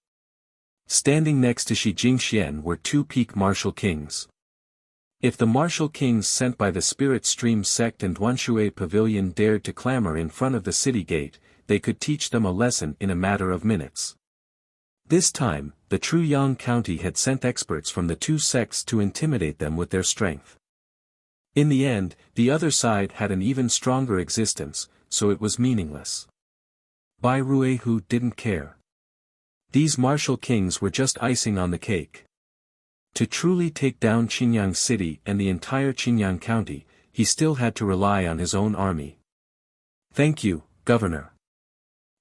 Standing next to Shi Jingxian were two peak martial kings. If the martial kings sent by the Spirit Stream sect and Duanshui Pavilion dared to clamor in front of the city gate, they could teach them a lesson in a matter of minutes. This time, the Truyang County had sent experts from the two sects to intimidate them with their strength. In the end, the other side had an even stronger existence, so it was meaningless. Bai Ruehu didn't care. These martial kings were just icing on the cake. To truly take down Qingyang City and the entire Qingyang County, he still had to rely on his own army. Thank you, Governor.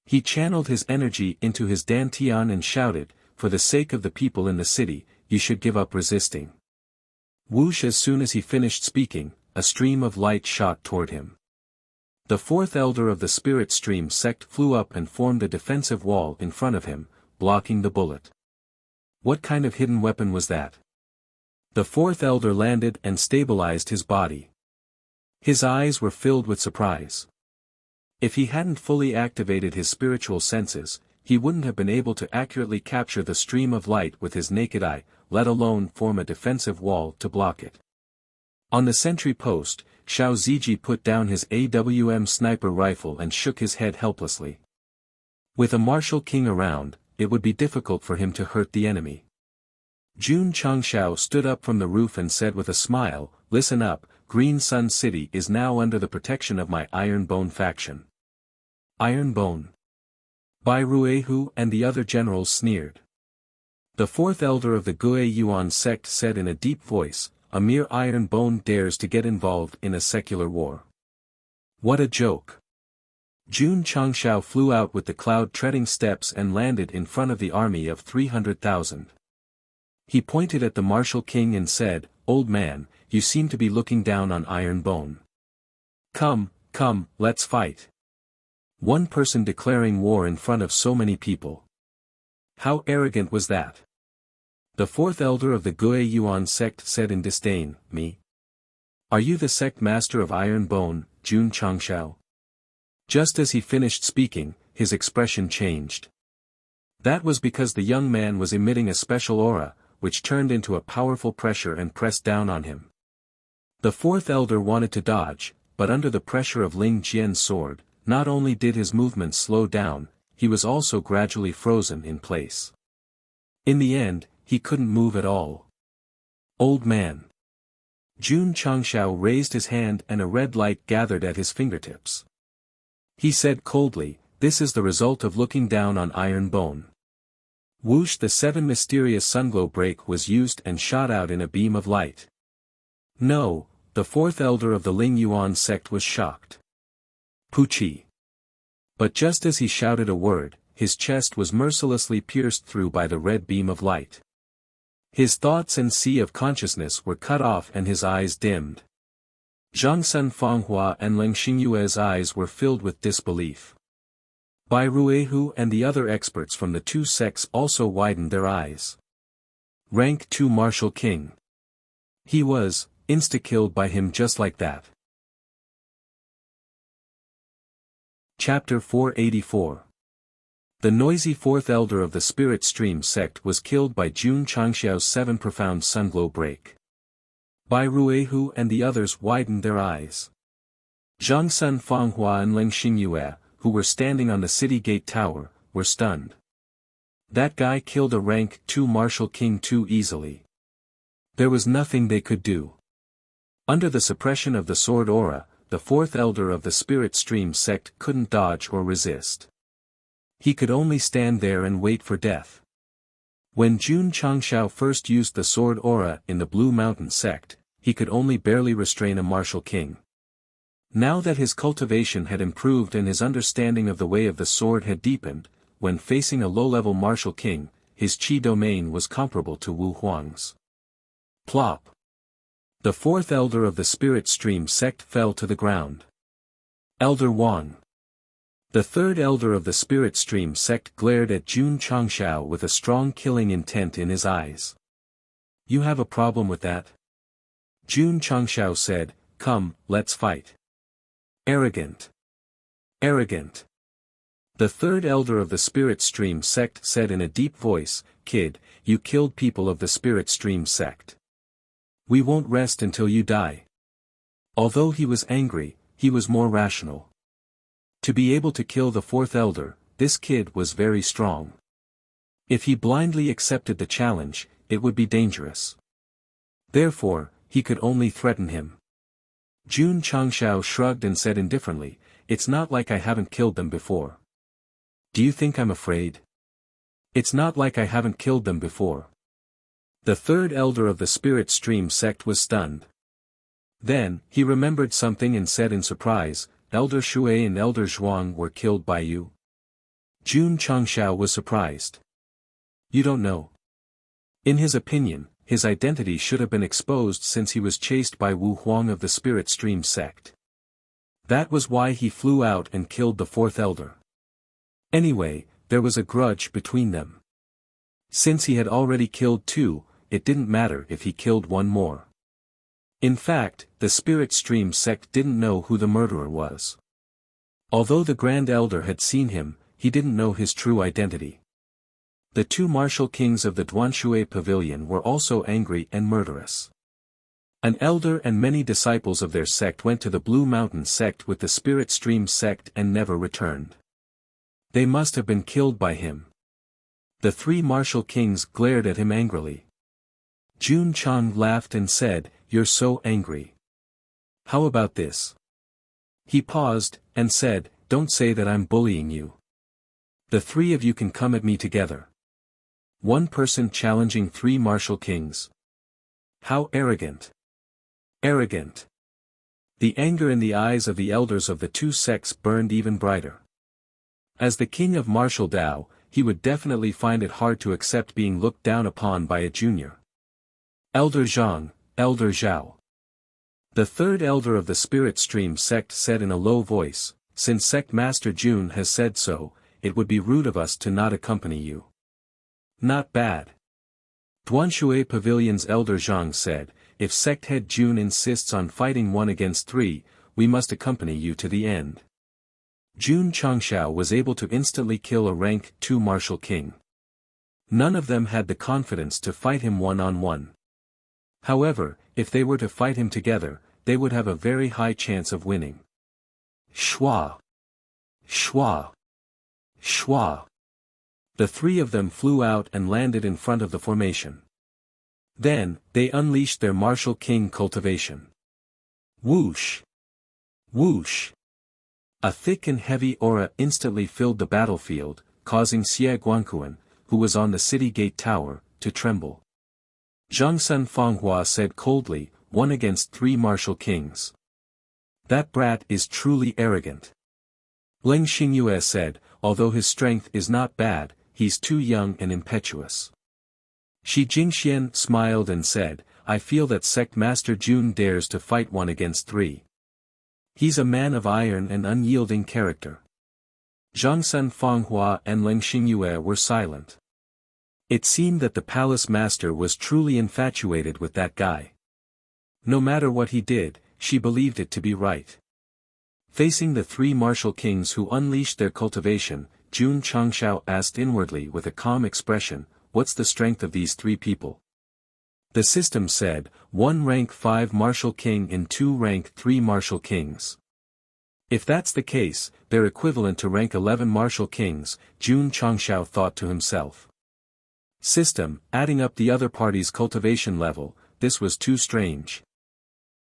He channeled his energy into his dantian and shouted, for the sake of the people in the city, you should give up resisting. Whoosh! As soon as he finished speaking, a stream of light shot toward him. The fourth elder of the Spirit Stream sect flew up and formed a defensive wall in front of him, blocking the bullet. What kind of hidden weapon was that? The fourth elder landed and stabilized his body. His eyes were filled with surprise. If he hadn't fully activated his spiritual senses, he wouldn't have been able to accurately capture the stream of light with his naked eye, let alone form a defensive wall to block it. On the sentry post, Xiao Ziji put down his AWM sniper rifle and shook his head helplessly. With a martial king around, it would be difficult for him to hurt the enemy. Jun Changshao stood up from the roof and said with a smile, listen up, Green Sun City is now under the protection of my Iron Bone faction. Iron Bone. Bai Ruehu and the other generals sneered. The fourth elder of the Gue Yuan sect said in a deep voice, a mere Iron Bone dares to get involved in a secular war. What a joke. Jun Changshao flew out with the cloud-treading steps and landed in front of the army of 300,000. He pointed at the martial king and said, old man, you seem to be looking down on Iron Bone. Come, let's fight. One person declaring war in front of so many people. How arrogant was that? The fourth elder of the Gue Yuan sect said in disdain, me? Are you the sect master of Iron Bone, Jun Changshao? Just as he finished speaking, his expression changed. That was because the young man was emitting a special aura, which turned into a powerful pressure and pressed down on him. The fourth elder wanted to dodge, but under the pressure of Ling Jian's sword, not only did his movements slow down, he was also gradually frozen in place. In the end, he couldn't move at all. Old man. Jun Changshao raised his hand and a red light gathered at his fingertips. He said coldly, "This is the result of looking down on iron bone." Whoosh! The 7 mysterious sunglow break was used and shot out in a beam of light. No, the fourth elder of the Ling Yuan sect was shocked. Puchi. But just as he shouted a word, his chest was mercilessly pierced through by the red beam of light. His thoughts and sea of consciousness were cut off and his eyes dimmed. Zhang Sun Fanghua and Leng Xingyue's eyes were filled with disbelief. Bai Ruihu and the other experts from the 2 sects also widened their eyes. Rank 2 Martial King. He was, insta-killed by him just like that. Chapter 484. The noisy fourth elder of the Spirit Stream sect was killed by Jun Changxiao's 7 profound sunglow break. Bai Ruihu and the others widened their eyes. Zhang Sun Fanghua and Leng Xingyue, who were standing on the city gate tower, were stunned. That guy killed a rank 2 martial king too easily. There was nothing they could do. Under the suppression of the sword aura, the fourth elder of the Spirit Stream sect couldn't dodge or resist. He could only stand there and wait for death. When Jun Changshao first used the sword aura in the Blue Mountain sect, he could only barely restrain a martial king. Now that his cultivation had improved and his understanding of the way of the sword had deepened, when facing a low-level martial king, his chi domain was comparable to Wu Huang's. Plop. The fourth elder of the Spirit Stream sect fell to the ground. Elder Wang. The third elder of the Spirit Stream sect glared at Jun Changshao with a strong killing intent in his eyes. "You have a problem with that?" Jun Changshao said, "Come, let's fight." Arrogant. Arrogant. The third elder of the Spirit Stream sect said in a deep voice, "Kid, you killed people of the Spirit Stream sect. We won't rest until you die." Although he was angry, he was more rational. To be able to kill the fourth elder, this kid was very strong. If he blindly accepted the challenge, it would be dangerous. Therefore, he could only threaten him. Jun Changshao shrugged and said indifferently, "It's not like I haven't killed them before." "Do you think I'm afraid?" "It's not like I haven't killed them before." The third elder of the Spirit Stream sect was stunned. Then, he remembered something and said in surprise, "Elder Shui and Elder Zhuang were killed by you?" Jun Changshao was surprised. "You don't know." In his opinion, his identity should have been exposed since he was chased by Wu Huang of the Spirit Stream sect. That was why he flew out and killed the fourth elder. Anyway, there was a grudge between them. Since he had already killed 2, it didn't matter if he killed 1 more. In fact, the Spirit Stream sect didn't know who the murderer was. Although the Grand Elder had seen him, he didn't know his true identity. The 2 martial kings of the Duanshui Pavilion were also angry and murderous. An elder and many disciples of their sect went to the Blue Mountain sect with the Spirit Stream sect and never returned. They must have been killed by him. The 3 martial kings glared at him angrily. Jun Chang laughed and said, "You're so angry. How about this?" He paused, and said, "Don't say that I'm bullying you. The 3 of you can come at me together." One person challenging 3 martial kings. How arrogant. Arrogant. The anger in the eyes of the elders of the 2 sects burned even brighter. As the king of martial Dao, he would definitely find it hard to accept being looked down upon by a junior. Elder Zhang, Elder Zhao. The third elder of the Spirit Stream sect said in a low voice, "Since Sect Master Jun has said so, it would be rude of us to not accompany you." Not bad. Duanshui Pavilion's Elder Zhang said, "If Sect Head Jun insists on fighting 1 against 3, we must accompany you to the end." Jun Changshao was able to instantly kill a rank 2 martial king. None of them had the confidence to fight him one-on-one. However, if they were to fight him together, they would have a very high chance of winning. Schwa! Schwa! Schwa! The three of them flew out and landed in front of the formation. Then, they unleashed their martial king cultivation. Whoosh! Whoosh! A thick and heavy aura instantly filled the battlefield, causing Xie Guangquan, who was on the city gate tower, to tremble. Zhangsun Fanghua said coldly, 1 against 3 martial kings. That brat is truly arrogant. Leng Xingyue said, although his strength is not bad, he's too young and impetuous. Shi Jingxian smiled and said, I feel that Sect Master Jun dares to fight 1 against 3. He's a man of iron and unyielding character. Zhangsun Fanghua and Leng Xingyue were silent. It seemed that the palace master was truly infatuated with that guy. No matter what he did, she believed it to be right. Facing the 3 martial kings who unleashed their cultivation, Jun Changshao asked inwardly with a calm expression, what's the strength of these 3 people? The system said, 1 rank 5 martial king and 2 rank 3 martial kings. If that's the case, they're equivalent to rank 11 martial kings, Jun Changshao thought to himself. System, adding up the other party's cultivation level, this was too strange.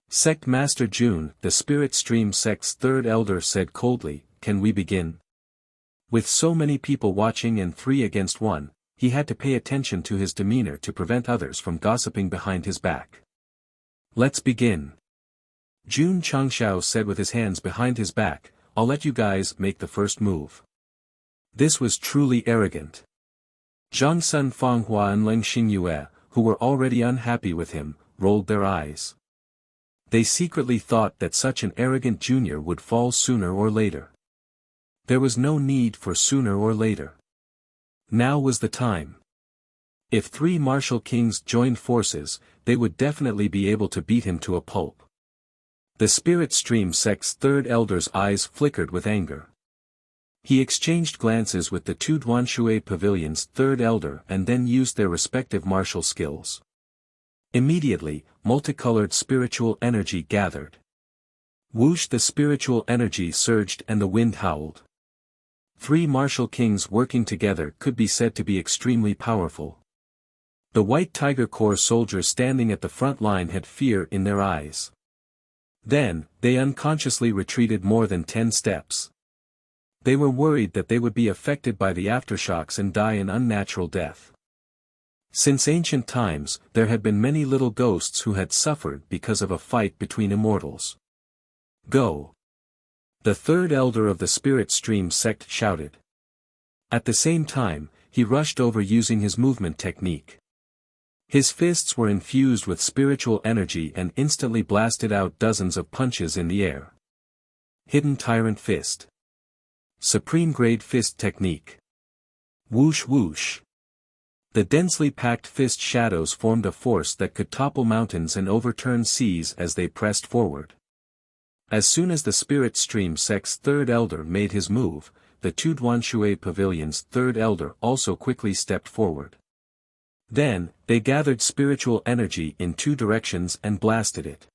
Sect Master Jun, the Spirit Stream Sect's 3rd elder said coldly, can we begin? With so many people watching and 3 against 1, he had to pay attention to his demeanor to prevent others from gossiping behind his back. Let's begin. Jun Changshao said with his hands behind his back, I'll let you guys make the first move. This was truly arrogant. Zhangsun Fanghua and Leng Xingyue, who were already unhappy with him, rolled their eyes. They secretly thought that such an arrogant junior would fall sooner or later. There was no need for sooner or later. Now was the time. If 3 martial kings joined forces, they would definitely be able to beat him to a pulp. The Spirit Stream Sect's 3rd elder's eyes flickered with anger. He exchanged glances with the 2 Duanshui Pavilion's 3rd elder and then used their respective martial skills. Immediately, multicolored spiritual energy gathered. Whoosh! The spiritual energy surged and the wind howled. 3 martial kings working together could be said to be extremely powerful. The White Tiger Corps soldiers standing at the front line had fear in their eyes. Then, they unconsciously retreated more than 10 steps. They were worried that they would be affected by the aftershocks and die an unnatural death. Since ancient times, there had been many little ghosts who had suffered because of a fight between immortals. Go! The 3rd elder of the Spirit Stream Sect shouted. At the same time, he rushed over using his movement technique. His fists were infused with spiritual energy and instantly blasted out dozens of punches in the air. Hidden Tyrant Fist. Supreme Grade Fist Technique. Whoosh whoosh. The densely packed fist shadows formed a force that could topple mountains and overturn seas as they pressed forward. As soon as the Spirit Stream Sect's 3rd elder made his move, the 2 Duanshui Pavilion's 3rd elder also quickly stepped forward. Then, they gathered spiritual energy in 2 directions and blasted it.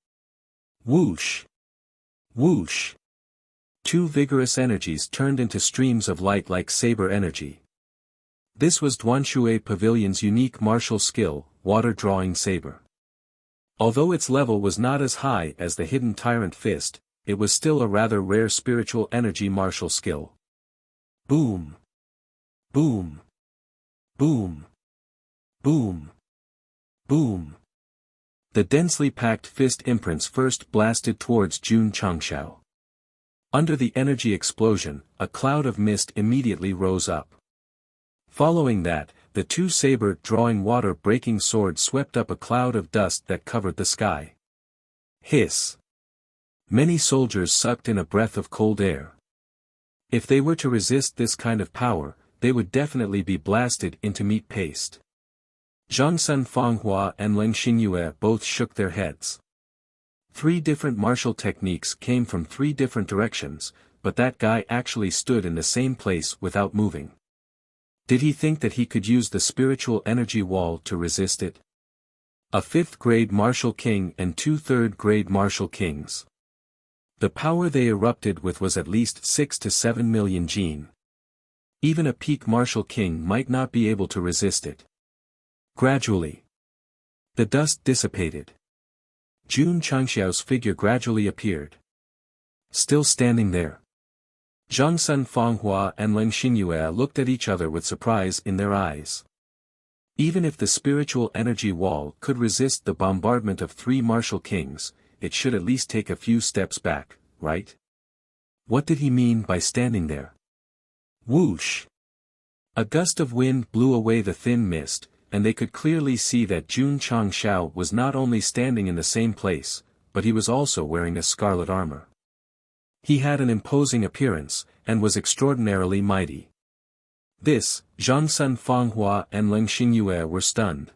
Whoosh! Whoosh! 2 vigorous energies turned into streams of light like saber energy. This was Duanshui Pavilion's unique martial skill, water-drawing saber. Although its level was not as high as the Hidden Tyrant Fist, it was still a rather rare spiritual energy martial skill. Boom! Boom! Boom! Boom! Boom! The densely packed fist imprints first blasted towards Jun Changshao. Under the energy explosion, a cloud of mist immediately rose up. Following that, the 2 saber-drawing water-breaking swords swept up a cloud of dust that covered the sky. Hiss! Many soldiers sucked in a breath of cold air. If they were to resist this kind of power, they would definitely be blasted into meat paste. Zhangsun Fanghua and Leng Xingyue both shook their heads. 3 different martial techniques came from 3 different directions, but that guy actually stood in the same place without moving. Did he think that he could use the spiritual energy wall to resist it? A 5th-grade martial king and 2 3rd-grade martial kings. The power they erupted with was at least 6 to 7 million jin. Even a peak martial king might not be able to resist it. Gradually, the dust dissipated. Jun Changxiao's figure gradually appeared. Still standing there. Zhangsun Fanghua and Leng Xingyue looked at each other with surprise in their eyes. Even if the spiritual energy wall could resist the bombardment of 3 martial kings, it should at least take a few steps back, right? What did he mean by standing there? Whoosh! A gust of wind blew away the thin mist, and they could clearly see that Jun Changxiao was not only standing in the same place, but he was also wearing a scarlet armor. He had an imposing appearance, and was extraordinarily mighty. This, Zhangsun Fanghua and Leng Xingyue were stunned.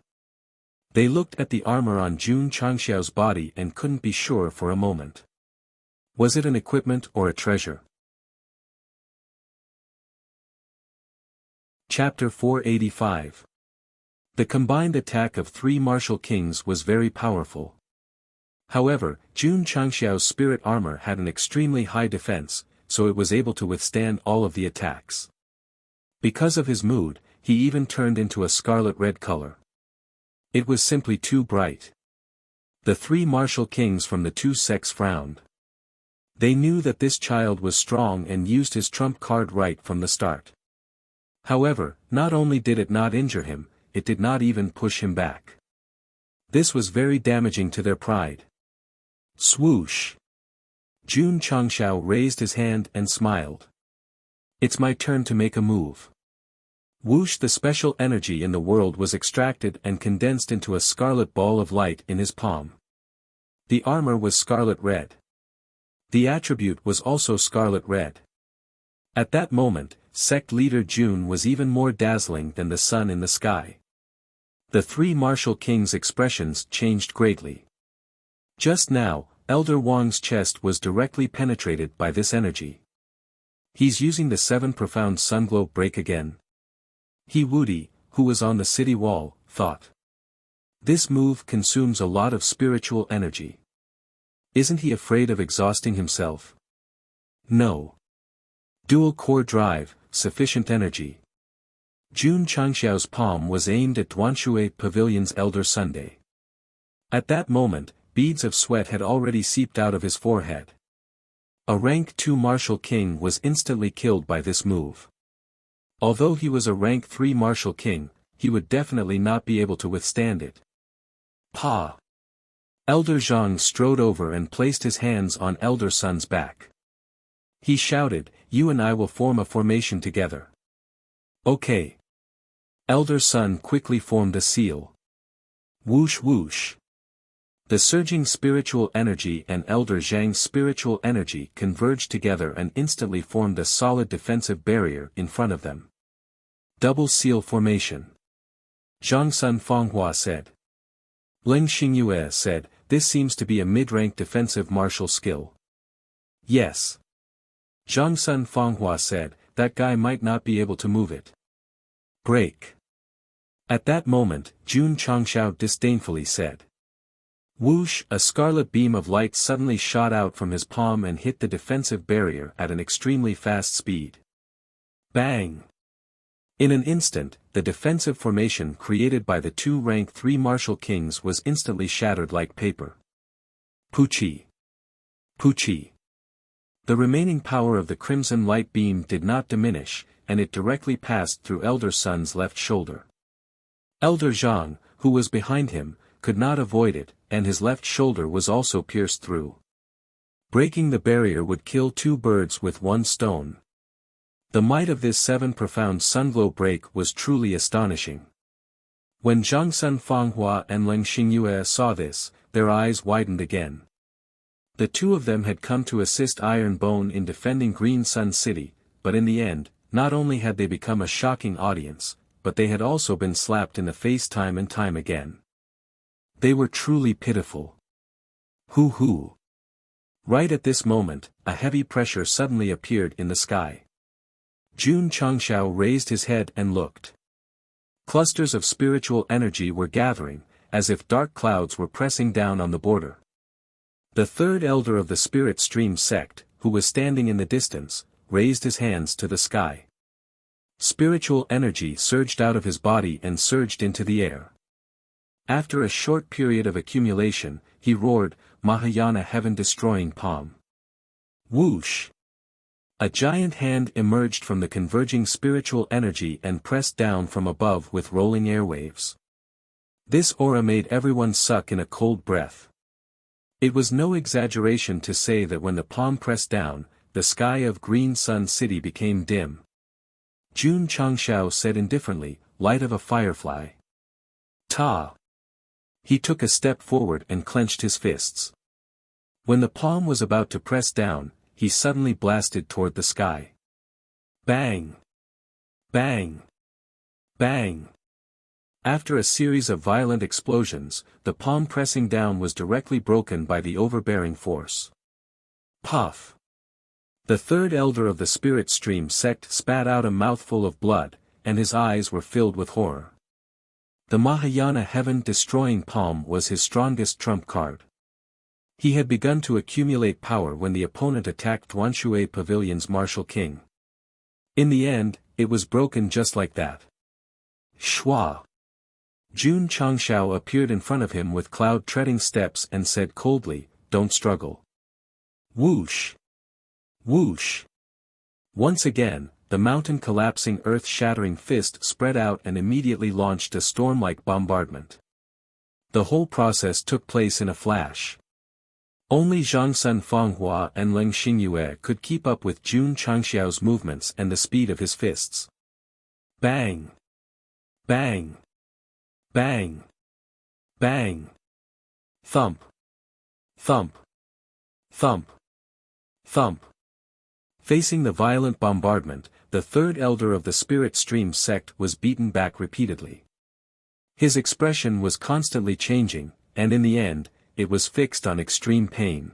They looked at the armor on Jun Changxiao's body and couldn't be sure for a moment. Was it an equipment or a treasure? Chapter 485. The combined attack of 3 martial kings was very powerful. However, Jun Changxiao's spirit armor had an extremely high defense, so it was able to withstand all of the attacks. Because of his mood, he even turned into a scarlet-red color. It was simply too bright. The 3 martial kings from the 2 sects frowned. They knew that this child was strong and used his trump card right from the start. However, not only did it not injure him, it did not even push him back. This was very damaging to their pride. Swoosh! Jun Changxiao raised his hand and smiled. It's my turn to make a move. Whoosh! The special energy in the world was extracted and condensed into a scarlet ball of light in his palm. The armor was scarlet red. The attribute was also scarlet red. At that moment, sect leader Jun was even more dazzling than the sun in the sky. The 3 martial kings' expressions changed greatly. Just now, Elder Wang's chest was directly penetrated by this energy. He's using the 7 profound sunglow break again. He Wudi, who was on the city wall, thought. This move consumes a lot of spiritual energy. Isn't he afraid of exhausting himself? No. Dual core drive, sufficient energy. Jun Changxiao's palm was aimed at Duanshui Pavilion's Elder Sunday. At that moment, beads of sweat had already seeped out of his forehead. A rank 2 martial king was instantly killed by this move. Although he was a rank 3 martial king, he would definitely not be able to withstand it. Pa! Elder Zhang strode over and placed his hands on Elder Sun's back. He shouted, "You and I will form a formation together." Okay. Elder Sun quickly formed a seal. Whoosh whoosh. The surging spiritual energy and Elder Zhang's spiritual energy converged together and instantly formed a solid defensive barrier in front of them. Double seal formation. Zhangsun Fanghua said. Leng Xingyue said, "This seems to be a mid-rank defensive martial skill." Yes. Zhangsun Fanghua said, "That guy might not be able to move it." Break. At that moment, Jun Changxiao disdainfully said. Whoosh! A scarlet beam of light suddenly shot out from his palm and hit the defensive barrier at an extremely fast speed. Bang! In an instant, the defensive formation created by the 2 rank 3 martial kings was instantly shattered like paper. Poochie! Poochie! The remaining power of the crimson light beam did not diminish, and it directly passed through Elder Sun's left shoulder. Elder Zhang, who was behind him, could not avoid it, and his left shoulder was also pierced through. Breaking the barrier would kill 2 birds with 1 stone. The might of this 7 profound sunglow break was truly astonishing. When Zhangsun Fanghua and Leng Xingyue saw this, their eyes widened again. The 2 of them had come to assist Iron Bone in defending Green Sun City, but in the end, not only had they become a shocking audience, but they had also been slapped in the face time and time again. They were truly pitiful. Hoo. Right at this moment, a heavy pressure suddenly appeared in the sky. Jun Changxiao raised his head and looked. Clusters of spiritual energy were gathering, as if dark clouds were pressing down on the border. The third elder of the spirit stream sect, who was standing in the distance, raised his hands to the sky. Spiritual energy surged out of his body and surged into the air. After a short period of accumulation, he roared, "Mahayana heaven-destroying palm." Whoosh! A giant hand emerged from the converging spiritual energy and pressed down from above with rolling airwaves. This aura made everyone suck in a cold breath. It was no exaggeration to say that when the palm pressed down, the sky of Green Sun City became dim. Jun Changshao said indifferently, "Light of a firefly." Ta! He took a step forward and clenched his fists. When the palm was about to press down, he suddenly blasted toward the sky. Bang! Bang! Bang! After a series of violent explosions, the palm pressing down was directly broken by the overbearing force. Puff! The third elder of the spirit stream sect spat out a mouthful of blood, and his eyes were filled with horror. The Mahayana heaven-destroying palm was his strongest trump card. He had begun to accumulate power when the opponent attacked Duanshui Pavilion's martial king. In the end, it was broken just like that. Shwa! Jun Changshao appeared in front of him with cloud-treading steps and said coldly, "Don't struggle." Whoosh! Whoosh! Once again, the mountain-collapsing earth-shattering fist spread out and immediately launched a storm-like bombardment. The whole process took place in a flash. Only Zhangsun Fanghua and Leng Xingyue could keep up with Jun Changxiao's movements and the speed of his fists. Bang! Bang! Bang! Bang! Thump! Thump! Thump! Thump! Facing the violent bombardment, the third elder of the spirit stream sect was beaten back repeatedly. His expression was constantly changing, and in the end, it was fixed on extreme pain.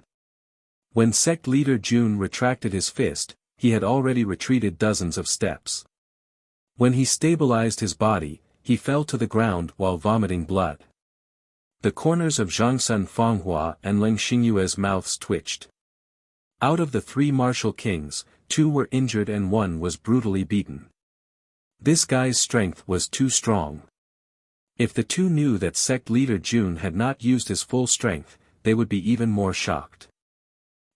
When sect leader Jun retracted his fist, he had already retreated dozens of steps. When he stabilized his body, he fell to the ground while vomiting blood. The corners of Zhangsun Fanghua and Leng Xingyue's mouths twitched. Out of the three martial kings, 2 were injured and 1 was brutally beaten. This guy's strength was too strong. If the 2 knew that sect leader Jun had not used his full strength, they would be even more shocked.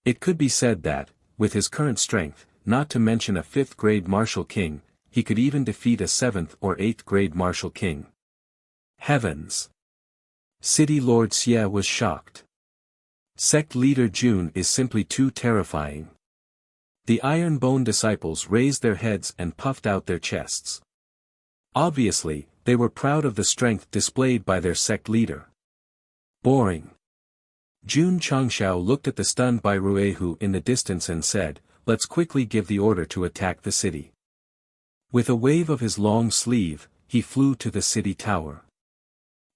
It could be said that, with his current strength, not to mention a 5th-grade martial king, he could even defeat a 7th or 8th-grade martial king. Heavens! City Lord Xie was shocked. Sect leader Jun is simply too terrifying. The Iron Bone disciples raised their heads and puffed out their chests. Obviously, they were proud of the strength displayed by their sect leader. Boring. Jun Changshao looked at the stunned Bai Ruehu in the distance and said, "Let's quickly give the order to attack the city." With a wave of his long sleeve, he flew to the city tower.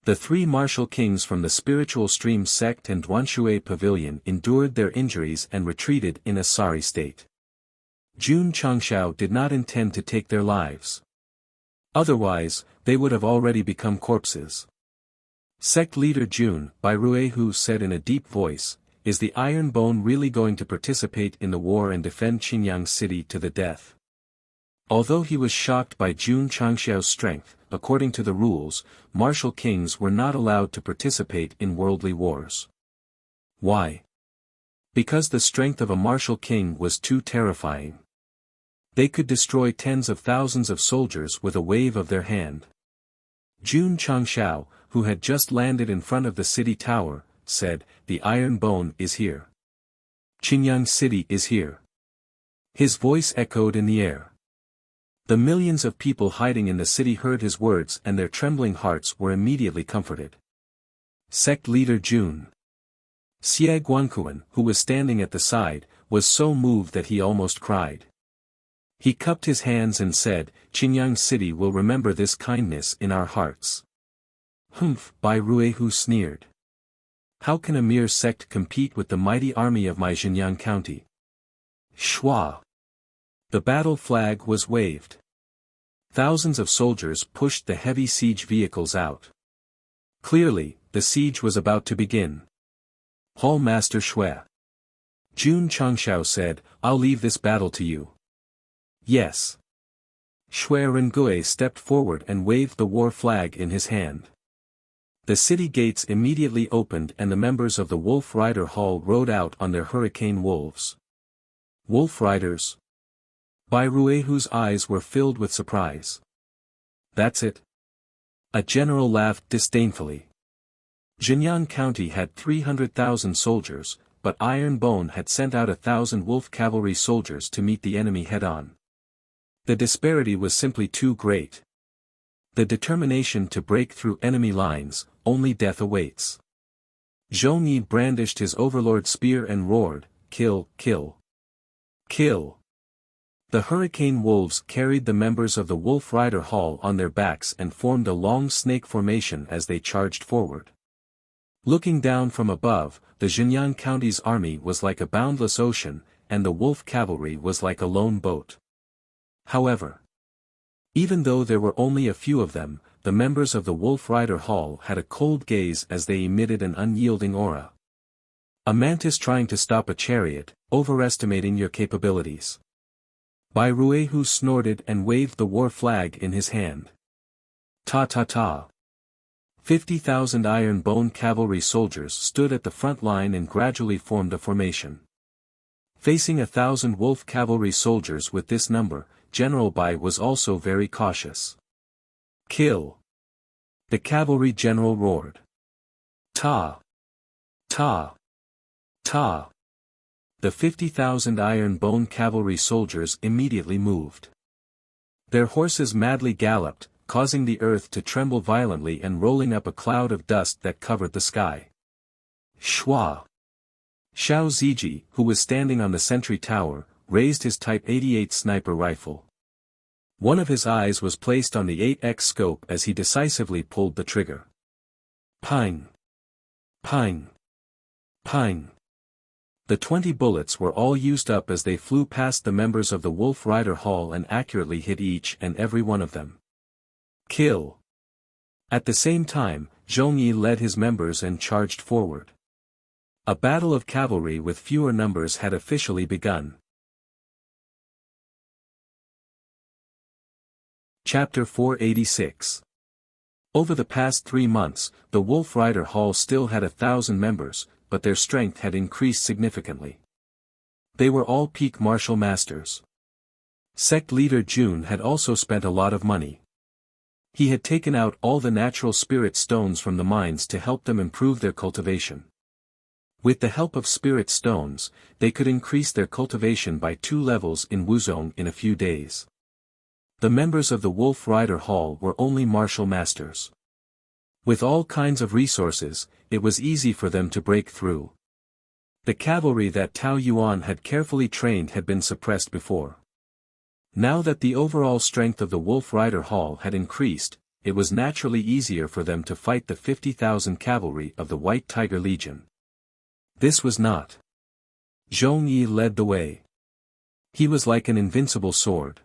The 3 martial kings from the spiritual stream sect and Duanshui Pavilion endured their injuries and retreated in a sorry state. Jun Changshao did not intend to take their lives. Otherwise, they would have already become corpses. Sect leader Jun, Bai Ruehu said in a deep voice, "Is the Iron Bone really going to participate in the war and defend Qinyang City to the death?" Although he was shocked by Jun Changxiao's strength, according to the rules, martial kings were not allowed to participate in worldly wars. Why? Because the strength of a martial king was too terrifying. They could destroy tens of thousands of soldiers with a wave of their hand. Jun Changxiao, who had just landed in front of the city tower, said, "The Iron Bone is here. Qinyang City is here." His voice echoed in the air. The millions of people hiding in the city heard his words and their trembling hearts were immediately comforted. Sect leader Jun. Xie Guankuan, who was standing at the side, was so moved that he almost cried. He cupped his hands and said, "Qinyang City will remember this kindness in our hearts." Humph, Bai Ruehu sneered. How can a mere sect compete with the mighty army of my Xinyang county? Shwa! The battle flag was waved. Thousands of soldiers pushed the heavy siege vehicles out. Clearly, the siege was about to begin. Hall Master Shui. Jun Changshao said, "I'll leave this battle to you." Yes. Shui Rengui stepped forward and waved the war flag in his hand. The city gates immediately opened and the members of the Wolf Rider Hall rode out on their hurricane wolves. Wolf Riders? Bai Ruehu's eyes were filled with surprise. That's it? A general laughed disdainfully. Jinyang County had 300,000 soldiers, but Iron Bone had sent out 1,000 wolf cavalry soldiers to meet the enemy head-on. The disparity was simply too great. The determination to break through enemy lines, only death awaits. Zhong Yi brandished his overlord spear and roared, "Kill, kill! Kill!" The hurricane wolves carried the members of the Wolf Rider Hall on their backs and formed a long snake formation as they charged forward. Looking down from above, the Jinyang County's army was like a boundless ocean, and the wolf cavalry was like a lone boat. However, even though there were only a few of them, the members of the Wolf Rider Hall had a cold gaze as they emitted an unyielding aura. A mantis trying to stop a chariot, overestimating your capabilities. Bai Ruehu snorted and waved the war flag in his hand. Ta ta ta. 50,000 Iron Bone cavalry soldiers stood at the front line and gradually formed a formation. Facing 1,000 wolf cavalry soldiers with this number, General Bai was also very cautious. "Kill!" The cavalry general roared. "Ta! Ta! Ta!" The 50,000 Iron Bone cavalry soldiers immediately moved. Their horses madly galloped, causing the earth to tremble violently and rolling up a cloud of dust that covered the sky. Shua! Xiao Ziji, who was standing on the sentry tower, raised his Type 88 sniper rifle. One of his eyes was placed on the 8x scope as he decisively pulled the trigger. Ping! Ping! Ping! The 20 bullets were all used up as they flew past the members of the Wolf Rider Hall and accurately hit each and every one of them. Kill! At the same time, Zhong Yi led his members and charged forward. A battle of cavalry with fewer numbers had officially begun. Chapter 486. Over the past 3 months, the Wolf Rider Hall still had 1,000 members, but their strength had increased significantly. They were all peak martial masters. Sect leader Jun had also spent a lot of money. He had taken out all the natural spirit stones from the mines to help them improve their cultivation. With the help of spirit stones, they could increase their cultivation by 2 levels in Wuzong in a few days. The members of the Wolf Rider Hall were only martial masters. With all kinds of resources, it was easy for them to break through. The cavalry that Tao Yuan had carefully trained had been suppressed before. Now that the overall strength of the Wolf Rider Hall had increased, it was naturally easier for them to fight the 50,000 cavalry of the White Tiger Legion. This was not. Zhong Yi led the way. He was like an invincible sword.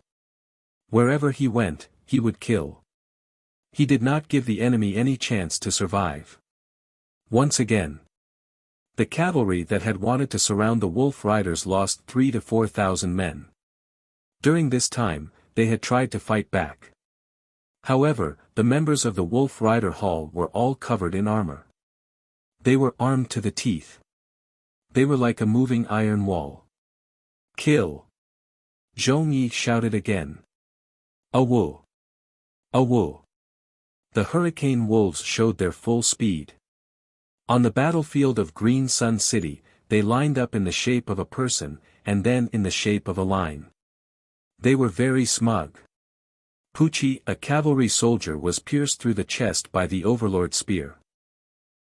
Wherever he went, he would kill. He did not give the enemy any chance to survive. Once again, the cavalry that had wanted to surround the Wolf Riders lost 3,000 to 4,000 men. During this time, they had tried to fight back. However, the members of the Wolf Rider Hall were all covered in armor. They were armed to the teeth. They were like a moving iron wall. Kill! Zhong Yi shouted again. Awu! Awu! The hurricane wolves showed their full speed. On the battlefield of Green Sun City, they lined up in the shape of a person, and then in the shape of a line. They were very smug. Pucci, a cavalry soldier, was pierced through the chest by the overlord spear.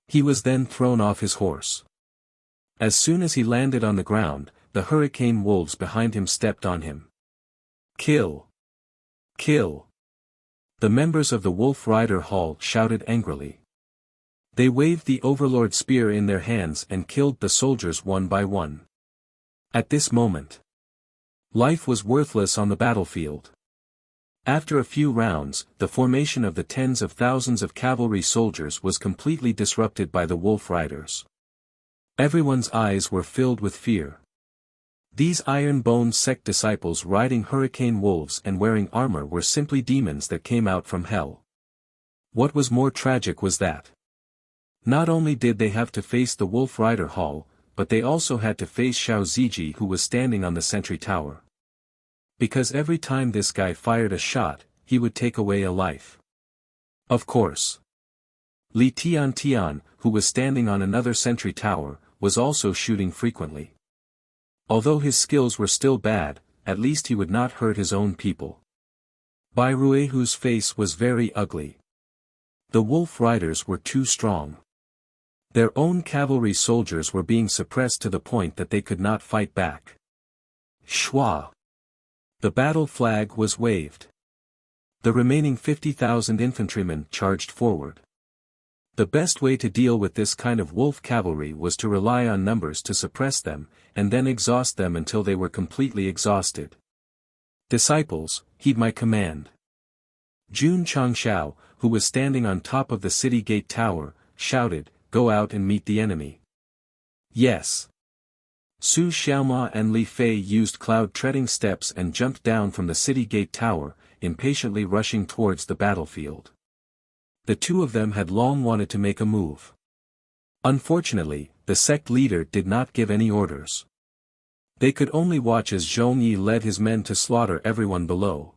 He was then thrown off his horse. As soon as he landed on the ground, the hurricane wolves behind him stepped on him. Kill! Kill! The members of the Wolf Rider Hall shouted angrily. They waved the overlord spear in their hands and killed the soldiers one by one. At this moment, life was worthless on the battlefield. After a few rounds, the formation of the tens of thousands of cavalry soldiers was completely disrupted by the wolf riders. Everyone's eyes were filled with fear. These iron-boned sect disciples riding hurricane wolves and wearing armor were simply demons that came out from hell. What was more tragic was that not only did they have to face the Wolf Rider Hall, but they also had to face Xiao Ziji, who was standing on the sentry tower. Because every time this guy fired a shot, he would take away a life. Of course. Li Tian, who was standing on another sentry tower, was also shooting frequently. Although his skills were still bad, at least he would not hurt his own people. Bai Ruehu's face was very ugly. The wolf riders were too strong. Their own cavalry soldiers were being suppressed to the point that they could not fight back. Shua! The battle flag was waved. The remaining 50,000 infantrymen charged forward. The best way to deal with this kind of wolf cavalry was to rely on numbers to suppress them, and then exhaust them until they were completely exhausted. Disciples, heed my command. Jun Changshao, who was standing on top of the city gate tower, shouted, "Go out and meet the enemy." Yes. Su Xiaoma and Li Fei used cloud-treading steps and jumped down from the city gate tower, impatiently rushing towards the battlefield. The two of them had long wanted to make a move. Unfortunately, the sect leader did not give any orders. They could only watch as Zhong Yi led his men to slaughter everyone below.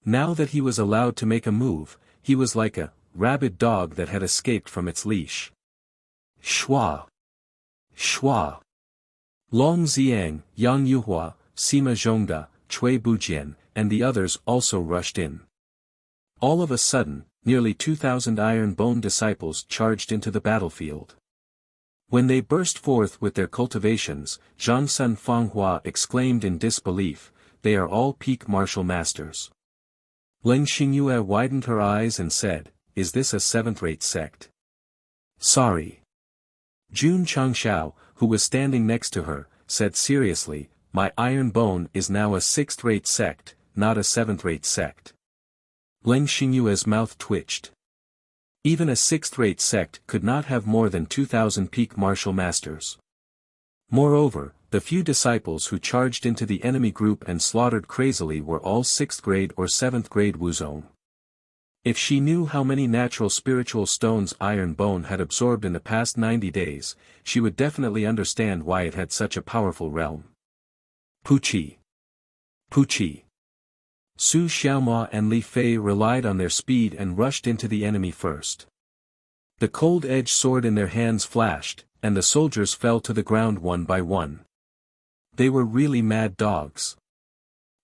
Now that he was allowed to make a move, he was like a rabid dog that had escaped from its leash. Shua! Shua! Long Xiang, Yang Yuhua, Sima Zhongda, Cui Bujian, and the others also rushed in. All of a sudden, nearly 2,000 iron-boned disciples charged into the battlefield. When they burst forth with their cultivations, Zhang Fanghua exclaimed in disbelief, "They are all peak martial masters." Leng Xingyue widened her eyes and said, "Is this a seventh-rate sect?" "Sorry." Jun Changshao, who was standing next to her, said seriously, "My iron bone is now a sixth-rate sect, not a seventh-rate sect." Leng Xingyue's mouth twitched. Even a sixth-rate sect could not have more than 2,000 peak martial masters. Moreover, the few disciples who charged into the enemy group and slaughtered crazily were all 6th grade or 7th grade Wuzong. If she knew how many natural spiritual stones Iron Bone had absorbed in the past 90 days, she would definitely understand why it had such a powerful realm. Puchi! Puchi! Su Xiaoma and Li Fei relied on their speed and rushed into the enemy first. The cold-edged sword in their hands flashed, and the soldiers fell to the ground one by one. They were really mad dogs.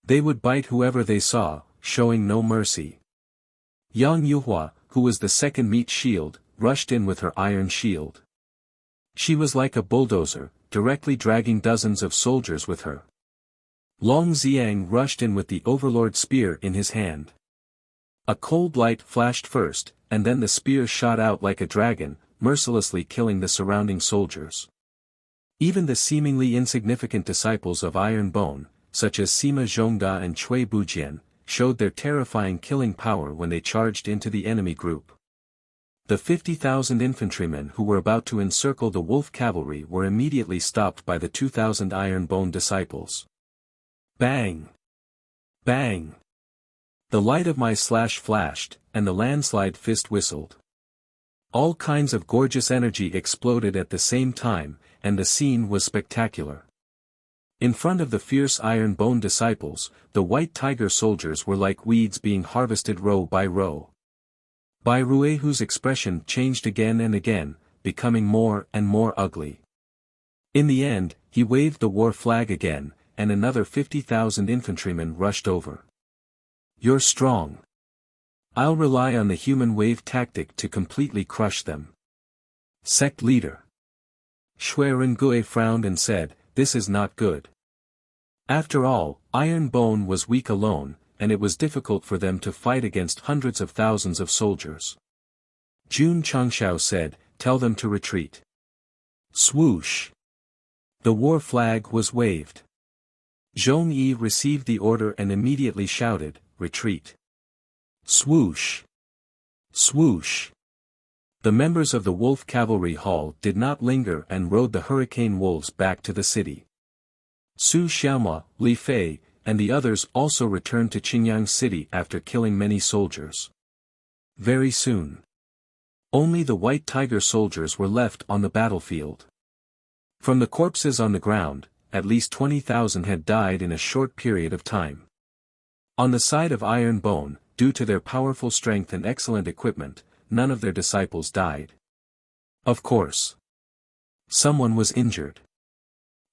They would bite whoever they saw, showing no mercy. Yang Yuhua, who was the second meat shield, rushed in with her iron shield. She was like a bulldozer, directly dragging dozens of soldiers with her. Long Xiang rushed in with the Overlord spear in his hand. A cold light flashed first, and then the spear shot out like a dragon, mercilessly killing the surrounding soldiers. Even the seemingly insignificant disciples of Iron Bone, such as Sima Zhongda and Cui Bujian, showed their terrifying killing power when they charged into the enemy group. The 50,000 infantrymen who were about to encircle the wolf cavalry were immediately stopped by the 2,000 Iron Bone disciples. Bang! Bang! The light of my slash flashed, and the landslide fist whistled. All kinds of gorgeous energy exploded at the same time, and the scene was spectacular. In front of the fierce Iron Bone disciples, the White Tiger soldiers were like weeds being harvested row by row. Bai Ruehu's expression changed again and again, becoming more and more ugly. In the end, he waved the war flag again, and another 50,000 infantrymen rushed over. "You're strong. I'll rely on the human wave tactic to completely crush them." Sect leader Shui Rengue frowned and said, "This is not good." After all, Iron Bone was weak alone, and it was difficult for them to fight against hundreds of thousands of soldiers. Jun Changshao said, "Tell them to retreat." Swoosh! The war flag was waved. Zhong Yi received the order and immediately shouted, retreat. Swoosh! Swoosh! The members of the Wolf Cavalry Hall did not linger and rode the hurricane wolves back to the city. Su Xiaoma, Li Fei, and the others also returned to Qingyang City after killing many soldiers. Very soon. Only the White Tiger soldiers were left on the battlefield. From the corpses on the ground, at least 20,000 had died in a short period of time. On the side of Iron Bone, due to their powerful strength and excellent equipment, none of their disciples died. Of course. Someone was injured.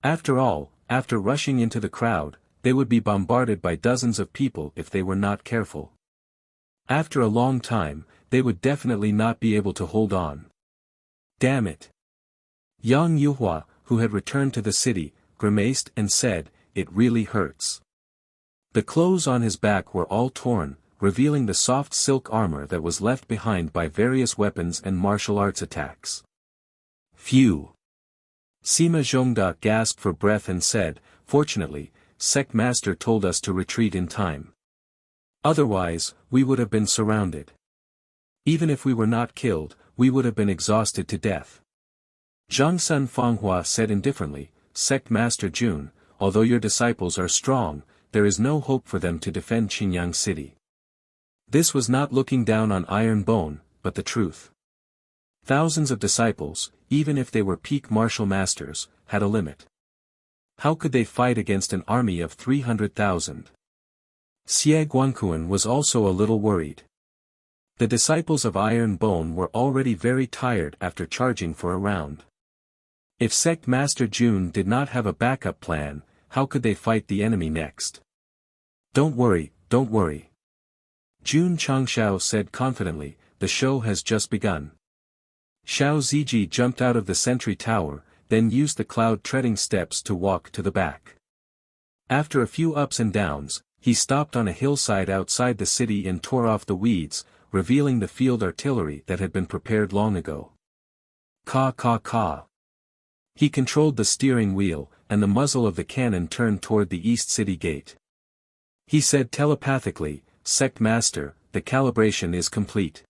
After all, after rushing into the crowd, they would be bombarded by dozens of people if they were not careful. After a long time, they would definitely not be able to hold on. Damn it. Yang Yuhua, who had returned to the city, grimaced and said, "It really hurts." The clothes on his back were all torn, revealing the soft silk armor that was left behind by various weapons and martial arts attacks. Phew! Sima Zhongda gasped for breath and said, "Fortunately, Sect Master told us to retreat in time. Otherwise, we would have been surrounded. Even if we were not killed, we would have been exhausted to death." Zhangsun Fanghua said indifferently, "Sect Master Jun, although your disciples are strong, there is no hope for them to defend Qingyang City." This was not looking down on Iron Bone, but the truth. Thousands of disciples, even if they were peak martial masters, had a limit. How could they fight against an army of 300,000? Xie Guangquan was also a little worried. The disciples of Iron Bone were already very tired after charging for a round. If Sect Master Jun did not have a backup plan, how could they fight the enemy next? Don't worry, don't worry. Jun Changshao said confidently, "The show has just begun." Xiao Ziji jumped out of the sentry tower, then used the cloud-treading steps to walk to the back. After a few ups and downs, he stopped on a hillside outside the city and tore off the weeds, revealing the field artillery that had been prepared long ago. Caw caw caw. He controlled the steering wheel, and the muzzle of the cannon turned toward the East City Gate. He said telepathically, "Sect Master, the calibration is complete."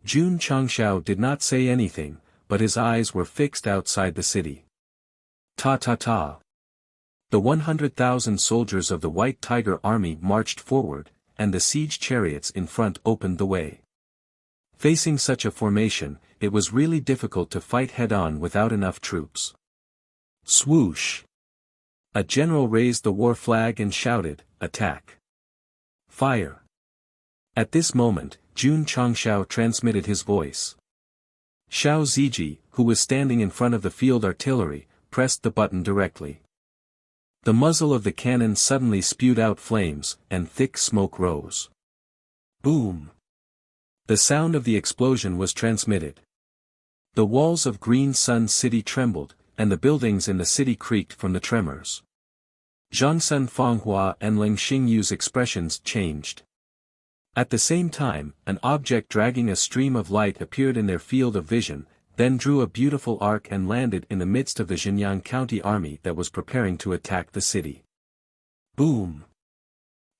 Jun Changshao did not say anything, but his eyes were fixed outside the city. Ta ta ta. The 100,000 soldiers of the White Tiger Army marched forward, and the siege chariots in front opened the way. Facing such a formation, it was really difficult to fight head-on without enough troops. Swoosh! A general raised the war flag and shouted, "Attack! Fire!" At this moment, Jun Changshao transmitted his voice. Xiao Ziji, who was standing in front of the field artillery, pressed the button directly. The muzzle of the cannon suddenly spewed out flames, and thick smoke rose. Boom! The sound of the explosion was transmitted. The walls of Green Sun City trembled, and the buildings in the city creaked from the tremors. Zhangsun Fanghua and Ling Xingyu's expressions changed. At the same time, an object dragging a stream of light appeared in their field of vision, then drew a beautiful arc and landed in the midst of the Xinjiang County army that was preparing to attack the city. Boom!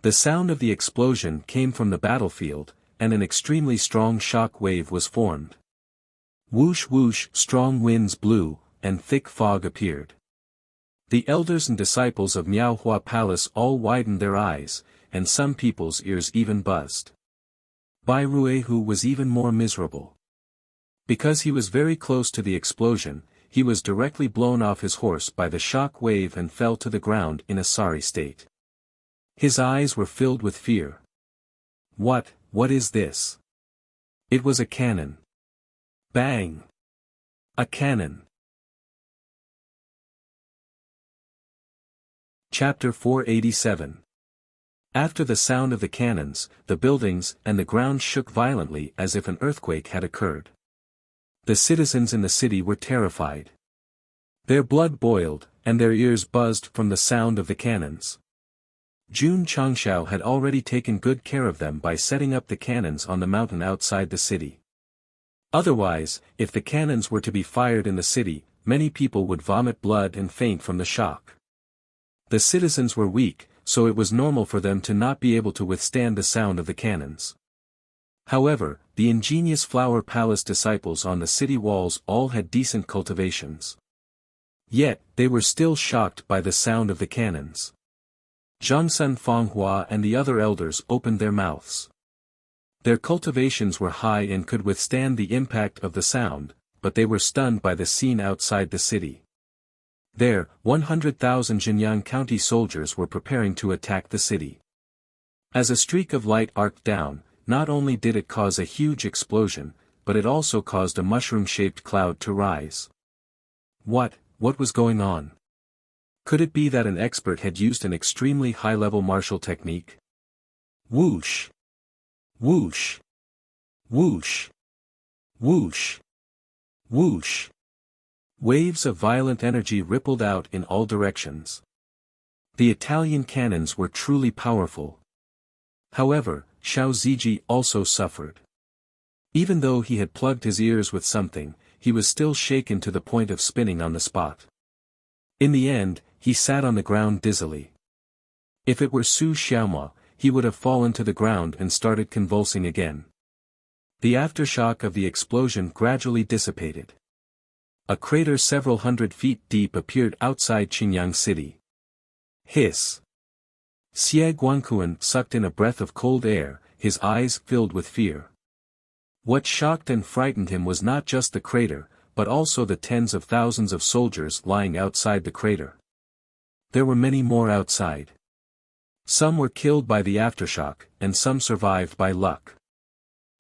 The sound of the explosion came from the battlefield, and an extremely strong shock wave was formed. Whoosh whoosh, strong winds blew, and thick fog appeared. The elders and disciples of Miaohua Palace all widened their eyes, and some people's ears even buzzed. Bai Ruehu was even more miserable. Because he was very close to the explosion, he was directly blown off his horse by the shock wave and fell to the ground in a sorry state. His eyes were filled with fear. What is this? It was a cannon. Bang! A cannon. Chapter 487. After the sound of the cannons, the buildings and the ground shook violently as if an earthquake had occurred. The citizens in the city were terrified. Their blood boiled, and their ears buzzed from the sound of the cannons. Jun Changshao had already taken good care of them by setting up the cannons on the mountain outside the city. Otherwise, if the cannons were to be fired in the city, many people would vomit blood and faint from the shock. The citizens were weak, so it was normal for them to not be able to withstand the sound of the cannons. However, the ingenious Flower Palace disciples on the city walls all had decent cultivations. Yet, they were still shocked by the sound of the cannons. Zhangsun Fanghua and the other elders opened their mouths. Their cultivations were high and could withstand the impact of the sound, but they were stunned by the scene outside the city. There, 100,000 Jinyang County soldiers were preparing to attack the city. As a streak of light arced down, not only did it cause a huge explosion, but it also caused a mushroom-shaped cloud to rise. What was going on? Could it be that an expert had used an extremely high-level martial technique? Whoosh! Whoosh! Whoosh! Whoosh! Whoosh! Waves of violent energy rippled out in all directions. The Italian cannons were truly powerful. However, Xiao Ziji also suffered. Even though he had plugged his ears with something, he was still shaken to the point of spinning on the spot. In the end, he sat on the ground dizzily. If it were Su Xiaoma, he would have fallen to the ground and started convulsing again. The aftershock of the explosion gradually dissipated. A crater several hundred feet deep appeared outside Qingyang City. Hiss! Xie Guangquan sucked in a breath of cold air, his eyes filled with fear. What shocked and frightened him was not just the crater, but also the tens of thousands of soldiers lying outside the crater. There were many more outside. Some were killed by the aftershock, and some survived by luck.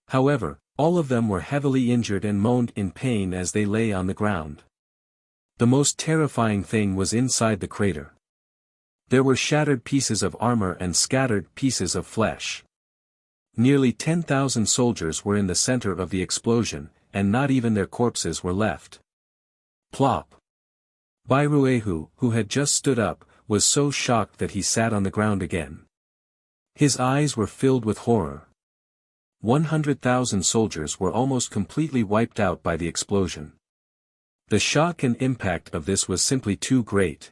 However, all of them were heavily injured and moaned in pain as they lay on the ground. The most terrifying thing was inside the crater. There were shattered pieces of armor and scattered pieces of flesh. Nearly 10,000 soldiers were in the center of the explosion, and not even their corpses were left. Plop! Bai Ruehu, who had just stood up, was so shocked that he sat on the ground again. His eyes were filled with horror. 100,000 soldiers were almost completely wiped out by the explosion. The shock and impact of this was simply too great.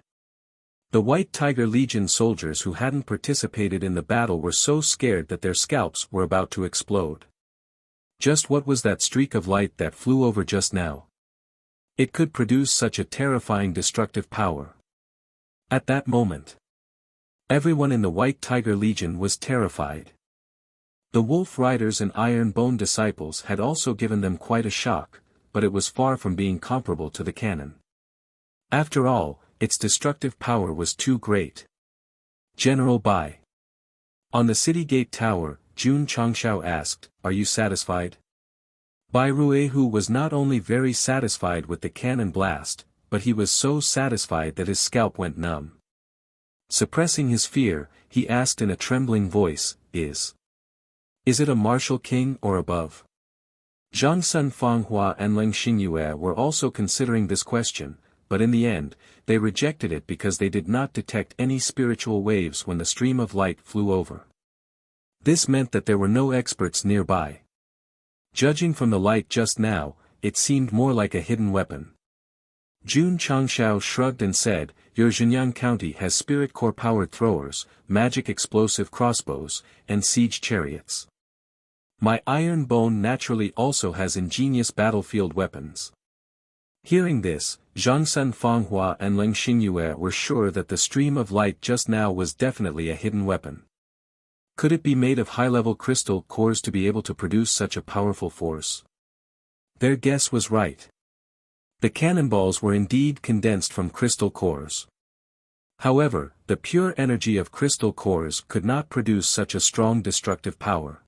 The White Tiger Legion soldiers who hadn't participated in the battle were so scared that their scalps were about to explode. Just what was that streak of light that flew over just now? It could produce such a terrifying destructive power. At that moment, everyone in the White Tiger Legion was terrified. The Wolf Riders and Iron Bone disciples had also given them quite a shock, but it was far from being comparable to the cannon. After all, its destructive power was too great. General Bai. On the city gate tower, Jun Changshao asked, "Are you satisfied?" Bai Ruehu was not only very satisfied with the cannon blast, but he was so satisfied that his scalp went numb. Suppressing his fear, he asked in a trembling voice, Is it a martial king or above?" Zhangsun Fanghua and Leng Xingyue were also considering this question, but in the end, they rejected it because they did not detect any spiritual waves when the stream of light flew over. This meant that there were no experts nearby. Judging from the light just now, it seemed more like a hidden weapon. Jun Changshao shrugged and said, "Your Jinyang County has spirit core-powered throwers, magic explosive crossbows, and siege chariots. My Iron Bone naturally also has ingenious battlefield weapons." Hearing this, Zhangsun Fanghua and Leng Xingyue were sure that the stream of light just now was definitely a hidden weapon. Could it be made of high-level crystal cores to be able to produce such a powerful force? Their guess was right. The cannonballs were indeed condensed from crystal cores. However, the pure energy of crystal cores could not produce such a strong destructive power.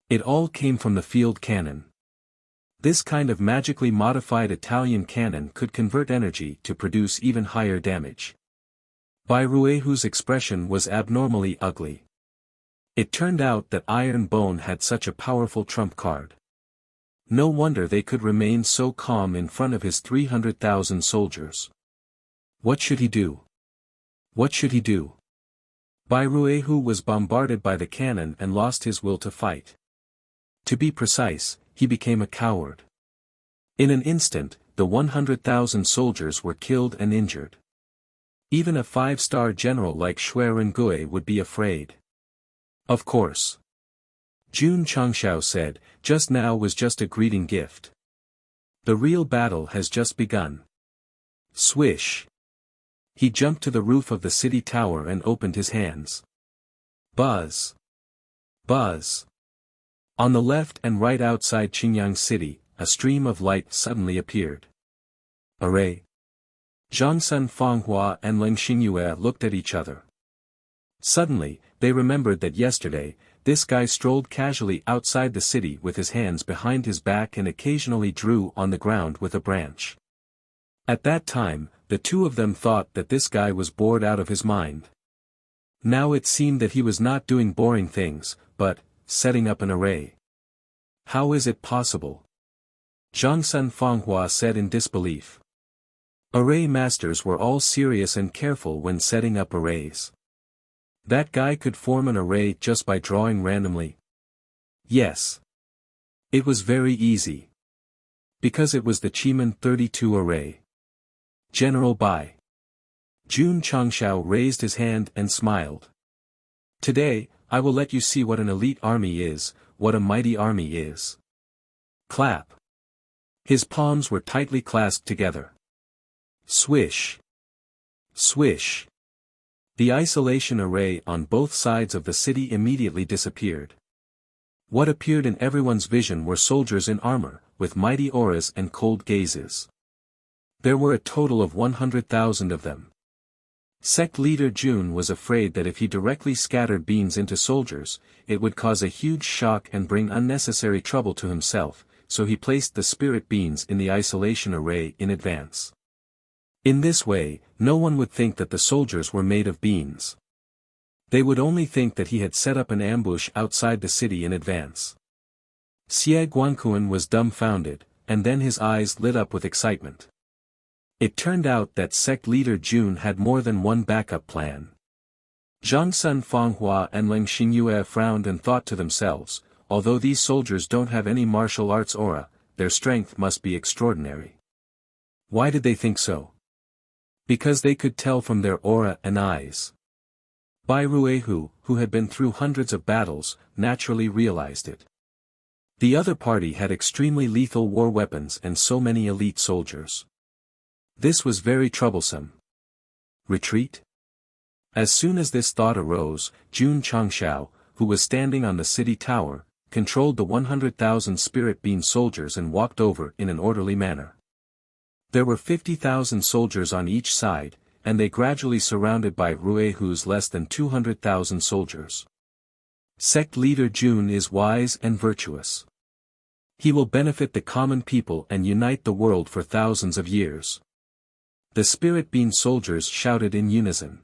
It all came from the field cannon. This kind of magically modified Italian cannon could convert energy to produce even higher damage. Bai Ruehu's expression was abnormally ugly. It turned out that Iron Bone had such a powerful trump card. No wonder they could remain so calm in front of his 300,000 soldiers. What should he do? What should he do? Bai Ruehu was bombarded by the cannon and lost his will to fight. To be precise, he became a coward. In an instant, the 100,000 soldiers were killed and injured. Even a 5-star general like Shui Rengui would be afraid. Of course. Jun Changshao said, just now was just a greeting gift. The real battle has just begun. Swish. He jumped to the roof of the city tower and opened his hands. Buzz. Buzz. On the left and right outside Qingyang City, a stream of light suddenly appeared. Array. Zhangsun Fanghua and Leng Xingyue looked at each other. Suddenly, they remembered that yesterday, this guy strolled casually outside the city with his hands behind his back and occasionally drew on the ground with a branch. At that time, the two of them thought that this guy was bored out of his mind. Now it seemed that he was not doing boring things, but setting up an array. How is it possible? Zhangsun Fanghua said in disbelief. Array masters were all serious and careful when setting up arrays. That guy could form an array just by drawing randomly. Yes. It was very easy. Because it was the Chiman 32 array. General Bai. Jun Changshao raised his hand and smiled. Today, I will let you see what an elite army is, what a mighty army is. Clap. His palms were tightly clasped together. Swish. Swish. The isolation array on both sides of the city immediately disappeared. What appeared in everyone's vision were soldiers in armor, with mighty auras and cold gazes. There were a total of 100,000 of them. Sect leader Jun was afraid that if he directly scattered beans into soldiers, it would cause a huge shock and bring unnecessary trouble to himself, so he placed the spirit beans in the isolation array in advance. In this way, no one would think that the soldiers were made of beans. They would only think that he had set up an ambush outside the city in advance. Xie Guanquan was dumbfounded, and then his eyes lit up with excitement. It turned out that sect leader Jun had more than one backup plan. Zhangsun Fanghua and Leng Xingyue frowned and thought to themselves, although these soldiers don't have any martial arts aura, their strength must be extraordinary. Why did they think so? Because they could tell from their aura and eyes. Bai Ruehu, who had been through hundreds of battles, naturally realized it. The other party had extremely lethal war weapons and so many elite soldiers. This was very troublesome. Retreat? As soon as this thought arose, Jun Changshao, who was standing on the city tower, controlled the 100,000 spirit bean soldiers and walked over in an orderly manner. There were 50,000 soldiers on each side, and they gradually surrounded by Ruehu's less than 200,000 soldiers. Sect leader Jun is wise and virtuous. He will benefit the common people and unite the world for thousands of years. The spirit bean soldiers shouted in unison.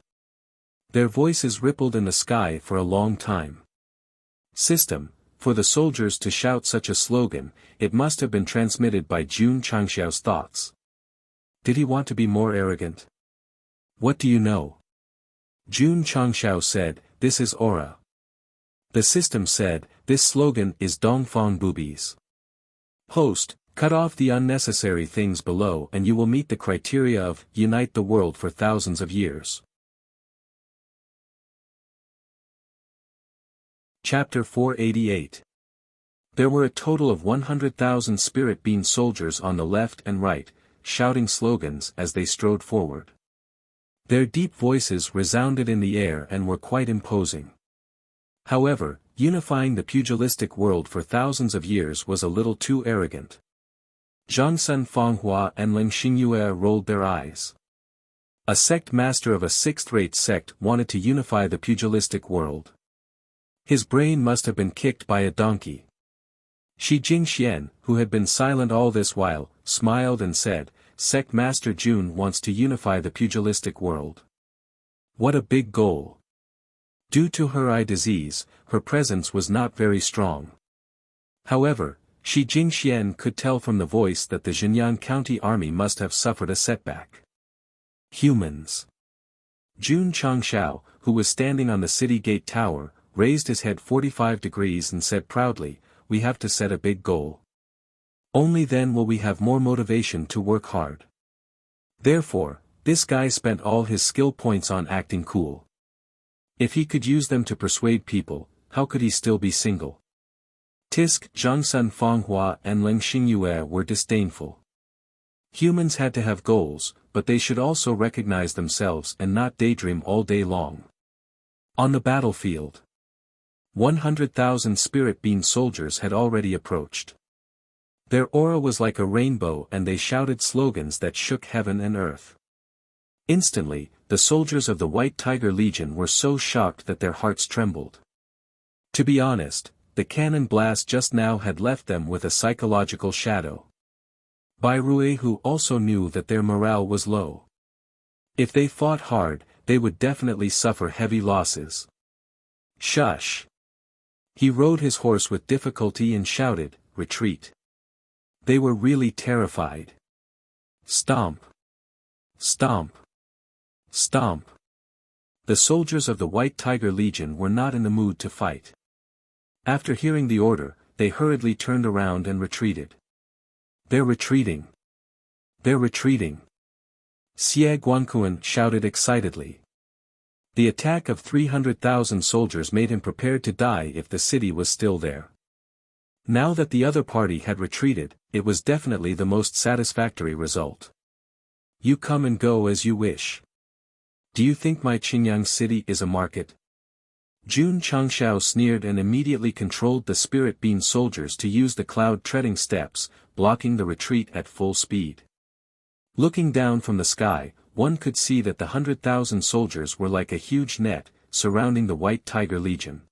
Their voices rippled in the sky for a long time. System, for the soldiers to shout such a slogan, it must have been transmitted by Jun Changshao's thoughts. Did he want to be more arrogant? What do you know? Jun Changshao said, this is aura. The system said, this slogan is Dongfang Boobies. Host, cut off the unnecessary things below and you will meet the criteria of unite the world for thousands of years. Chapter 488. There were a total of 100,000 spirit bean soldiers on the left and right, shouting slogans as they strode forward. Their deep voices resounded in the air and were quite imposing. However, unifying the pugilistic world for thousands of years was a little too arrogant. Zhangsun Fanghua and Leng Xingyue rolled their eyes. A sect master of a sixth-rate sect wanted to unify the pugilistic world. His brain must have been kicked by a donkey. Shi Jingxian, who had been silent all this while, smiled and said, Sect Master Jun wants to unify the pugilistic world. What a big goal. Due to her eye disease, her presence was not very strong. However, Shi Jingxian could tell from the voice that the Xinyan County Army must have suffered a setback. Humans. Jun Changshao, who was standing on the city gate tower, raised his head 45 degrees and said proudly, we have to set a big goal. Only then will we have more motivation to work hard. Therefore, This guy spent all his skill points on acting cool. If he could use them to persuade people, how could he still be single? Tisk, Zhangsun Fonghua and Leng Xingyue were disdainful. Humans had to have goals, but they should also recognize themselves and not daydream all day long. On the battlefield, 100,000 spirit bean soldiers had already approached. Their aura was like a rainbow and they shouted slogans that shook heaven and earth. Instantly, the soldiers of the White Tiger Legion were so shocked that their hearts trembled. To be honest, the cannon blast just now had left them with a psychological shadow. Bai Ruehu also knew that their morale was low. If they fought hard, they would definitely suffer heavy losses. Shush! He rode his horse with difficulty and shouted, "Retreat!" They were really terrified. Stomp! Stomp! Stomp! The soldiers of the White Tiger Legion were not in the mood to fight. After hearing the order, they hurriedly turned around and retreated. They're retreating! They're retreating! Xie Guanquan shouted excitedly. The attack of 300,000 soldiers made him prepared to die if the city was still there. Now that the other party had retreated, it was definitely the most satisfactory result. You come and go as you wish. Do you think my Qingyang city is a market? Jun Changshao sneered and immediately controlled the spirit bean soldiers to use the cloud-treading steps, blocking the retreat at full speed. Looking down from the sky, one could see that the 100,000 soldiers were like a huge net, surrounding the White Tiger Legion.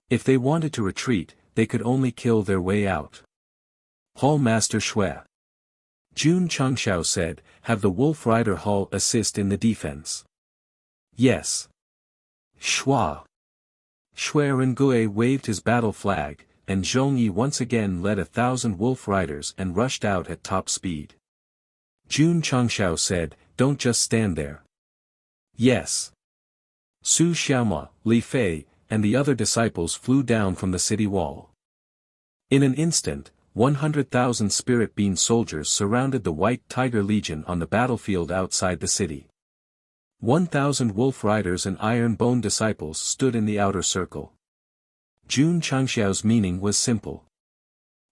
If they wanted to retreat, they could only kill their way out. Hall Master Shui. Jun Changshao said, have the Wolf Rider Hall assist in the defense. Yes. Shua. Shui Rengue waved his battle flag, and Zhongyi once again led 1,000 wolf riders and rushed out at top speed. Jun Changshao said, don't just stand there. Yes. Su Xiaoma, Li Fei, and the other disciples flew down from the city wall. In an instant, 100,000 spirit bean soldiers surrounded the White Tiger Legion on the battlefield outside the city. 1,000 wolf riders and iron bone disciples stood in the outer circle. Jun Changxiao's meaning was simple.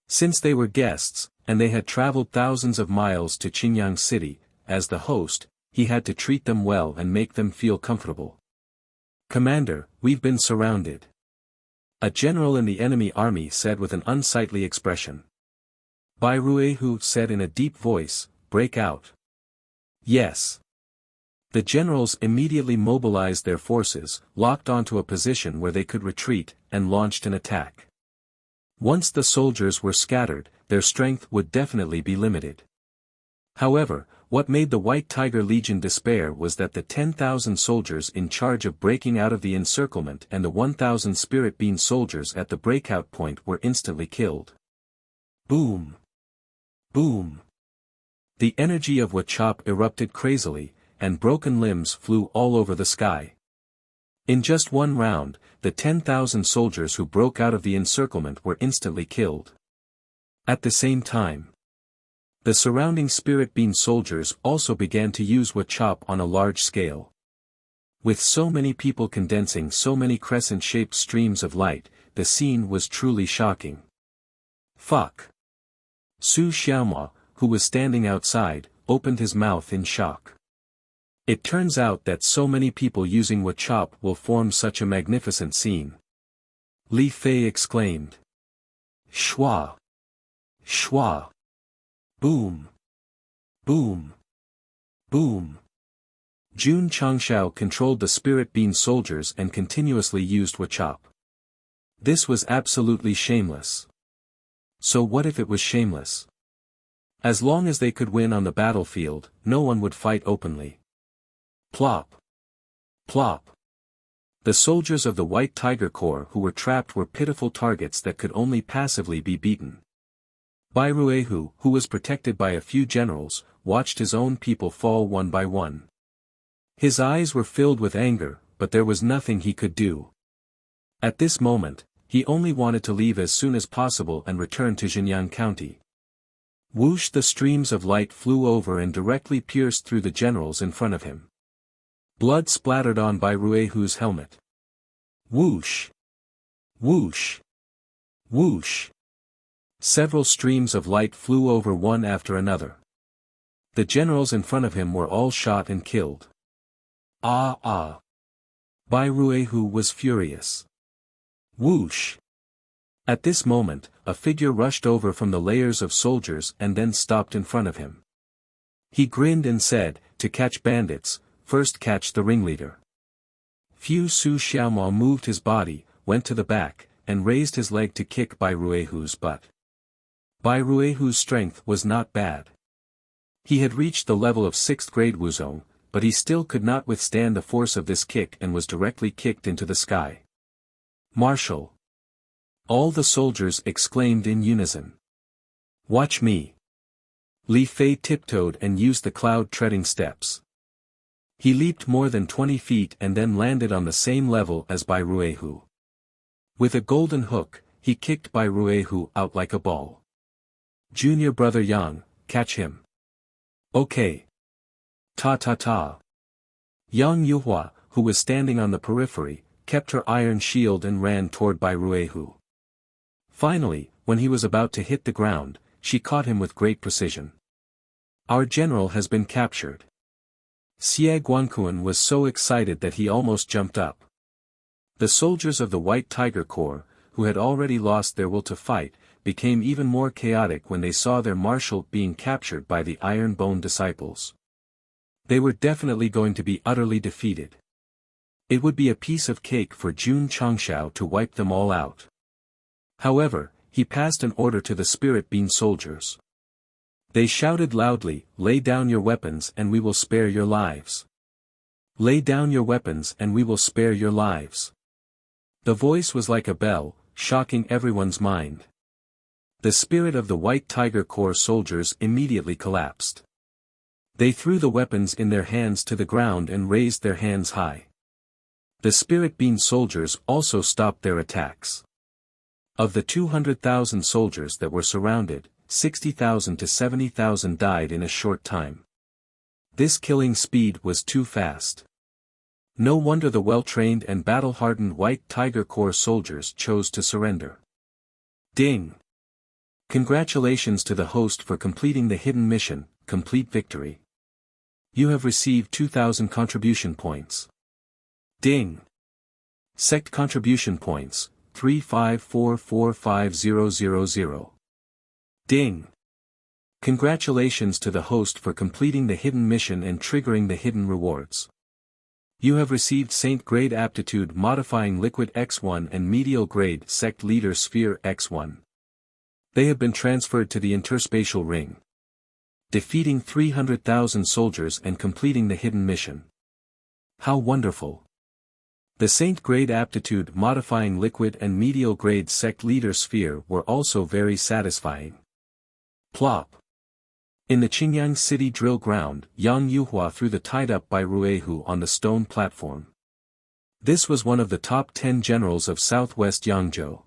Since they were guests, and they had traveled thousands of miles to Qingyang City, as the host, he had to treat them well and make them feel comfortable. Commander, we've been surrounded. A general in the enemy army said with an unsightly expression. Bai Ruehu said in a deep voice, break out. Yes. The generals immediately mobilized their forces, locked onto a position where they could retreat, and launched an attack. Once the soldiers were scattered, their strength would definitely be limited. However, what made the White Tiger Legion despair was that the 10,000 soldiers in charge of breaking out of the encirclement and the 1,000 spirit bean soldiers at the breakout point were instantly killed. Boom! Boom! The energy of Wachop erupted crazily, and broken limbs flew all over the sky. In just one round, the 10,000 soldiers who broke out of the encirclement were instantly killed. At the same time, the surrounding spirit bean soldiers also began to use Wachop on a large scale. With so many people condensing so many crescent-shaped streams of light, the scene was truly shocking. Fuck! Su Xiaoma, who was standing outside, opened his mouth in shock. It turns out that so many people using Wachop will form such a magnificent scene. Li Fei exclaimed. Shua! Shua! Boom! Boom! Boom! Jun Changshao controlled the spirit bean soldiers and continuously used Wachop. This was absolutely shameless. So what if it was shameless? As long as they could win on the battlefield, no one would fight openly. Plop! Plop! The soldiers of the White Tiger Corps who were trapped were pitiful targets that could only passively be beaten. Bai Ruehu, who was protected by a few generals, watched his own people fall one by one. His eyes were filled with anger, but there was nothing he could do. At this moment, he only wanted to leave as soon as possible and return to Xinjiang County. Whoosh! The streams of light flew over and directly pierced through the generals in front of him. Blood splattered on Bai Ruehu's helmet. Whoosh! Whoosh! Whoosh! Several streams of light flew over one after another. The generals in front of him were all shot and killed. Ah ah! Bai Ruehu was furious. Whoosh! At this moment, a figure rushed over from the layers of soldiers and then stopped in front of him. He grinned and said, "To catch bandits, first catch the ringleader." Fu Su Xiaomao moved his body, went to the back, and raised his leg to kick Bai Ruehu's butt. Bai Ruehu's strength was not bad. He had reached the level of 6th grade Wuzong, but he still could not withstand the force of this kick and was directly kicked into the sky. "Marshal!" All the soldiers exclaimed in unison. "Watch me!" Li Fei tiptoed and used the cloud-treading steps. He leaped more than 20 feet and then landed on the same level as Bai Ruehu. With a golden hook, he kicked Bai Ruehu out like a ball. "Junior brother Yang, catch him." "Okay." Ta ta ta. Yang Yuhua, who was standing on the periphery, kept her iron shield and ran toward Bai Ruehu. Finally, when he was about to hit the ground, she caught him with great precision. "Our general has been captured." Xie Guanquan was so excited that he almost jumped up. The soldiers of the White Tiger Corps, who had already lost their will to fight, became even more chaotic when they saw their marshal being captured by the Iron Bone disciples. They were definitely going to be utterly defeated. It would be a piece of cake for Jun Changshao to wipe them all out. However, he passed an order to the Spirit Bean soldiers. They shouted loudly, "Lay down your weapons and we will spare your lives. Lay down your weapons and we will spare your lives." The voice was like a bell, shocking everyone's mind. The spirit of the White Tiger Corps soldiers immediately collapsed. They threw the weapons in their hands to the ground and raised their hands high. The Spirit Bean soldiers also stopped their attacks. Of the 200,000 soldiers that were surrounded, 60,000 to 70,000 died in a short time. This killing speed was too fast. No wonder the well-trained and battle-hardened White Tiger Corps soldiers chose to surrender. Ding! Congratulations to the host for completing the hidden mission, Complete Victory. You have received 2,000 contribution points. Ding! Sect contribution points, 35445,000. Ding! Congratulations to the host for completing the hidden mission and triggering the hidden rewards. You have received Saint Grade Aptitude Modifying Liquid X1 and Medial Grade Sect Leader Sphere X1. They have been transferred to the Interspatial Ring. Defeating 300,000 soldiers and completing the hidden mission. How wonderful! The Saint Grade Aptitude Modifying Liquid and Medial Grade Sect Leader Sphere were also very satisfying. Plop! In the Qingyang City drill ground, Yang Yuhua threw the tied-up Bai Ruehu on the stone platform. This was one of the top 10 generals of southwest Yangzhou.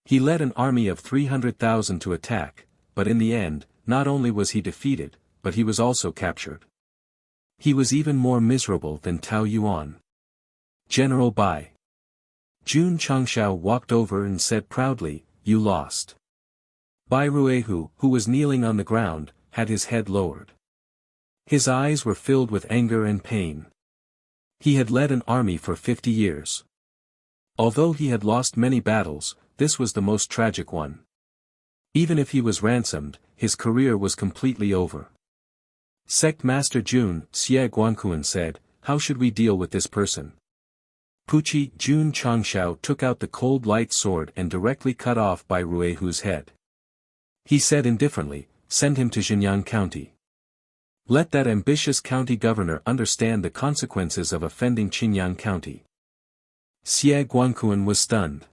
He led an army of 300,000 to attack, but in the end, not only was he defeated, but he was also captured. He was even more miserable than Tao Yuan. General Bai. Jun Changshao walked over and said proudly, "You lost." Bai Ruehu, who was kneeling on the ground, had his head lowered. His eyes were filled with anger and pain. He had led an army for 50 years. Although he had lost many battles, this was the most tragic one. Even if he was ransomed, his career was completely over. Sect Master Jun, Xie Guanquan said, "How should we deal with this person?" Puchi Jun Changshao took out the cold light sword and directly cut off Bai Ruehu's head. He said indifferently, "Send him to Xinjiang County. Let that ambitious county governor understand the consequences of offending Qingyang County." Xie Guanquan was stunned.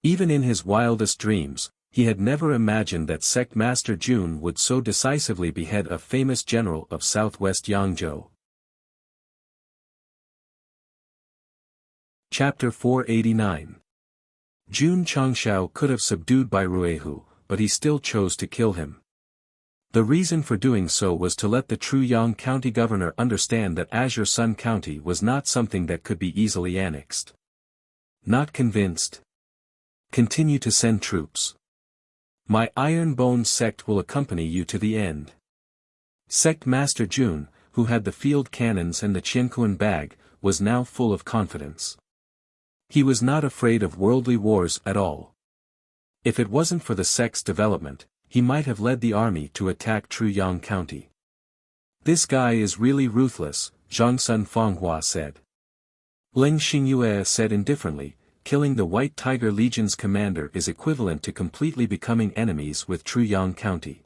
Even in his wildest dreams, he had never imagined that Sect Master Jun would so decisively behead a famous general of southwest Yangzhou. Chapter 489. Jun Changshao could have subdued Bai Ruehu, but he still chose to kill him. The reason for doing so was to let the Truyong County governor understand that Azure Sun County was not something that could be easily annexed. Not convinced? Continue to send troops. My Iron Bone sect will accompany you to the end. Sect Master Jun, who had the field cannons and the Qiankuan bag, was now full of confidence. He was not afraid of worldly wars at all. If it wasn't for the sect's development, he might have led the army to attack Truyong County. This guy is really ruthless, Zhangsun Fanghua said. Leng Xingyue said indifferently, killing the White Tiger Legion's commander is equivalent to completely becoming enemies with Truyong County.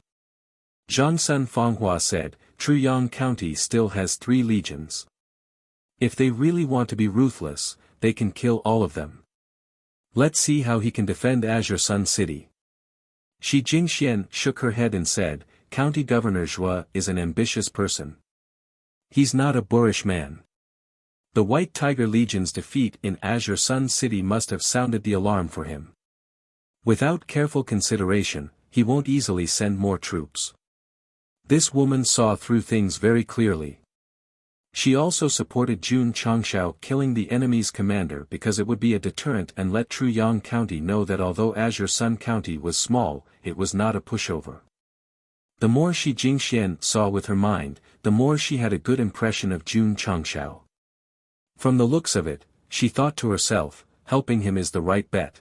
Zhangsun Fanghua said, Truyong County still has 3 legions. If they really want to be ruthless, they can kill all of them. Let's see how he can defend Azure Sun City. Shi Jingxian shook her head and said, County Governor Zhua is an ambitious person. He's not a boorish man. The White Tiger Legion's defeat in Azure Sun City must have sounded the alarm for him. Without careful consideration, he won't easily send more troops. This woman saw through things very clearly. She also supported Jun Changshao killing the enemy's commander because it would be a deterrent and let Truyong County know that although Azure Sun County was small, it was not a pushover. The more Shi Jingxian saw with her mind, the more she had a good impression of Jun Changshao. From the looks of it, she thought to herself, helping him is the right bet.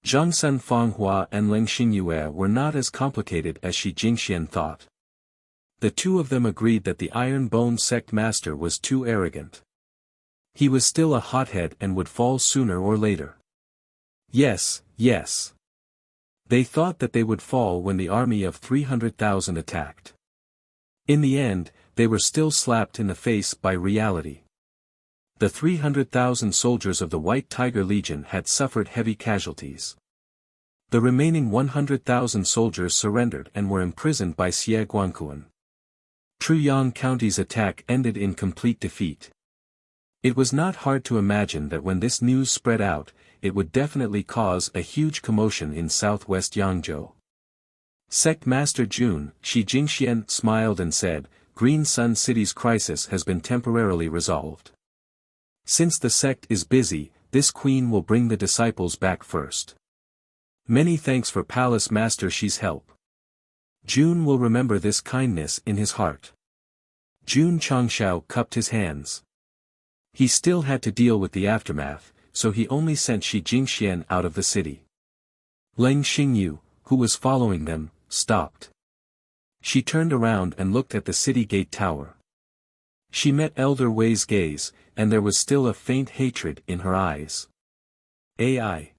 Zhangsun Fanghua and Leng Xingyue were not as complicated as Shi Jingxian thought. The two of them agreed that the Iron Bone sect master was too arrogant. He was still a hothead and would fall sooner or later. Yes, yes. They thought that they would fall when the army of 300,000 attacked. In the end, they were still slapped in the face by reality. The 300,000 soldiers of the White Tiger Legion had suffered heavy casualties. The remaining 100,000 soldiers surrendered and were imprisoned by Xie Guankuan. Truyong County's attack ended in complete defeat. It was not hard to imagine that when this news spread out, it would definitely cause a huge commotion in southwest Yangzhou. Sect Master Jun, Shi Jingxian smiled and said, Green Sun City's crisis has been temporarily resolved. Since the sect is busy, this queen will bring the disciples back first. Many thanks for Palace Master Shi's help. Jun will remember this kindness in his heart. Jun Changshao cupped his hands. He still had to deal with the aftermath, so he only sent Shi Jingxian out of the city. Leng Xingyu, who was following them, stopped. She turned around and looked at the city gate tower. She met Elder Wei's gaze, and there was still a faint hatred in her eyes. Ai.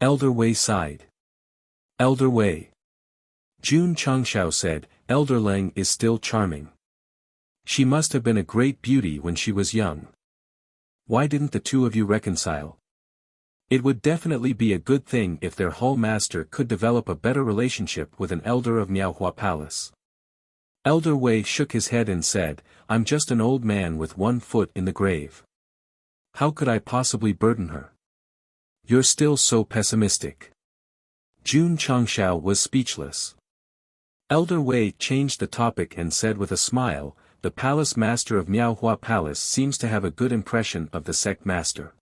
Elder Wei sighed. Elder Wei. Jun Changshao said, Elder Leng is still charming. She must have been a great beauty when she was young. Why didn't the two of you reconcile? It would definitely be a good thing if their hall master could develop a better relationship with an elder of Miaohua Palace. Elder Wei shook his head and said, I'm just an old man with one foot in the grave. How could I possibly burden her? You're still so pessimistic. Jun Changshao was speechless. Elder Wei changed the topic and said with a smile, the palace master of Miaohua Palace seems to have a good impression of the sect master.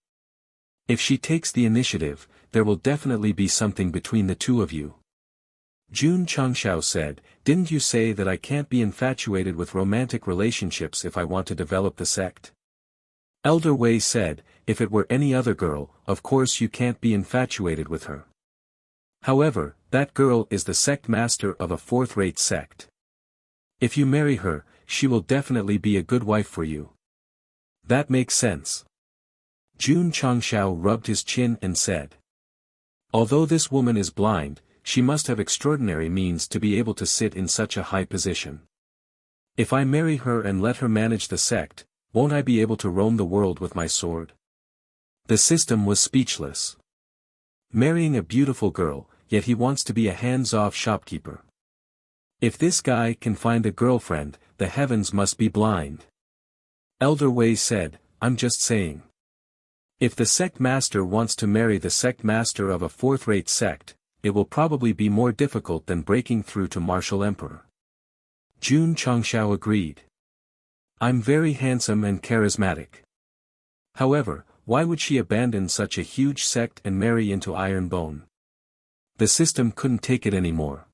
If she takes the initiative, there will definitely be something between the two of you. Jun Changshao said, didn't you say that I can't be infatuated with romantic relationships if I want to develop the sect? Elder Wei said, if it were any other girl, of course you can't be infatuated with her. However, that girl is the sect master of a fourth-rate sect. If you marry her, she will definitely be a good wife for you. That makes sense. Jun Changshao rubbed his chin and said. Although this woman is blind, she must have extraordinary means to be able to sit in such a high position. If I marry her and let her manage the sect, won't I be able to roam the world with my sword? The system was speechless. Marrying a beautiful girl, yet he wants to be a hands-off shopkeeper. If this guy can find a girlfriend, the heavens must be blind. Elder Wei said, I'm just saying. If the sect master wants to marry the sect master of a fourth-rate sect, it will probably be more difficult than breaking through to Martial Emperor. Jun Changshao agreed. I'm very handsome and charismatic. However, why would she abandon such a huge sect and marry into Ironbone? The system couldn't take it anymore.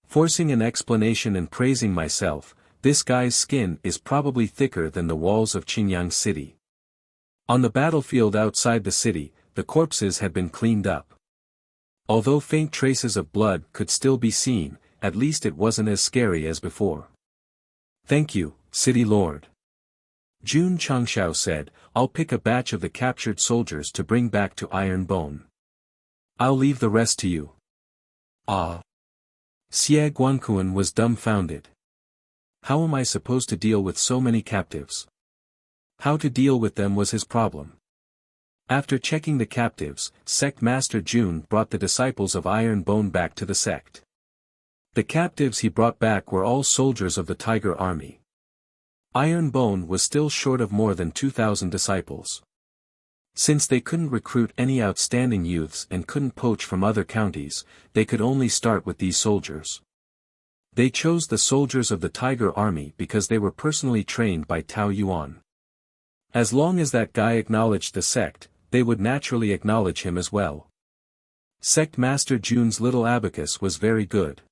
Forcing an explanation and praising myself, this guy's skin is probably thicker than the walls of Qingyang City. On the battlefield outside the city, the corpses had been cleaned up. Although faint traces of blood could still be seen, at least it wasn't as scary as before. Thank you, City Lord. Jun Changshao said, I'll pick a batch of the captured soldiers to bring back to Ironbone. I'll leave the rest to you. Ah. Xie Guanquan was dumbfounded. How am I supposed to deal with so many captives? How to deal with them was his problem. After checking the captives, Sect Master Jun brought the disciples of Ironbone back to the sect. The captives he brought back were all soldiers of the Tiger Army. Ironbone was still short of more than 2,000 disciples. Since they couldn't recruit any outstanding youths and couldn't poach from other counties, they could only start with these soldiers. They chose the soldiers of the Tiger Army because they were personally trained by Tao Yuan. As long as that guy acknowledged the sect, they would naturally acknowledge him as well. Sect Master Jun's little abacus was very good.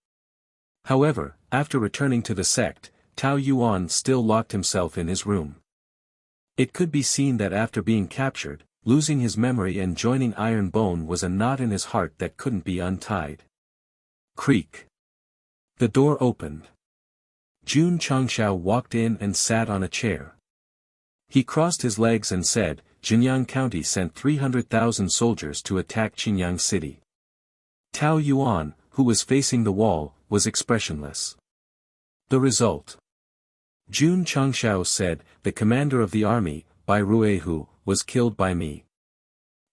However, after returning to the sect, Tao Yuan still locked himself in his room. It could be seen that after being captured, losing his memory and joining Ironbone was a knot in his heart that couldn't be untied. Creak. The door opened. Jun Changshao walked in and sat on a chair. He crossed his legs and said, Jinyang County sent 300,000 soldiers to attack Qingyang City. Tao Yuan, who was facing the wall, was expressionless. The result. Jun Changshao said, the commander of the army, Bai Ruehu, was killed by me.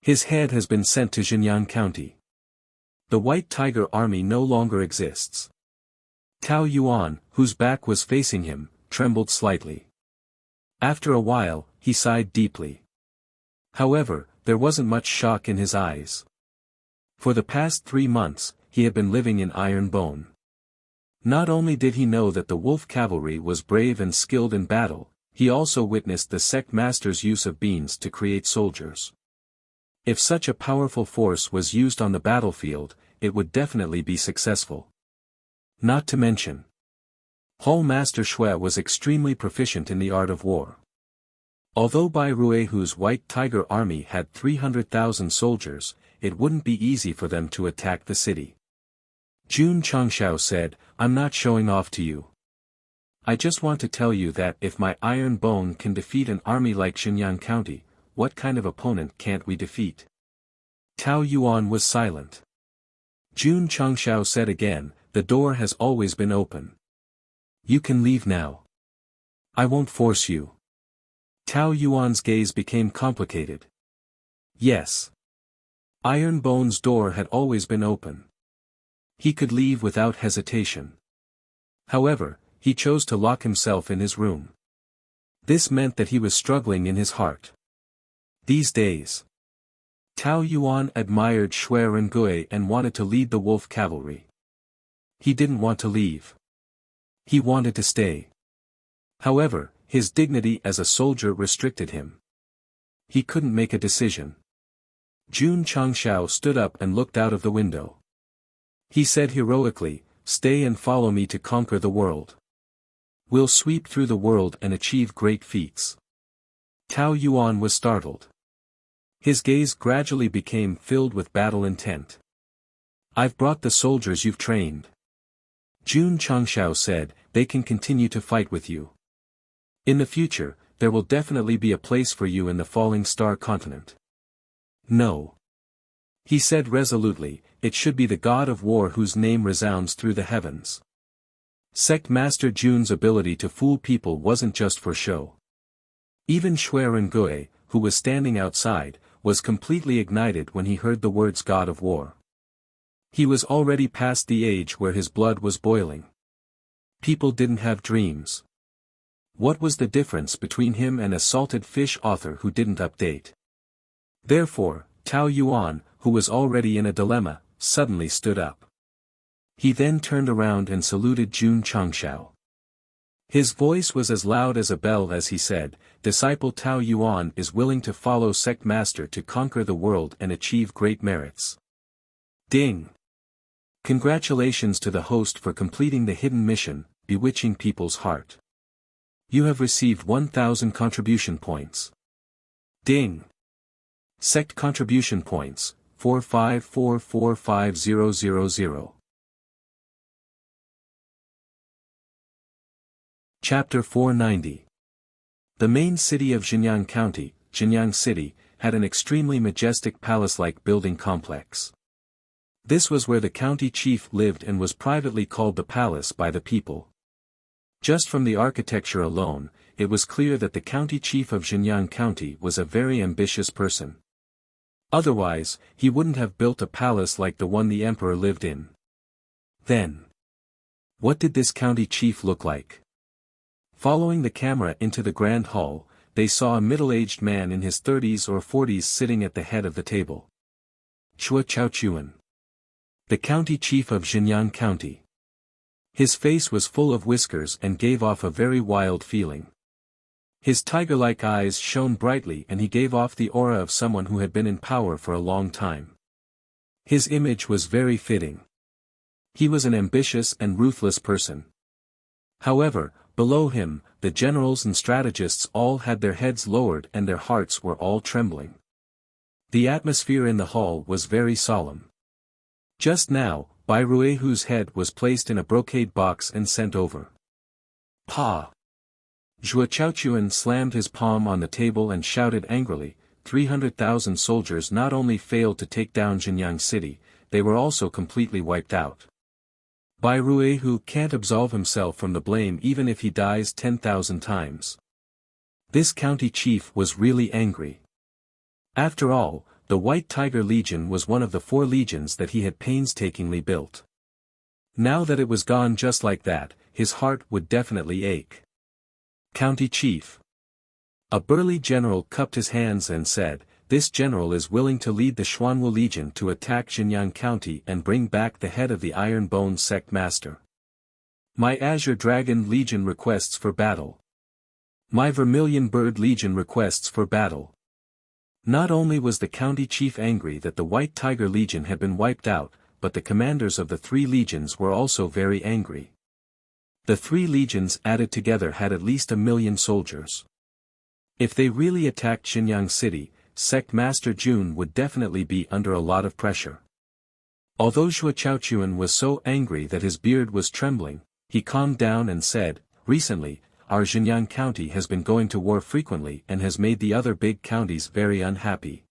His head has been sent to Jinyang County. The White Tiger Army no longer exists. Tao Yuan, whose back was facing him, trembled slightly. After a while, he sighed deeply. However, there wasn't much shock in his eyes. For the past 3 months, he had been living in Ironbone. Not only did he know that the wolf cavalry was brave and skilled in battle, he also witnessed the sect master's use of beans to create soldiers. If such a powerful force was used on the battlefield, it would definitely be successful. Not to mention, Hall Master Shui was extremely proficient in the art of war. Although Bai Ruehu's White Tiger Army had 300,000 soldiers, it wouldn't be easy for them to attack the city. Jun Changshao said, I'm not showing off to you. I just want to tell you that if my Ironbone can defeat an army like Xinyang County, what kind of opponent can't we defeat? Tao Yuan was silent. Jun Changshao said again, the door has always been open. You can leave now. I won't force you. Tao Yuan's gaze became complicated. Yes. Ironbone's door had always been open. He could leave without hesitation. However, he chose to lock himself in his room. This meant that he was struggling in his heart. These days, Tao Yuan admired Shui Rengui and wanted to lead the wolf cavalry. He didn't want to leave. He wanted to stay. However, his dignity as a soldier restricted him. He couldn't make a decision. Jun Changshao stood up and looked out of the window. He said heroically, stay and follow me to conquer the world. We'll sweep through the world and achieve great feats. Tao Yuan was startled. His gaze gradually became filled with battle intent. I've brought the soldiers you've trained. Jun Changshao said, they can continue to fight with you. In the future, there will definitely be a place for you in the Falling Star continent. No. He said resolutely, it should be the god of war whose name resounds through the heavens. Sect Master Jun's ability to fool people wasn't just for show. Even Shui Rengui, who was standing outside, was completely ignited when he heard the words god of war. He was already past the age where his blood was boiling. People didn't have dreams. What was the difference between him and a salted fish author who didn't update? Therefore, Tao Yuan, who was already in a dilemma, suddenly stood up. He then turned around and saluted Jun Changshao. His voice was as loud as a bell as he said, "Disciple Tao Yuan is willing to follow Sect Master to conquer the world and achieve great merits." Ding! Congratulations to the host for completing the hidden mission, bewitching people's heart. You have received 1,000 contribution points. Ding! Sect contribution points, 45445,000. Chapter 490. The main city of Jinyang County, Jinyang City, had an extremely majestic palace-like building complex. This was where the county chief lived and was privately called the palace by the people. Just from the architecture alone, it was clear that the county chief of Jinyang County was a very ambitious person. Otherwise, he wouldn't have built a palace like the one the emperor lived in. Then, what did this county chief look like? Following the camera into the grand hall, they saw a middle-aged man in his 30s or 40s sitting at the head of the table. Chua Chaochuan, the county chief of Jinyang County. His face was full of whiskers and gave off a very wild feeling. His tiger-like eyes shone brightly and he gave off the aura of someone who had been in power for a long time. His image was very fitting. He was an ambitious and ruthless person. However, below him, the generals and strategists all had their heads lowered and their hearts were all trembling. The atmosphere in the hall was very solemn. Just now, Bai Ruehu's head was placed in a brocade box and sent over. Pa! Zhuo Chaochuan slammed his palm on the table and shouted angrily, 300,000 soldiers not only failed to take down Jinyang City, they were also completely wiped out. Bai Ruehu can't absolve himself from the blame even if he dies 10,000 times. This county chief was really angry. After all, the White Tiger Legion was one of the 4 legions that he had painstakingly built. Now that it was gone just like that, his heart would definitely ache. County Chief. A burly general cupped his hands and said, "This general is willing to lead the Xuanwu Legion to attack Jinyang County and bring back the head of the Iron Bone Sect Master. My Azure Dragon Legion requests for battle. My Vermilion Bird Legion requests for battle." Not only was the county chief angry that the White Tiger Legion had been wiped out, but the commanders of the 3 legions were also very angry. The 3 legions added together had at least 1,000,000 soldiers. If they really attacked Jinyang City, Sect Master Jun would definitely be under a lot of pressure. Although Zhuo Chaochuan was so angry that his beard was trembling, he calmed down and said, "Recently, our Jinyang County has been going to war frequently and has made the other big counties very unhappy.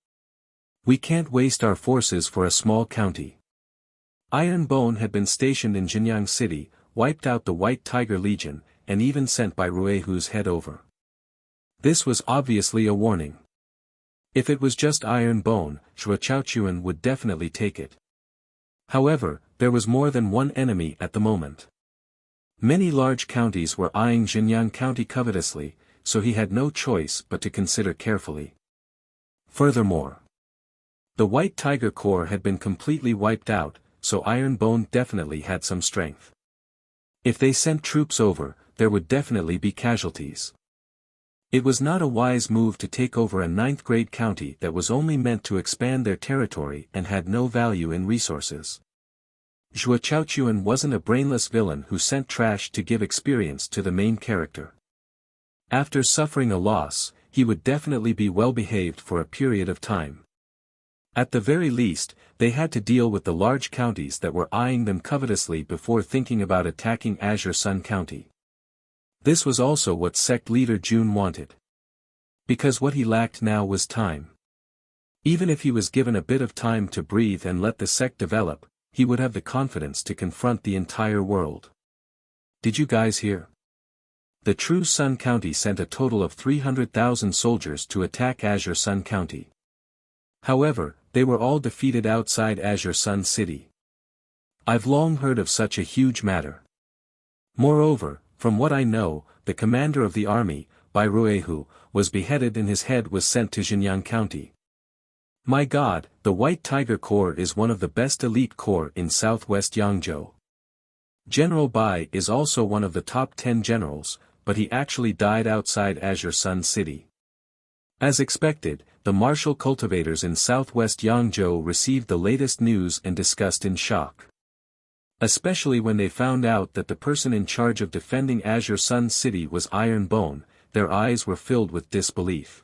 We can't waste our forces for a small county." Iron Bone had been stationed in Jinyang City, wiped out the White Tiger Legion, and even sent Bai Ruehu's head over. This was obviously a warning. If it was just Iron Bone, Zhuo Chaochuan would definitely take it. However, there was more than one enemy at the moment. Many large counties were eyeing Jinyang County covetously, so he had no choice but to consider carefully. Furthermore, the White Tiger Corps had been completely wiped out, so Iron Bone definitely had some strength. If they sent troops over, there would definitely be casualties. It was not a wise move to take over a 9th-grade county that was only meant to expand their territory and had no value in resources. Zhuo Chaochuan wasn't a brainless villain who sent trash to give experience to the main character. After suffering a loss, he would definitely be well-behaved for a period of time. At the very least, they had to deal with the large counties that were eyeing them covetously before thinking about attacking Azure Sun County. This was also what sect leader Jun wanted. Because what he lacked now was time. Even if he was given a bit of time to breathe and let the sect develop, he would have the confidence to confront the entire world. Did you guys hear? The True Sun County sent a total of 300,000 soldiers to attack Azure Sun County. However, they were all defeated outside Azure Sun City. I've long heard of such a huge matter. Moreover, from what I know, the commander of the army, Bai Ruehu, was beheaded and his head was sent to Jinyang County. My god, the White Tiger Corps is one of the best elite corps in southwest Yangzhou. General Bai is also one of the top 10 generals, but he actually died outside Azure Sun City. As expected, the martial cultivators in southwest Yangzhou received the latest news and discussed in shock. Especially when they found out that the person in charge of defending Azure Sun City was Iron Bone, their eyes were filled with disbelief.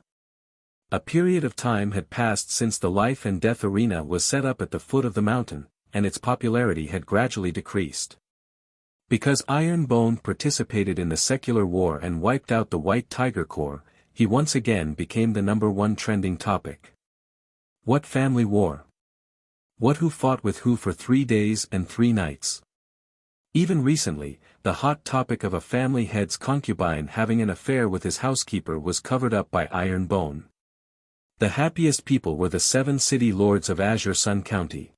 A period of time had passed since the life and death arena was set up at the foot of the mountain, and its popularity had gradually decreased. Because Iron Bone participated in the secular war and wiped out the White Tiger Corps, he once again became the #1 trending topic. What family war? What who fought with who for 3 days and 3 nights? Even recently, the hot topic of a family head's concubine having an affair with his housekeeper was covered up by Iron Bone. The happiest people were the 7 city lords of Azure Sun County.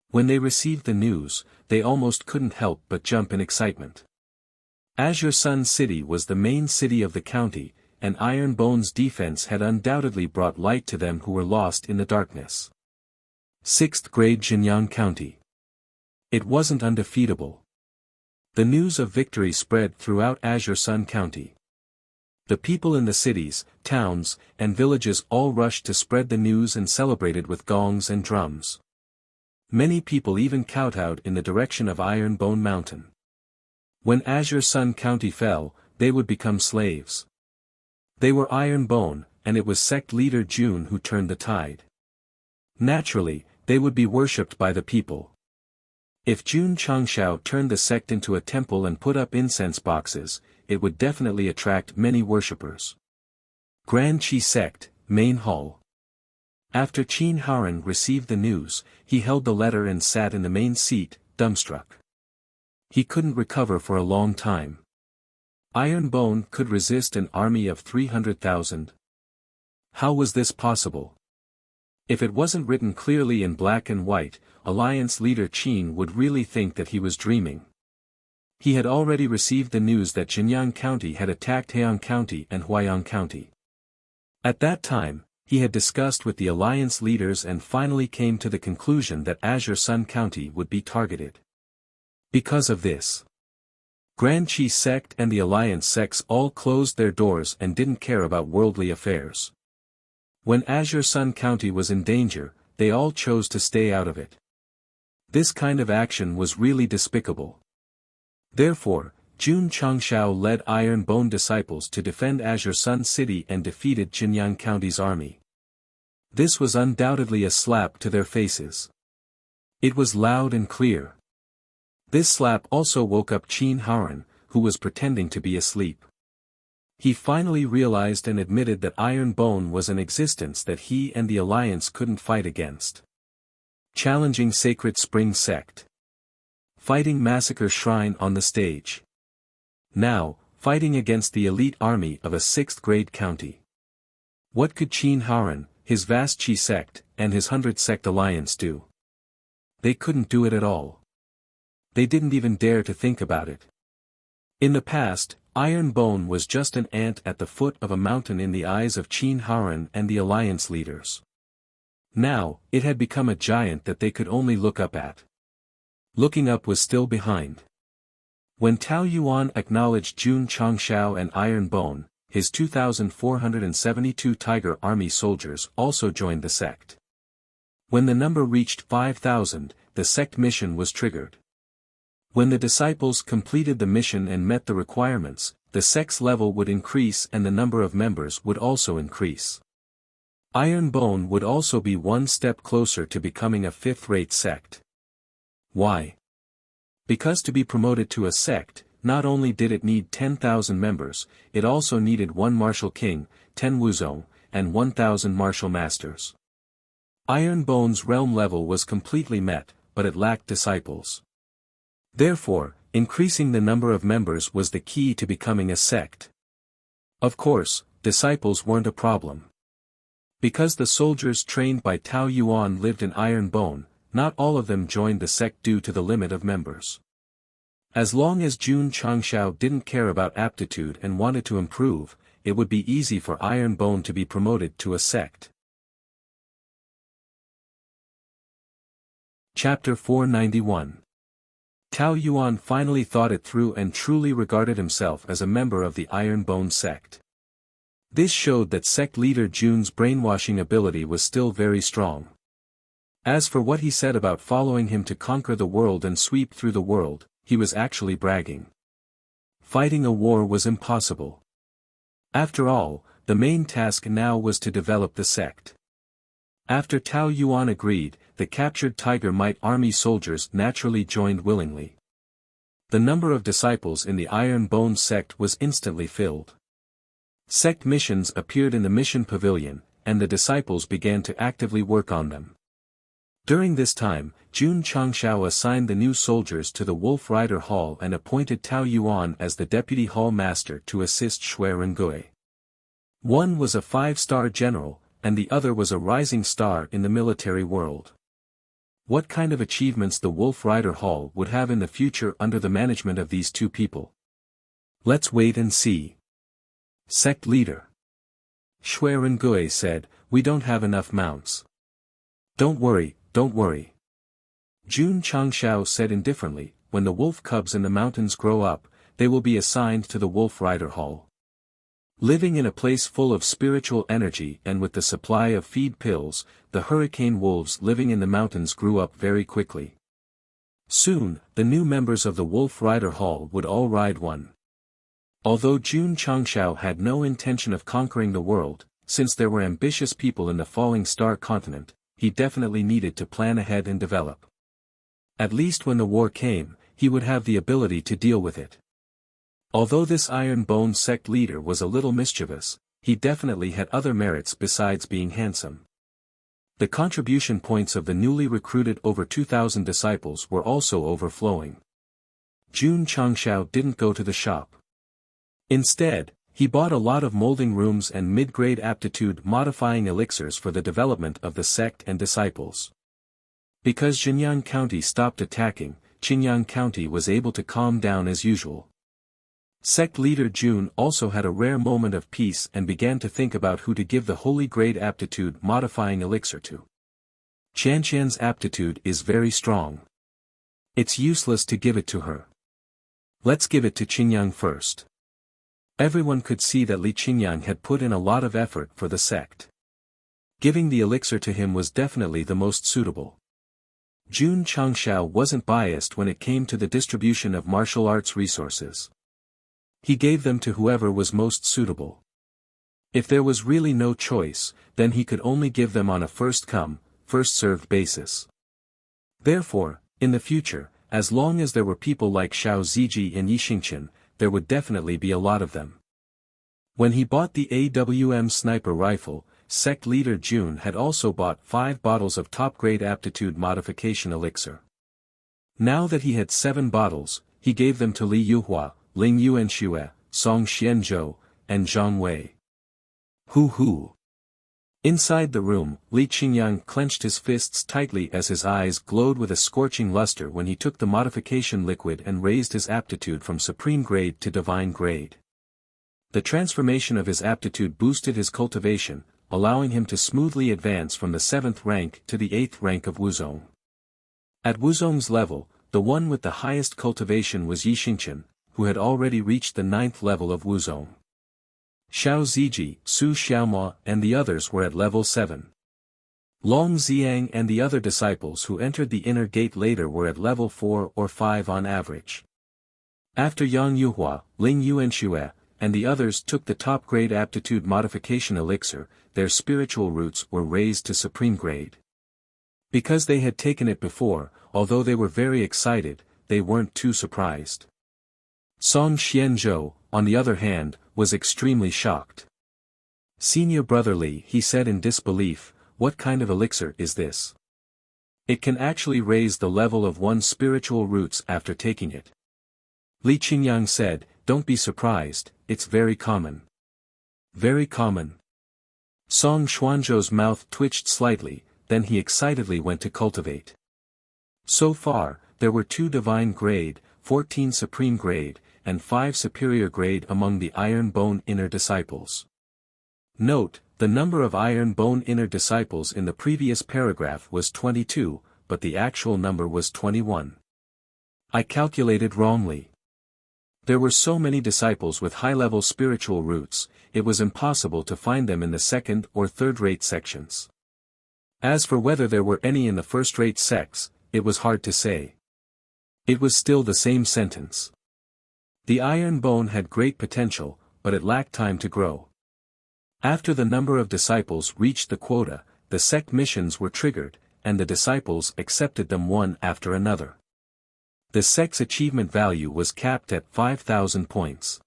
When they received the news, they almost couldn't help but jump in excitement. Azure Sun City was the main city of the county, and Iron Bone's defense had undoubtedly brought light to them who were lost in the darkness. 6th grade Jinyang County. It wasn't undefeatable. The news of victory spread throughout Azure Sun County. The people in the cities, towns, and villages all rushed to spread the news and celebrated with gongs and drums. Many people even kowtowed in the direction of Iron Bone Mountain. When Azure Sun County fell, they would become slaves. They were Iron Bone, and it was sect leader June who turned the tide. Naturally, they would be worshipped by the people. If June Changshao turned the sect into a temple and put up incense boxes, it would definitely attract many worshippers. Grand Qi Sect, Main Hall. After Qin Haoran received the news, he held the letter and sat in the main seat, dumbstruck. He couldn't recover for a long time. Iron Bone could resist an army of 300,000. How was this possible? If it wasn't written clearly in black and white, Alliance leader Qin would really think that he was dreaming. He had already received the news that Jinyang County had attacked Heian County and Huayang County. At that time, he had discussed with the Alliance leaders and finally came to the conclusion that Azure Sun County would be targeted. Because of this, Grand Qi Sect and the Alliance sects all closed their doors and didn't care about worldly affairs. When Azure Sun County was in danger, they all chose to stay out of it. This kind of action was really despicable. Therefore, June Changshao led Iron Bone disciples to defend Azure Sun City and defeated Jinyang County's army. This was undoubtedly a slap to their faces. It was loud and clear. This slap also woke up Qin Haoran, who was pretending to be asleep. He finally realized and admitted that Iron Bone was an existence that he and the Alliance couldn't fight against. Challenging Sacred Spring Sect. Fighting Massacre Shrine on the stage. Now, fighting against the elite army of a 6th grade county. What could Qin Haoran, his vast Qi sect, and his 100-sect alliance do? They couldn't do it at all. They didn't even dare to think about it. In the past, Iron Bone was just an ant at the foot of a mountain in the eyes of Qin Haoran and the alliance leaders. Now, it had become a giant that they could only look up at. Looking up was still behind. When Tao Yuan acknowledged June Changshao and Iron Bone, his 2,472 Tiger Army soldiers also joined the sect. When the number reached 5,000, the sect mission was triggered. When the disciples completed the mission and met the requirements, the sect's level would increase and the number of members would also increase. Iron Bone would also be one step closer to becoming a 5th-rate sect. Why? Because to be promoted to a sect, not only did it need 10,000 members, it also needed 1 martial king, 10 wuzong, and 1,000 martial masters. Iron Bone's realm level was completely met, but it lacked disciples. Therefore, increasing the number of members was the key to becoming a sect. Of course, disciples weren't a problem. Because the soldiers trained by Tao Yuan lived in Iron Bone, not all of them joined the sect due to the limit of members. As long as June Changshao didn't care about aptitude and wanted to improve, it would be easy for Iron Bone to be promoted to a sect. Chapter 491. Tao Yuan finally thought it through and truly regarded himself as a member of the Iron Bone sect. This showed that sect leader Jun's brainwashing ability was still very strong. As for what he said about following him to conquer the world and sweep through the world, he was actually bragging. Fighting a war was impossible. After all, the main task now was to develop the sect. After Tao Yuan agreed, the captured Tiger Might army soldiers naturally joined willingly. The number of disciples in the Iron Bone sect was instantly filled. Sect missions appeared in the mission pavilion, and the disciples began to actively work on them. During this time, Jun Changshao assigned the new soldiers to the Wolf Rider Hall and appointed Tao Yuan as the deputy hall master to assist Shui Rengui. One was a 5-star general, and the other was a rising star in the military world. What kind of achievements the Wolf Rider Hall would have in the future under the management of these two people? Let's wait and see. Sect leader Shui Rengui said, "We don't have enough mounts." Don't worry. Jun Changshao said indifferently, "When the wolf cubs in the mountains grow up, they will be assigned to the Wolf Rider Hall." Living in a place full of spiritual energy and with the supply of feed pills, the hurricane wolves living in the mountains grew up very quickly. Soon, the new members of the Wolf Rider Hall would all ride one. Although Jun Changshao had no intention of conquering the world, since there were ambitious people in the Falling Star continent, he definitely needed to plan ahead and develop. At least when the war came, he would have the ability to deal with it. Although this Iron Bone sect leader was a little mischievous, he definitely had other merits besides being handsome. The contribution points of the newly recruited over 2,000 disciples were also overflowing. Jun Changshao didn't go to the shop. Instead, he bought a lot of molding rooms and mid-grade aptitude modifying elixirs for the development of the sect and disciples. Because Jinyang County stopped attacking, Qinyang County was able to calm down as usual. Sect leader Jun also had a rare moment of peace and began to think about who to give the holy grade aptitude modifying elixir to. Qianqian's aptitude is very strong. It's useless to give it to her. Let's give it to Qinyang first. Everyone could see that Li Qinyang had put in a lot of effort for the sect. Giving the elixir to him was definitely the most suitable. Jun Changshao wasn't biased when it came to the distribution of martial arts resources. He gave them to whoever was most suitable. If there was really no choice, then he could only give them on a first-come, first-served basis. Therefore, in the future, as long as there were people like Xiao Ziji and Yi Xingqian, there would definitely be a lot of them. When he bought the AWM sniper rifle, sect leader Jun had also bought 5 bottles of top-grade aptitude modification elixir. Now that he had 7 bottles, he gave them to Li Yuhua, Ling Yuanxue, Song Xianzhou, and Zhang Wei. Hoo. Inside the room, Li Qinyang clenched his fists tightly as his eyes glowed with a scorching luster when he took the modification liquid and raised his aptitude from supreme grade to divine grade. The transformation of his aptitude boosted his cultivation, allowing him to smoothly advance from the 7th rank to the 8th rank of Wuzong. At Wuzong's level, the one with the highest cultivation was Yi Xingqian, who had already reached the 9th level of Wuzong. Xiao Ziji, Su Xiaomua and the others were at level 7. Long Xiang and the other disciples who entered the inner gate later were at level 4 or 5 on average. After Yang Yuhua, Ling Yuanxue, and the others took the top-grade aptitude modification elixir, their spiritual roots were raised to supreme grade. Because they had taken it before, although they were very excited, they weren't too surprised. Song Xianzhou, on the other hand, was extremely shocked. "Senior brother Li," he said in disbelief, "what kind of elixir is this? It can actually raise the level of one's spiritual roots after taking it." Li Qinyang said, "Don't be surprised, it's very common." Very common. Song Xuanzhou's mouth twitched slightly, then he excitedly went to cultivate. So far, there were 2 divine grade, 14 supreme grade, and 5 superior grade among the Iron Bone inner disciples. Note, the number of Iron Bone inner disciples in the previous paragraph was 22, but the actual number was 21. I calculated wrongly. There were so many disciples with high-level spiritual roots, it was impossible to find them in the second or third-rate sections. As for whether there were any in the first-rate sects, it was hard to say. It was still the same sentence. The iron bone had great potential, but it lacked time to grow. After the number of disciples reached the quota, the sect missions were triggered, and the disciples accepted them one after another. The sect's achievement value was capped at 5,000 points.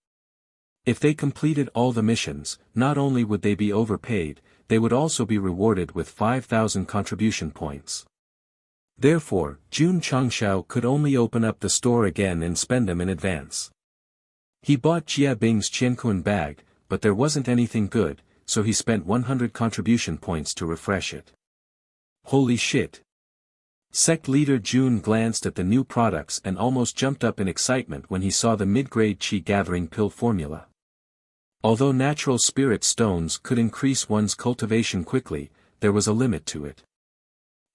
If they completed all the missions, not only would they be overpaid, they would also be rewarded with 5,000 contribution points. Therefore, Jun Changshao could only open up the store again and spend them in advance. He bought Jia Bing's Qiankun bag, but there wasn't anything good, so he spent 100 contribution points to refresh it. Holy shit! Sect leader Jun glanced at the new products and almost jumped up in excitement when he saw the mid-grade Qi gathering pill formula. Although natural spirit stones could increase one's cultivation quickly, there was a limit to it.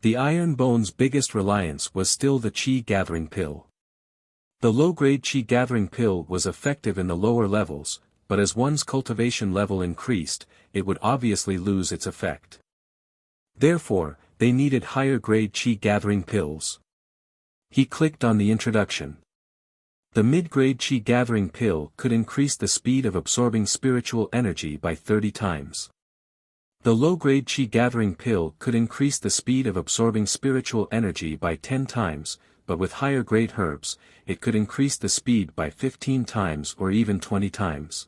The iron bone's biggest reliance was still the Qi gathering pill. The low-grade Qi gathering pill was effective in the lower levels, but as one's cultivation level increased, it would obviously lose its effect. Therefore, they needed higher-grade Qi gathering pills. He clicked on the introduction. The mid-grade Qi gathering pill could increase the speed of absorbing spiritual energy by 30 times. The low-grade Qi gathering pill could increase the speed of absorbing spiritual energy by 10 times, but with higher-grade herbs, it could increase the speed by 15 times or even 20 times.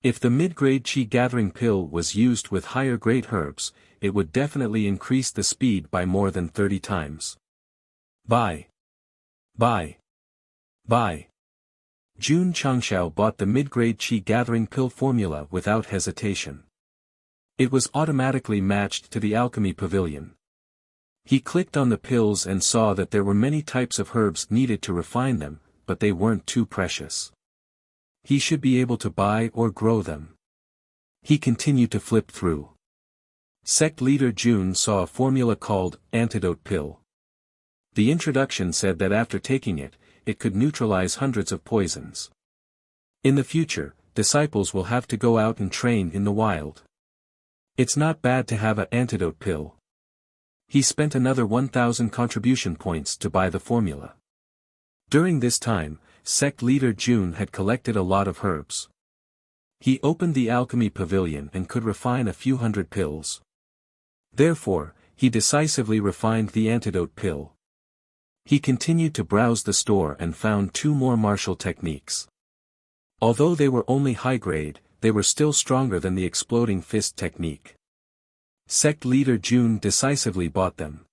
If the mid-grade Qi gathering pill was used with higher-grade herbs, it would definitely increase the speed by more than 30 times. Buy. Buy. Buy. Jun Changshao bought the mid-grade Qi gathering pill formula without hesitation. It was automatically matched to the alchemy pavilion. He clicked on the pills and saw that there were many types of herbs needed to refine them, but they weren't too precious. He should be able to buy or grow them. He continued to flip through. Sect leader Jun saw a formula called Antidote Pill. The introduction said that after taking it, it could neutralize hundreds of poisons. In the future, disciples will have to go out and train in the wild. It's not bad to have an antidote pill. He spent another 1,000 contribution points to buy the formula. During this time, sect leader Jun had collected a lot of herbs. He opened the alchemy pavilion and could refine a few hundred pills. Therefore, he decisively refined the antidote pill. He continued to browse the store and found 2 more martial techniques. Although they were only high-grade, they were still stronger than the exploding fist technique. Sect leader Jun decisively bought them.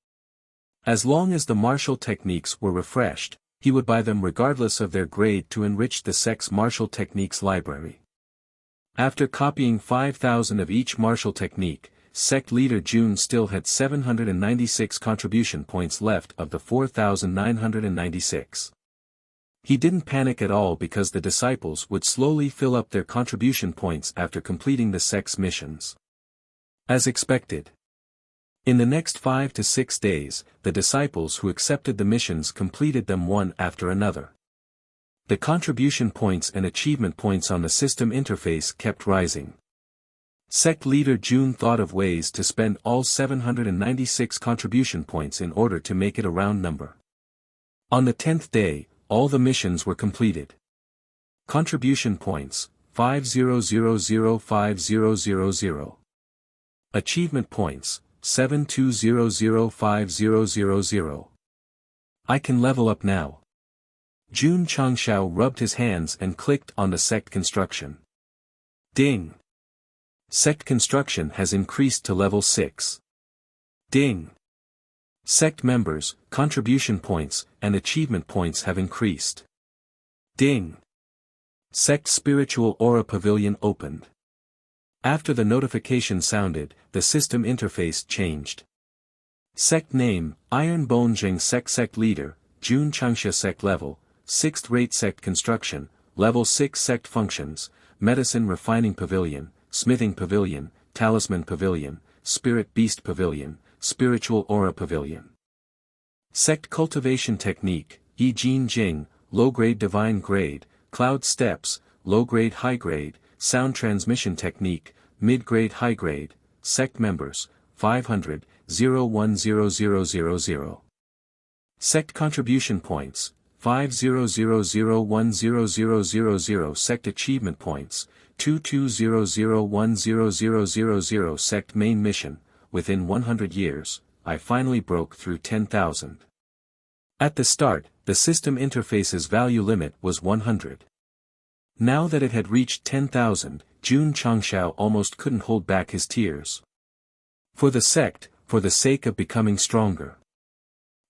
As long as the martial techniques were refreshed, he would buy them regardless of their grade to enrich the sect's martial techniques library. After copying 5,000 of each martial technique, sect leader Jun still had 796 contribution points left of the 4,996. He didn't panic at all because the disciples would slowly fill up their contribution points after completing the sect's missions. As expected. In the next 5 to 6 days, the disciples who accepted the missions completed them one after another. The contribution points and achievement points on the system interface kept rising. Sect leader Jun thought of ways to spend all 796 contribution points in order to make it a round number. On the 10th day, all the missions were completed. Contribution points, 50005000. Achievement points, 72005000. I can level up now. Jun Changshao rubbed his hands and clicked on the sect construction. Ding! Sect construction has increased to level 6. Ding! Sect members, contribution points, and achievement points have increased. Ding! Sect spiritual aura pavilion opened. After the notification sounded, the system interface changed. Sect name, Iron Bone Jing Sect leader, Jun Changsha Sect level, 6th rate sect construction, level 6 sect functions, medicine refining pavilion, smithing pavilion, talisman pavilion, spirit beast pavilion, spiritual aura pavilion. Sect cultivation technique, Yi Jin Jing, low-grade divine grade, cloud steps, low-grade high-grade, sound transmission technique, mid-grade high-grade, sect members, 500, 010000. Sect contribution points, 500010000. Sect achievement points, 2200100000. Sect main mission, within 100 years, I finally broke through 10,000. At the start, the system interface's value limit was 100. Now that it had reached 10,000, Jun Changshao almost couldn't hold back his tears. For the sect, for the sake of becoming stronger.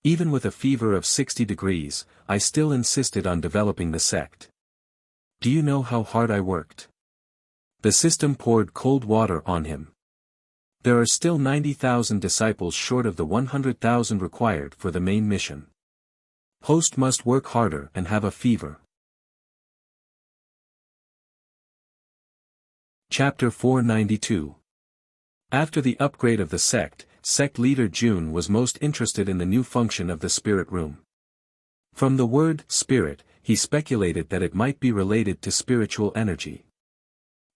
Even with a fever of 60 degrees, I still insisted on developing the sect. Do you know how hard I worked? The system poured cold water on him. There are still 90,000 disciples short of the 100,000 required for the main mission. Host must work harder and have a fever. Chapter 492. After the upgrade of the sect leader Jun was most interested in the new function of the spirit room. From the word spirit, he speculated that it might be related to spiritual energy.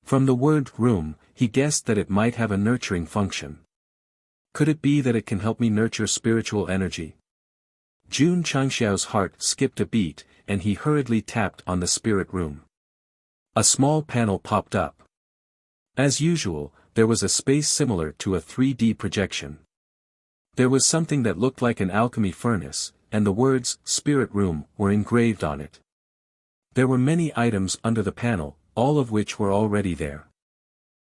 From the word room, he guessed that it might have a nurturing function. Could it be that it can help me nurture spiritual energy? Jun Changxiao's heart skipped a beat, and he hurriedly tapped on the spirit room. A small panel popped up. As usual, there was a space similar to a 3D projection. There was something that looked like an alchemy furnace, and the words, Spirit Room, were engraved on it. There were many items under the panel, all of which were already there.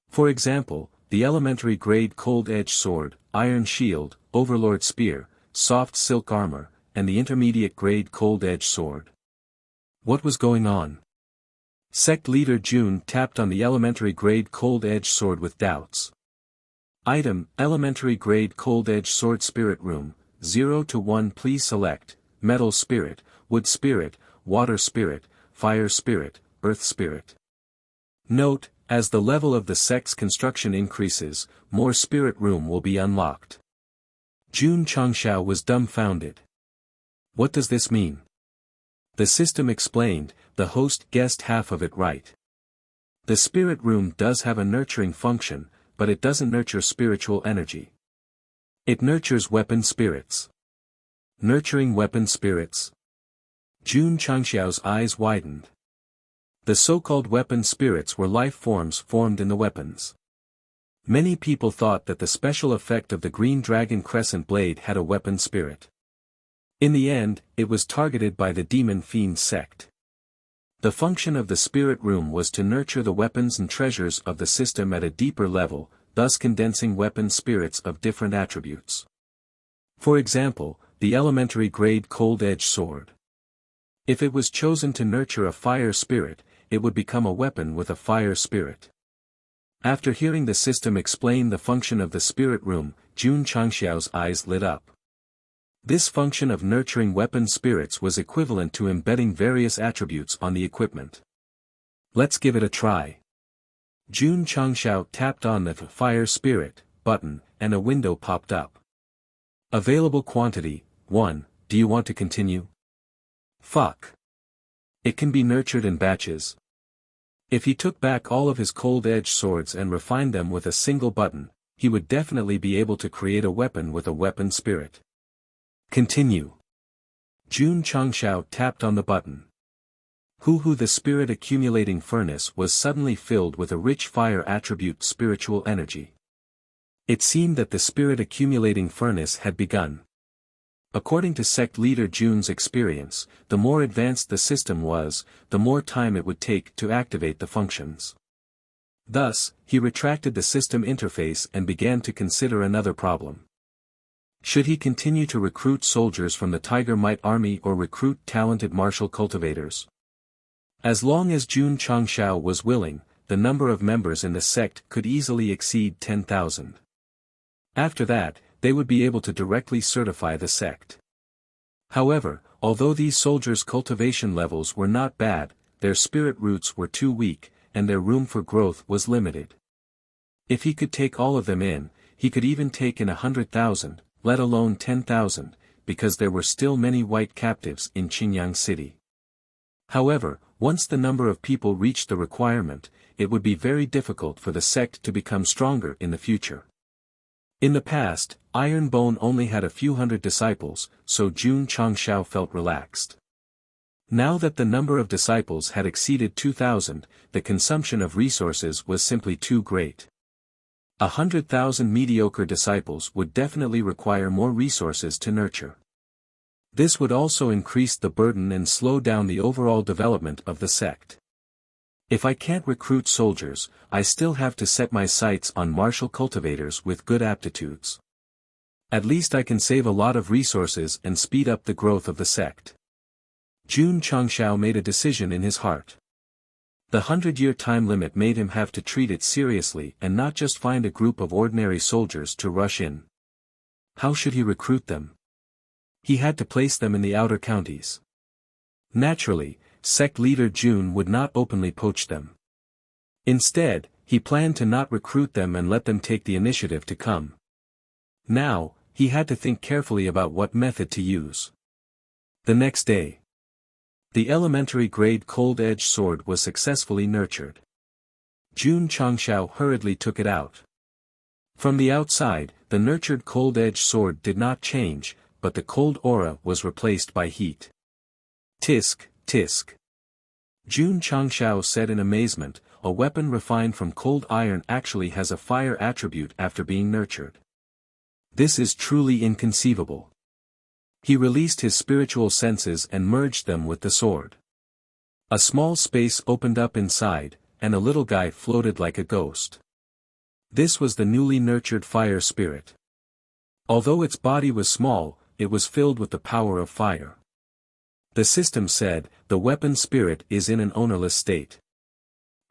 For example, the elementary grade cold edge sword, iron shield, overlord spear, soft silk armor, and the intermediate grade cold edge sword. What was going on? Sect leader Jun tapped on the elementary grade cold edge sword with doubts. Item, elementary grade cold edge sword spirit room, 0 to 1. Please select, metal spirit, wood spirit, water spirit, fire spirit, earth spirit. Note, as the level of the sect's construction increases, more spirit room will be unlocked. Jun Changshao was dumbfounded. What does this mean? The system explained, the host guessed half of it right. The spirit room does have a nurturing function, but it doesn't nurture spiritual energy. It nurtures weapon spirits. Nurturing weapon spirits? Jun Changxiao's eyes widened. The so-called weapon spirits were life forms formed in the weapons. Many people thought that the special effect of the green dragon crescent blade had a weapon spirit. In the end, it was targeted by the demon fiend sect. The function of the spirit room was to nurture the weapons and treasures of the system at a deeper level, thus condensing weapon spirits of different attributes. For example, the elementary grade cold edge sword. If it was chosen to nurture a fire spirit, it would become a weapon with a fire spirit. After hearing the system explain the function of the spirit room, Jun Changxiao's eyes lit up. This function of nurturing weapon spirits was equivalent to embedding various attributes on the equipment. Let's give it a try. Jun Changxiao tapped on the Fire Spirit button, and a window popped up. Available quantity, 1, do you want to continue? Fuck. It can be nurtured in batches. If he took back all of his cold-edge swords and refined them with a single button, he would definitely be able to create a weapon with a weapon spirit. Continue. Jun Changxiao tapped on the button. The spirit accumulating furnace was suddenly filled with a rich fire attribute spiritual energy. It seemed that the spirit accumulating furnace had begun. According to sect leader Jun's experience, the more advanced the system was, the more time it would take to activate the functions. Thus, he retracted the system interface and began to consider another problem. Should he continue to recruit soldiers from the Tiger Might Army or recruit talented martial cultivators? As long as Jun Changxiao was willing, the number of members in the sect could easily exceed 10,000. After that, they would be able to directly certify the sect. However, although these soldiers' cultivation levels were not bad, their spirit roots were too weak, and their room for growth was limited. If he could take all of them in, he could even take in 100,000, let alone 10,000, because there were still many white captives in Qingyang City. However, once the number of people reached the requirement, it would be very difficult for the sect to become stronger in the future. In the past, Iron Bone only had a few hundred disciples, so Jun Changshao felt relaxed. Now that the number of disciples had exceeded 2,000, the consumption of resources was simply too great. 100,000 mediocre disciples would definitely require more resources to nurture. This would also increase the burden and slow down the overall development of the sect. If I can't recruit soldiers, I still have to set my sights on martial cultivators with good aptitudes. At least I can save a lot of resources and speed up the growth of the sect. Jun Changshao made a decision in his heart. The 100-year time limit made him have to treat it seriously and not just find a group of ordinary soldiers to rush in. How should he recruit them? He had to place them in the outer counties. Naturally, sect leader Jun would not openly poach them. Instead, he planned to not recruit them and let them take the initiative to come. Now, he had to think carefully about what method to use. The next day, the elementary-grade cold-edged sword was successfully nurtured. Jun Changshao hurriedly took it out. From the outside, the nurtured cold-edged sword did not change, but the cold aura was replaced by heat. Tisk, tisk. Jun Changshao said in amazement, a weapon refined from cold iron actually has a fire attribute after being nurtured. This is truly inconceivable. He released his spiritual senses and merged them with the sword. A small space opened up inside, and a little guy floated like a ghost. This was the newly nurtured fire spirit. Although its body was small, it was filled with the power of fire. The system said, the weapon spirit is in an ownerless state.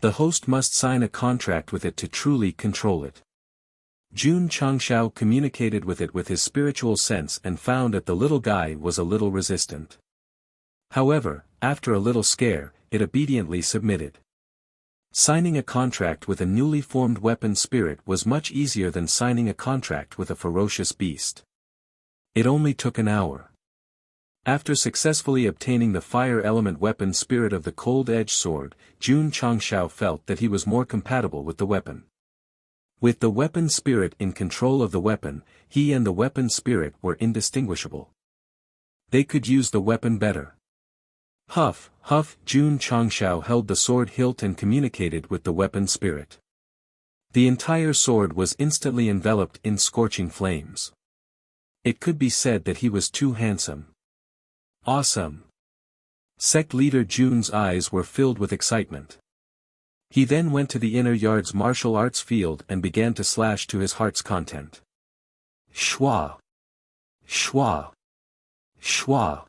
The host must sign a contract with it to truly control it. Jun Changshao communicated with it with his spiritual sense and found that the little guy was a little resistant. However, after a little scare, it obediently submitted. Signing a contract with a newly formed weapon spirit was much easier than signing a contract with a ferocious beast. It only took an hour. After successfully obtaining the fire element weapon spirit of the cold-edged sword, Jun Changshao felt that he was more compatible with the weapon. With the weapon spirit in control of the weapon, he and the weapon spirit were indistinguishable. They could use the weapon better. Huff, huff, Jun Changshao held the sword hilt and communicated with the weapon spirit. The entire sword was instantly enveloped in scorching flames. It could be said that he was too handsome. Awesome. Sect leader Jun's eyes were filled with excitement. He then went to the inner yard's martial arts field and began to slash to his heart's content. Shwa! Shwa! Shwa!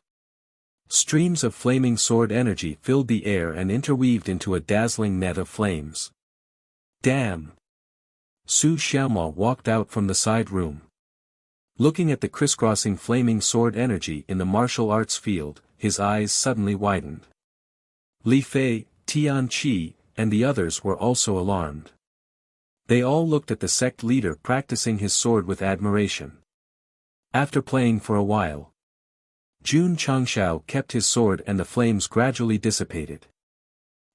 Streams of flaming sword energy filled the air and interweaved into a dazzling net of flames. Damn! Su Xiaoma walked out from the side room. Looking at the crisscrossing flaming sword energy in the martial arts field, his eyes suddenly widened. Li Fei, Tian Qi, and the others were also alarmed. They all looked at the sect leader practicing his sword with admiration. After playing for a while, Jun Changshao kept his sword and the flames gradually dissipated.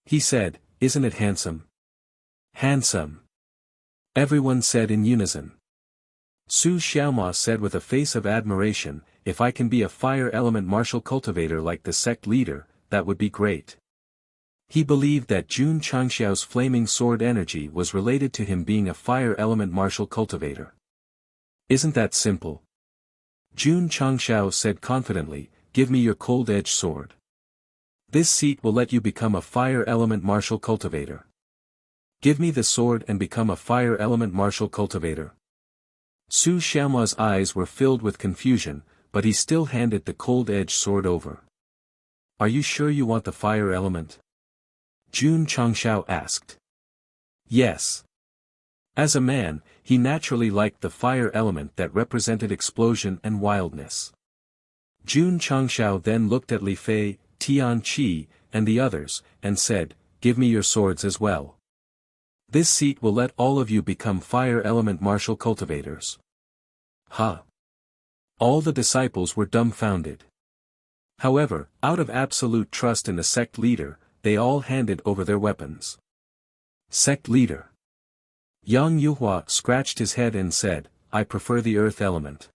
He said, "Isn't it handsome?" "Handsome." Everyone said in unison. Su Xiaoma said with a face of admiration, "If I can be a fire element martial cultivator like the sect leader, that would be great." He believed that Jun Changshao's flaming sword energy was related to him being a fire element martial cultivator. "Isn't that simple?" Jun Changshao said confidently, "Give me your cold-edged sword. This seat will let you become a fire element martial cultivator. Give me the sword and become a fire element martial cultivator." Su Xiaoma's eyes were filled with confusion, but he still handed the cold-edged sword over. "Are you sure you want the fire element?" Jun Changshao asked. Yes. As a man, he naturally liked the fire element that represented explosion and wildness. Jun Changshao then looked at Li Fei, Tian Qi, and the others, and said, "Give me your swords as well. This seat will let all of you become fire element martial cultivators." "Huh." All the disciples were dumbfounded. However, out of absolute trust in the sect leader, they all handed over their weapons. Sect leader. Yang Yuhua scratched his head and said, I prefer the earth element.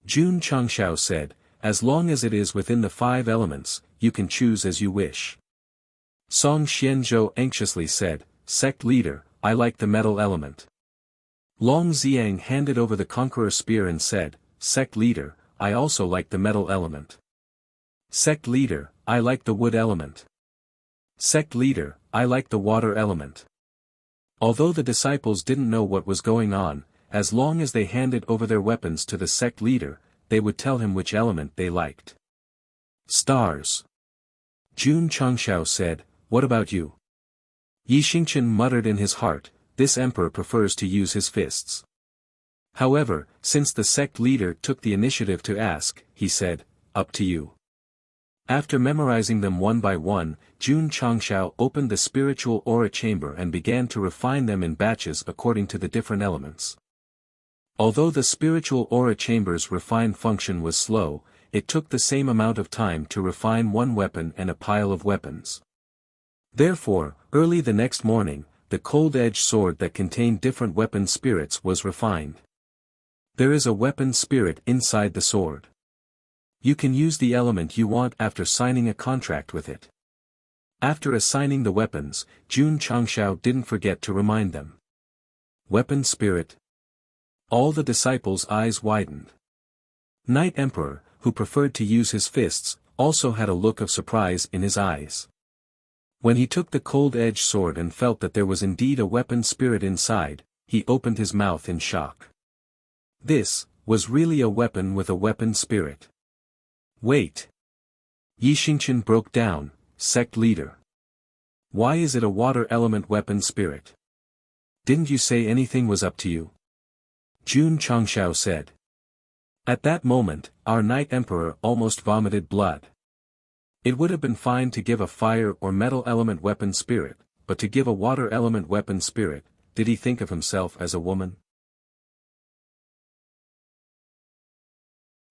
Jun Changshao said, as long as it is within the 5 elements, you can choose as you wish. Song Xianzhou anxiously said, sect leader, I like the metal element. Long Xiang handed over the conqueror spear and said, sect leader, I also like the metal element. Sect leader, I like the wood element. Sect leader, I like the water element. Although the disciples didn't know what was going on, as long as they handed over their weapons to the sect leader, they would tell him which element they liked. Stars. Jun Changshao said, what about you? Yi Xingqian muttered in his heart, this emperor prefers to use his fists. However, since the sect leader took the initiative to ask, he said, up to you. After memorizing them one by one, Jun Changshao opened the spiritual aura chamber and began to refine them in batches according to the different elements. Although the spiritual aura chamber's refine function was slow, it took the same amount of time to refine one weapon and a pile of weapons. Therefore, early the next morning, the cold-edged sword that contained different weapon spirits was refined. There is a weapon spirit inside the sword. You can use the element you want after signing a contract with it. After assigning the weapons, Jun Changshao didn't forget to remind them. Weapon spirit. All the disciples' eyes widened. Knight Emperor, who preferred to use his fists, also had a look of surprise in his eyes. When he took the cold-edged sword and felt that there was indeed a weapon spirit inside, he opened his mouth in shock. This was really a weapon with a weapon spirit. Wait. Yi Xingqian broke down, sect leader. Why is it a water element weapon spirit? Didn't you say anything was up to you? Jun Changshao said. At that moment, our Knight Emperor almost vomited blood. It would have been fine to give a fire or metal element weapon spirit, but to give a water element weapon spirit, did he think of himself as a woman?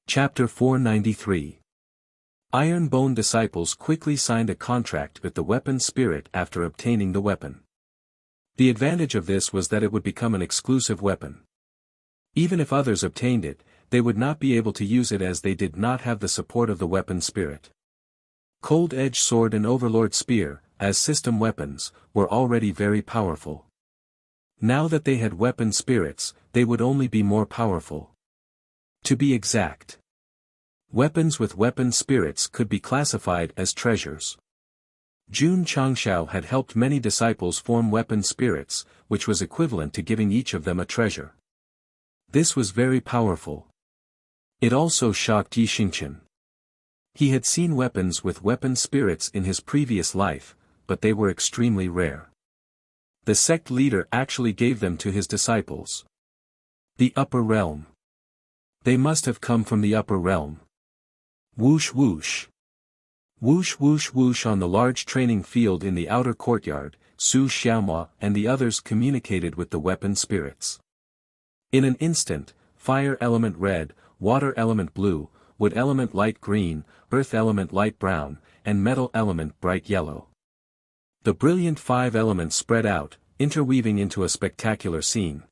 Chapter 493. Iron Bone disciples quickly signed a contract with the weapon spirit after obtaining the weapon. The advantage of this was that it would become an exclusive weapon. Even if others obtained it, they would not be able to use it as they did not have the support of the weapon spirit. Cold-edged sword and overlord spear, as system weapons, were already very powerful. Now that they had weapon spirits, they would only be more powerful. To be exact, weapons with weapon spirits could be classified as treasures. Jun Changshao had helped many disciples form weapon spirits, which was equivalent to giving each of them a treasure. This was very powerful. It also shocked Yi Xingqian. He had seen weapons with weapon spirits in his previous life, but they were extremely rare. The sect leader actually gave them to his disciples. The upper realm. They must have come from the upper realm. Whoosh whoosh. Whoosh whoosh whoosh. On the large training field in the outer courtyard, Su Xiaomua and the others communicated with the weapon spirits. In an instant, fire element red, water element blue, wood element light green, earth element light brown, and metal element bright yellow. The brilliant 5 elements spread out, interweaving into a spectacular scene.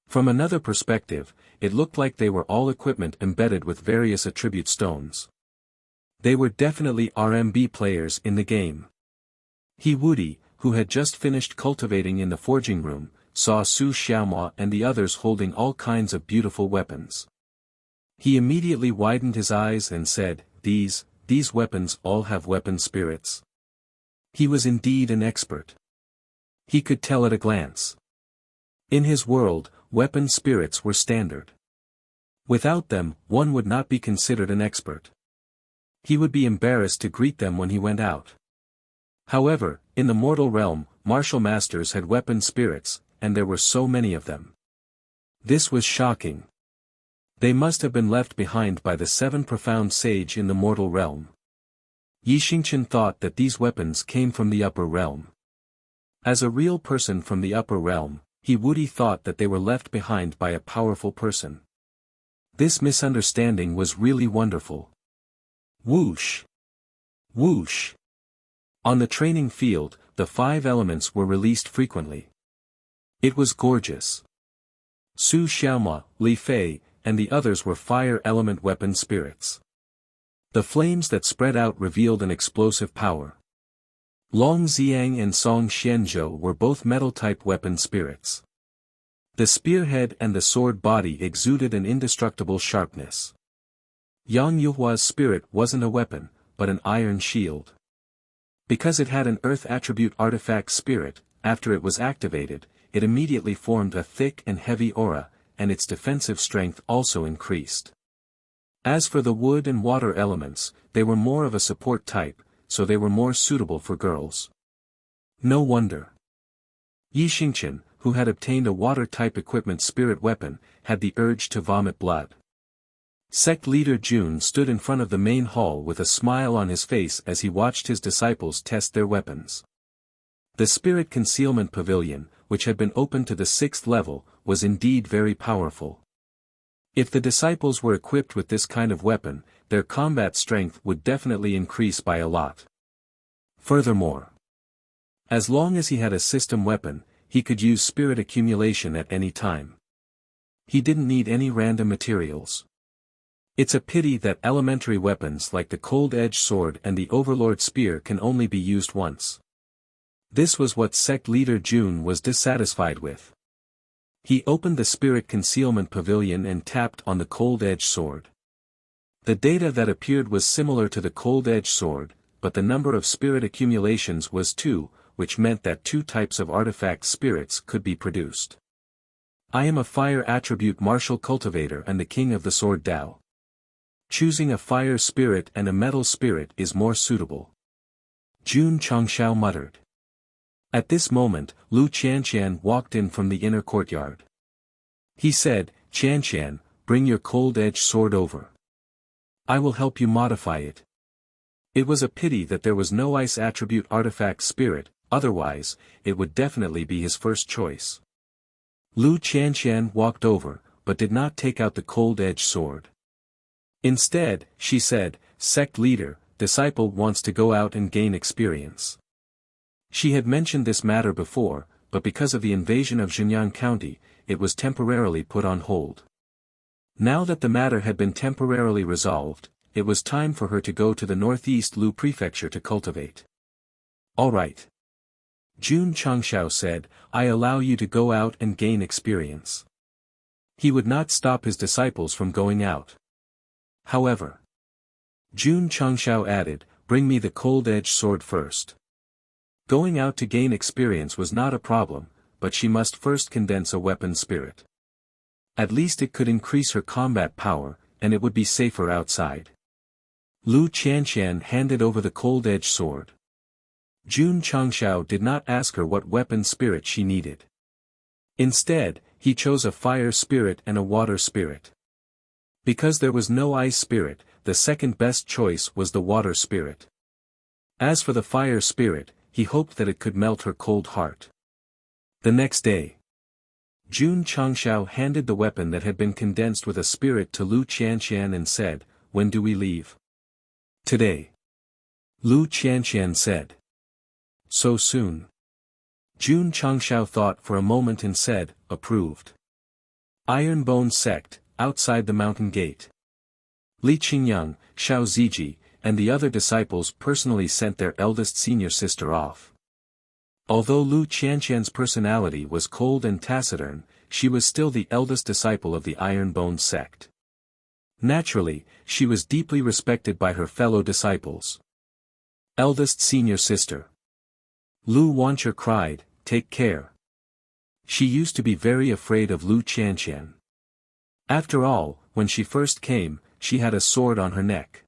From another perspective, it looked like they were all equipment embedded with various attribute stones. They were definitely RMB players in the game. He Wudi, who had just finished cultivating in the forging room, saw Su Xiaomua and the others holding all kinds of beautiful weapons. He immediately widened his eyes and said, these weapons all have weapon spirits. He was indeed an expert. He could tell at a glance. In his world, weapon spirits were standard. Without them, one would not be considered an expert. He would be embarrassed to greet them when he went out. However, in the mortal realm, martial masters had weapon spirits, and there were so many of them. This was shocking. They must have been left behind by the 7 profound sage in the mortal realm. Yi Xingqian thought that these weapons came from the upper realm. As a real person from the upper realm, He Wudi thought that they were left behind by a powerful person. This misunderstanding was really wonderful. Whoosh! Whoosh! On the training field, the 5 elements were released frequently. It was gorgeous. Su Xiaoma, Li Fei, and the others were fire element weapon spirits. The flames that spread out revealed an explosive power. Long Xiang and Song Xianzhou were both metal-type weapon spirits. The spearhead and the sword body exuded an indestructible sharpness. Yang Yuhua's spirit wasn't a weapon, but an iron shield. Because it had an earth attribute artifact spirit, after it was activated, it immediately formed a thick and heavy aura, and its defensive strength also increased. As for the wood and water elements, they were more of a support type, so they were more suitable for girls. No wonder. Yi Xingqian, who had obtained a water-type equipment spirit weapon, had the urge to vomit blood. Sect leader Jun stood in front of the main hall with a smile on his face as he watched his disciples test their weapons. The spirit concealment pavilion, which had been opened to the 6th level, was indeed very powerful. If the disciples were equipped with this kind of weapon, their combat strength would definitely increase by a lot. Furthermore, as long as he had a system weapon, he could use spirit accumulation at any time. He didn't need any random materials. It's a pity that elementary weapons like the cold-edged sword and the overlord spear can only be used once. This was what sect leader Jun was dissatisfied with. He opened the spirit concealment pavilion and tapped on the cold-edged sword. The data that appeared was similar to the cold-edged sword, but the number of spirit accumulations was 2, which meant that 2 types of artifact spirits could be produced. I am a fire attribute martial cultivator and the king of the sword Dao. Choosing a fire spirit and a metal spirit is more suitable. Jun Changshao muttered. At this moment, Lu Qianqian walked in from the inner courtyard. He said, Qianqian, bring your cold-edged sword over. I will help you modify it. It was a pity that there was no ice attribute artifact spirit, otherwise, it would definitely be his first choice. Lu Qianqian walked over, but did not take out the cold-edged sword. Instead, she said, Sect leader, disciple wants to go out and gain experience. She had mentioned this matter before, but because of the invasion of Zhenyang County, it was temporarily put on hold. Now that the matter had been temporarily resolved, it was time for her to go to the northeast Lu prefecture to cultivate. All right. Jun Changshao said, I allow you to go out and gain experience. He would not stop his disciples from going out. However, Jun Changshao added, bring me the cold-edged sword first. Going out to gain experience was not a problem, but she must first condense a weapon spirit. At least it could increase her combat power, and it would be safer outside. Lu Qianqian handed over the cold-edged sword. Jun Changshao did not ask her what weapon spirit she needed. Instead, he chose a fire spirit and a water spirit. Because there was no ice spirit, the second best choice was the water spirit. As for the fire spirit, he hoped that it could melt her cold heart. The next day, Jun Changshao handed the weapon that had been condensed with a spirit to Lu Qianqian and said, when do we leave? Today. Lu Qianqian said. So soon. Jun Changshao thought for a moment and said, approved. Ironbone Sect, outside the mountain gate. Li Qingyang, Xiao Ziji, and the other disciples personally sent their eldest senior sister off. Although Lu Qianqian's personality was cold and taciturn, she was still the eldest disciple of the Ironbone Sect. Naturally, she was deeply respected by her fellow disciples. Eldest senior sister. Lu Wancher cried, take care. She used to be very afraid of Lu Qianqian. After all, when she first came, she had a sword on her neck.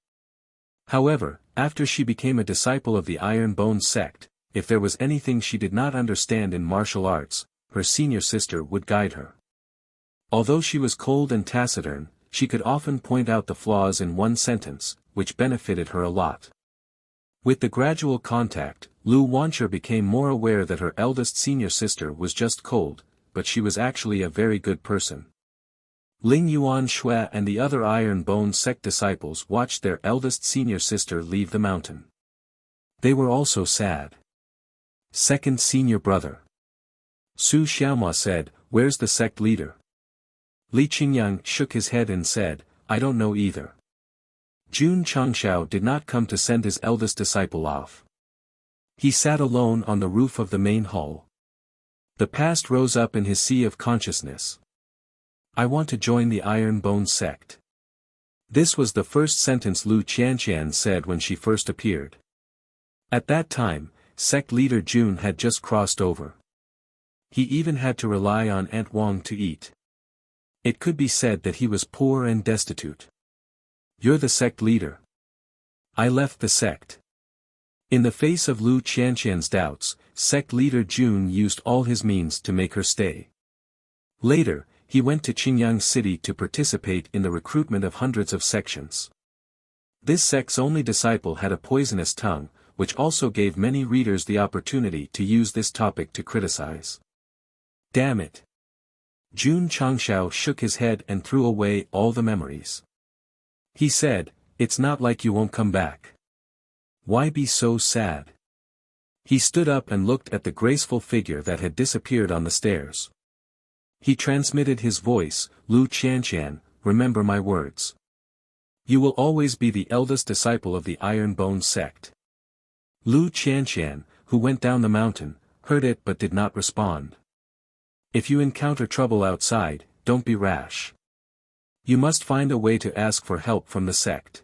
However, after she became a disciple of the Ironbone Sect, if there was anything she did not understand in martial arts, her senior sister would guide her. Although she was cold and taciturn, she could often point out the flaws in one sentence, which benefited her a lot. With the gradual contact, Lu Wancher became more aware that her eldest senior sister was just cold, but she was actually a very good person. Ling Yuan Shui and the other Iron Bone Sect disciples watched their eldest senior sister leave the mountain. They were also sad. Second senior brother. Su Xiaoma said, "Where's the sect leader?" Li Qingyang shook his head and said, "I don't know either." Jun Changshao did not come to send his eldest disciple off. He sat alone on the roof of the main hall. The past rose up in his sea of consciousness. "I want to join the Iron Bone Sect." This was the first sentence Lu Qianqian said when she first appeared. At that time, sect leader Jun had just crossed over. He even had to rely on Aunt Wang to eat. It could be said that he was poor and destitute. "You're the sect leader." "I left the sect." In the face of Lu Qianqian's doubts, sect leader Jun used all his means to make her stay. Later, he went to Qingyang City to participate in the recruitment of hundreds of sections. This sect's only disciple had a poisonous tongue, which also gave many readers the opportunity to use this topic to criticize. Damn it! Jun Changshao shook his head and threw away all the memories. He said, "It's not like you won't come back. Why be so sad?" He stood up and looked at the graceful figure that had disappeared on the stairs. He transmitted his voice, "Lu Qianqian, remember my words. You will always be the eldest disciple of the Iron Bone Sect." Lu Qianqian, who went down the mountain, heard it but did not respond. If you encounter trouble outside, don't be rash. You must find a way to ask for help from the sect.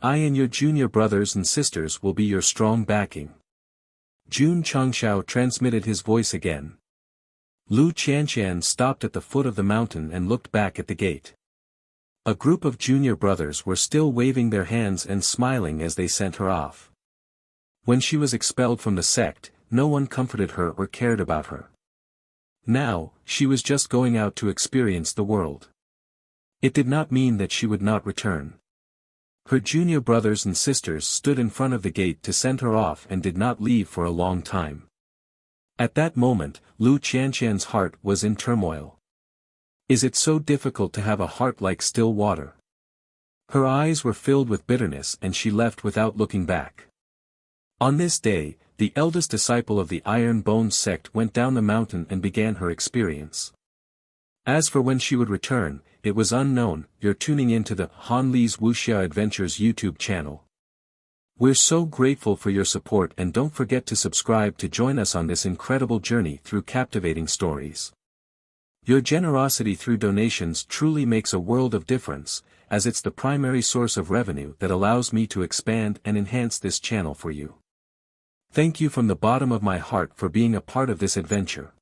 I and your junior brothers and sisters will be your strong backing. Jun Changshao transmitted his voice again. Lu Qianqian stopped at the foot of the mountain and looked back at the gate. A group of junior brothers were still waving their hands and smiling as they sent her off. When she was expelled from the sect, no one comforted her or cared about her. Now, she was just going out to experience the world. It did not mean that she would not return. Her junior brothers and sisters stood in front of the gate to send her off and did not leave for a long time. At that moment, Lu Qianqian's heart was in turmoil. Is it so difficult to have a heart like still water? Her eyes were filled with bitterness and she left without looking back. On this day, the eldest disciple of the Iron Bone Sect went down the mountain and began her experience. As for when she would return, it was unknown. You're tuning into the Han Li's Wuxia Adventures YouTube channel. We're so grateful for your support and don't forget to subscribe to join us on this incredible journey through captivating stories. Your generosity through donations truly makes a world of difference, as it's the primary source of revenue that allows me to expand and enhance this channel for you. Thank you from the bottom of my heart for being a part of this adventure.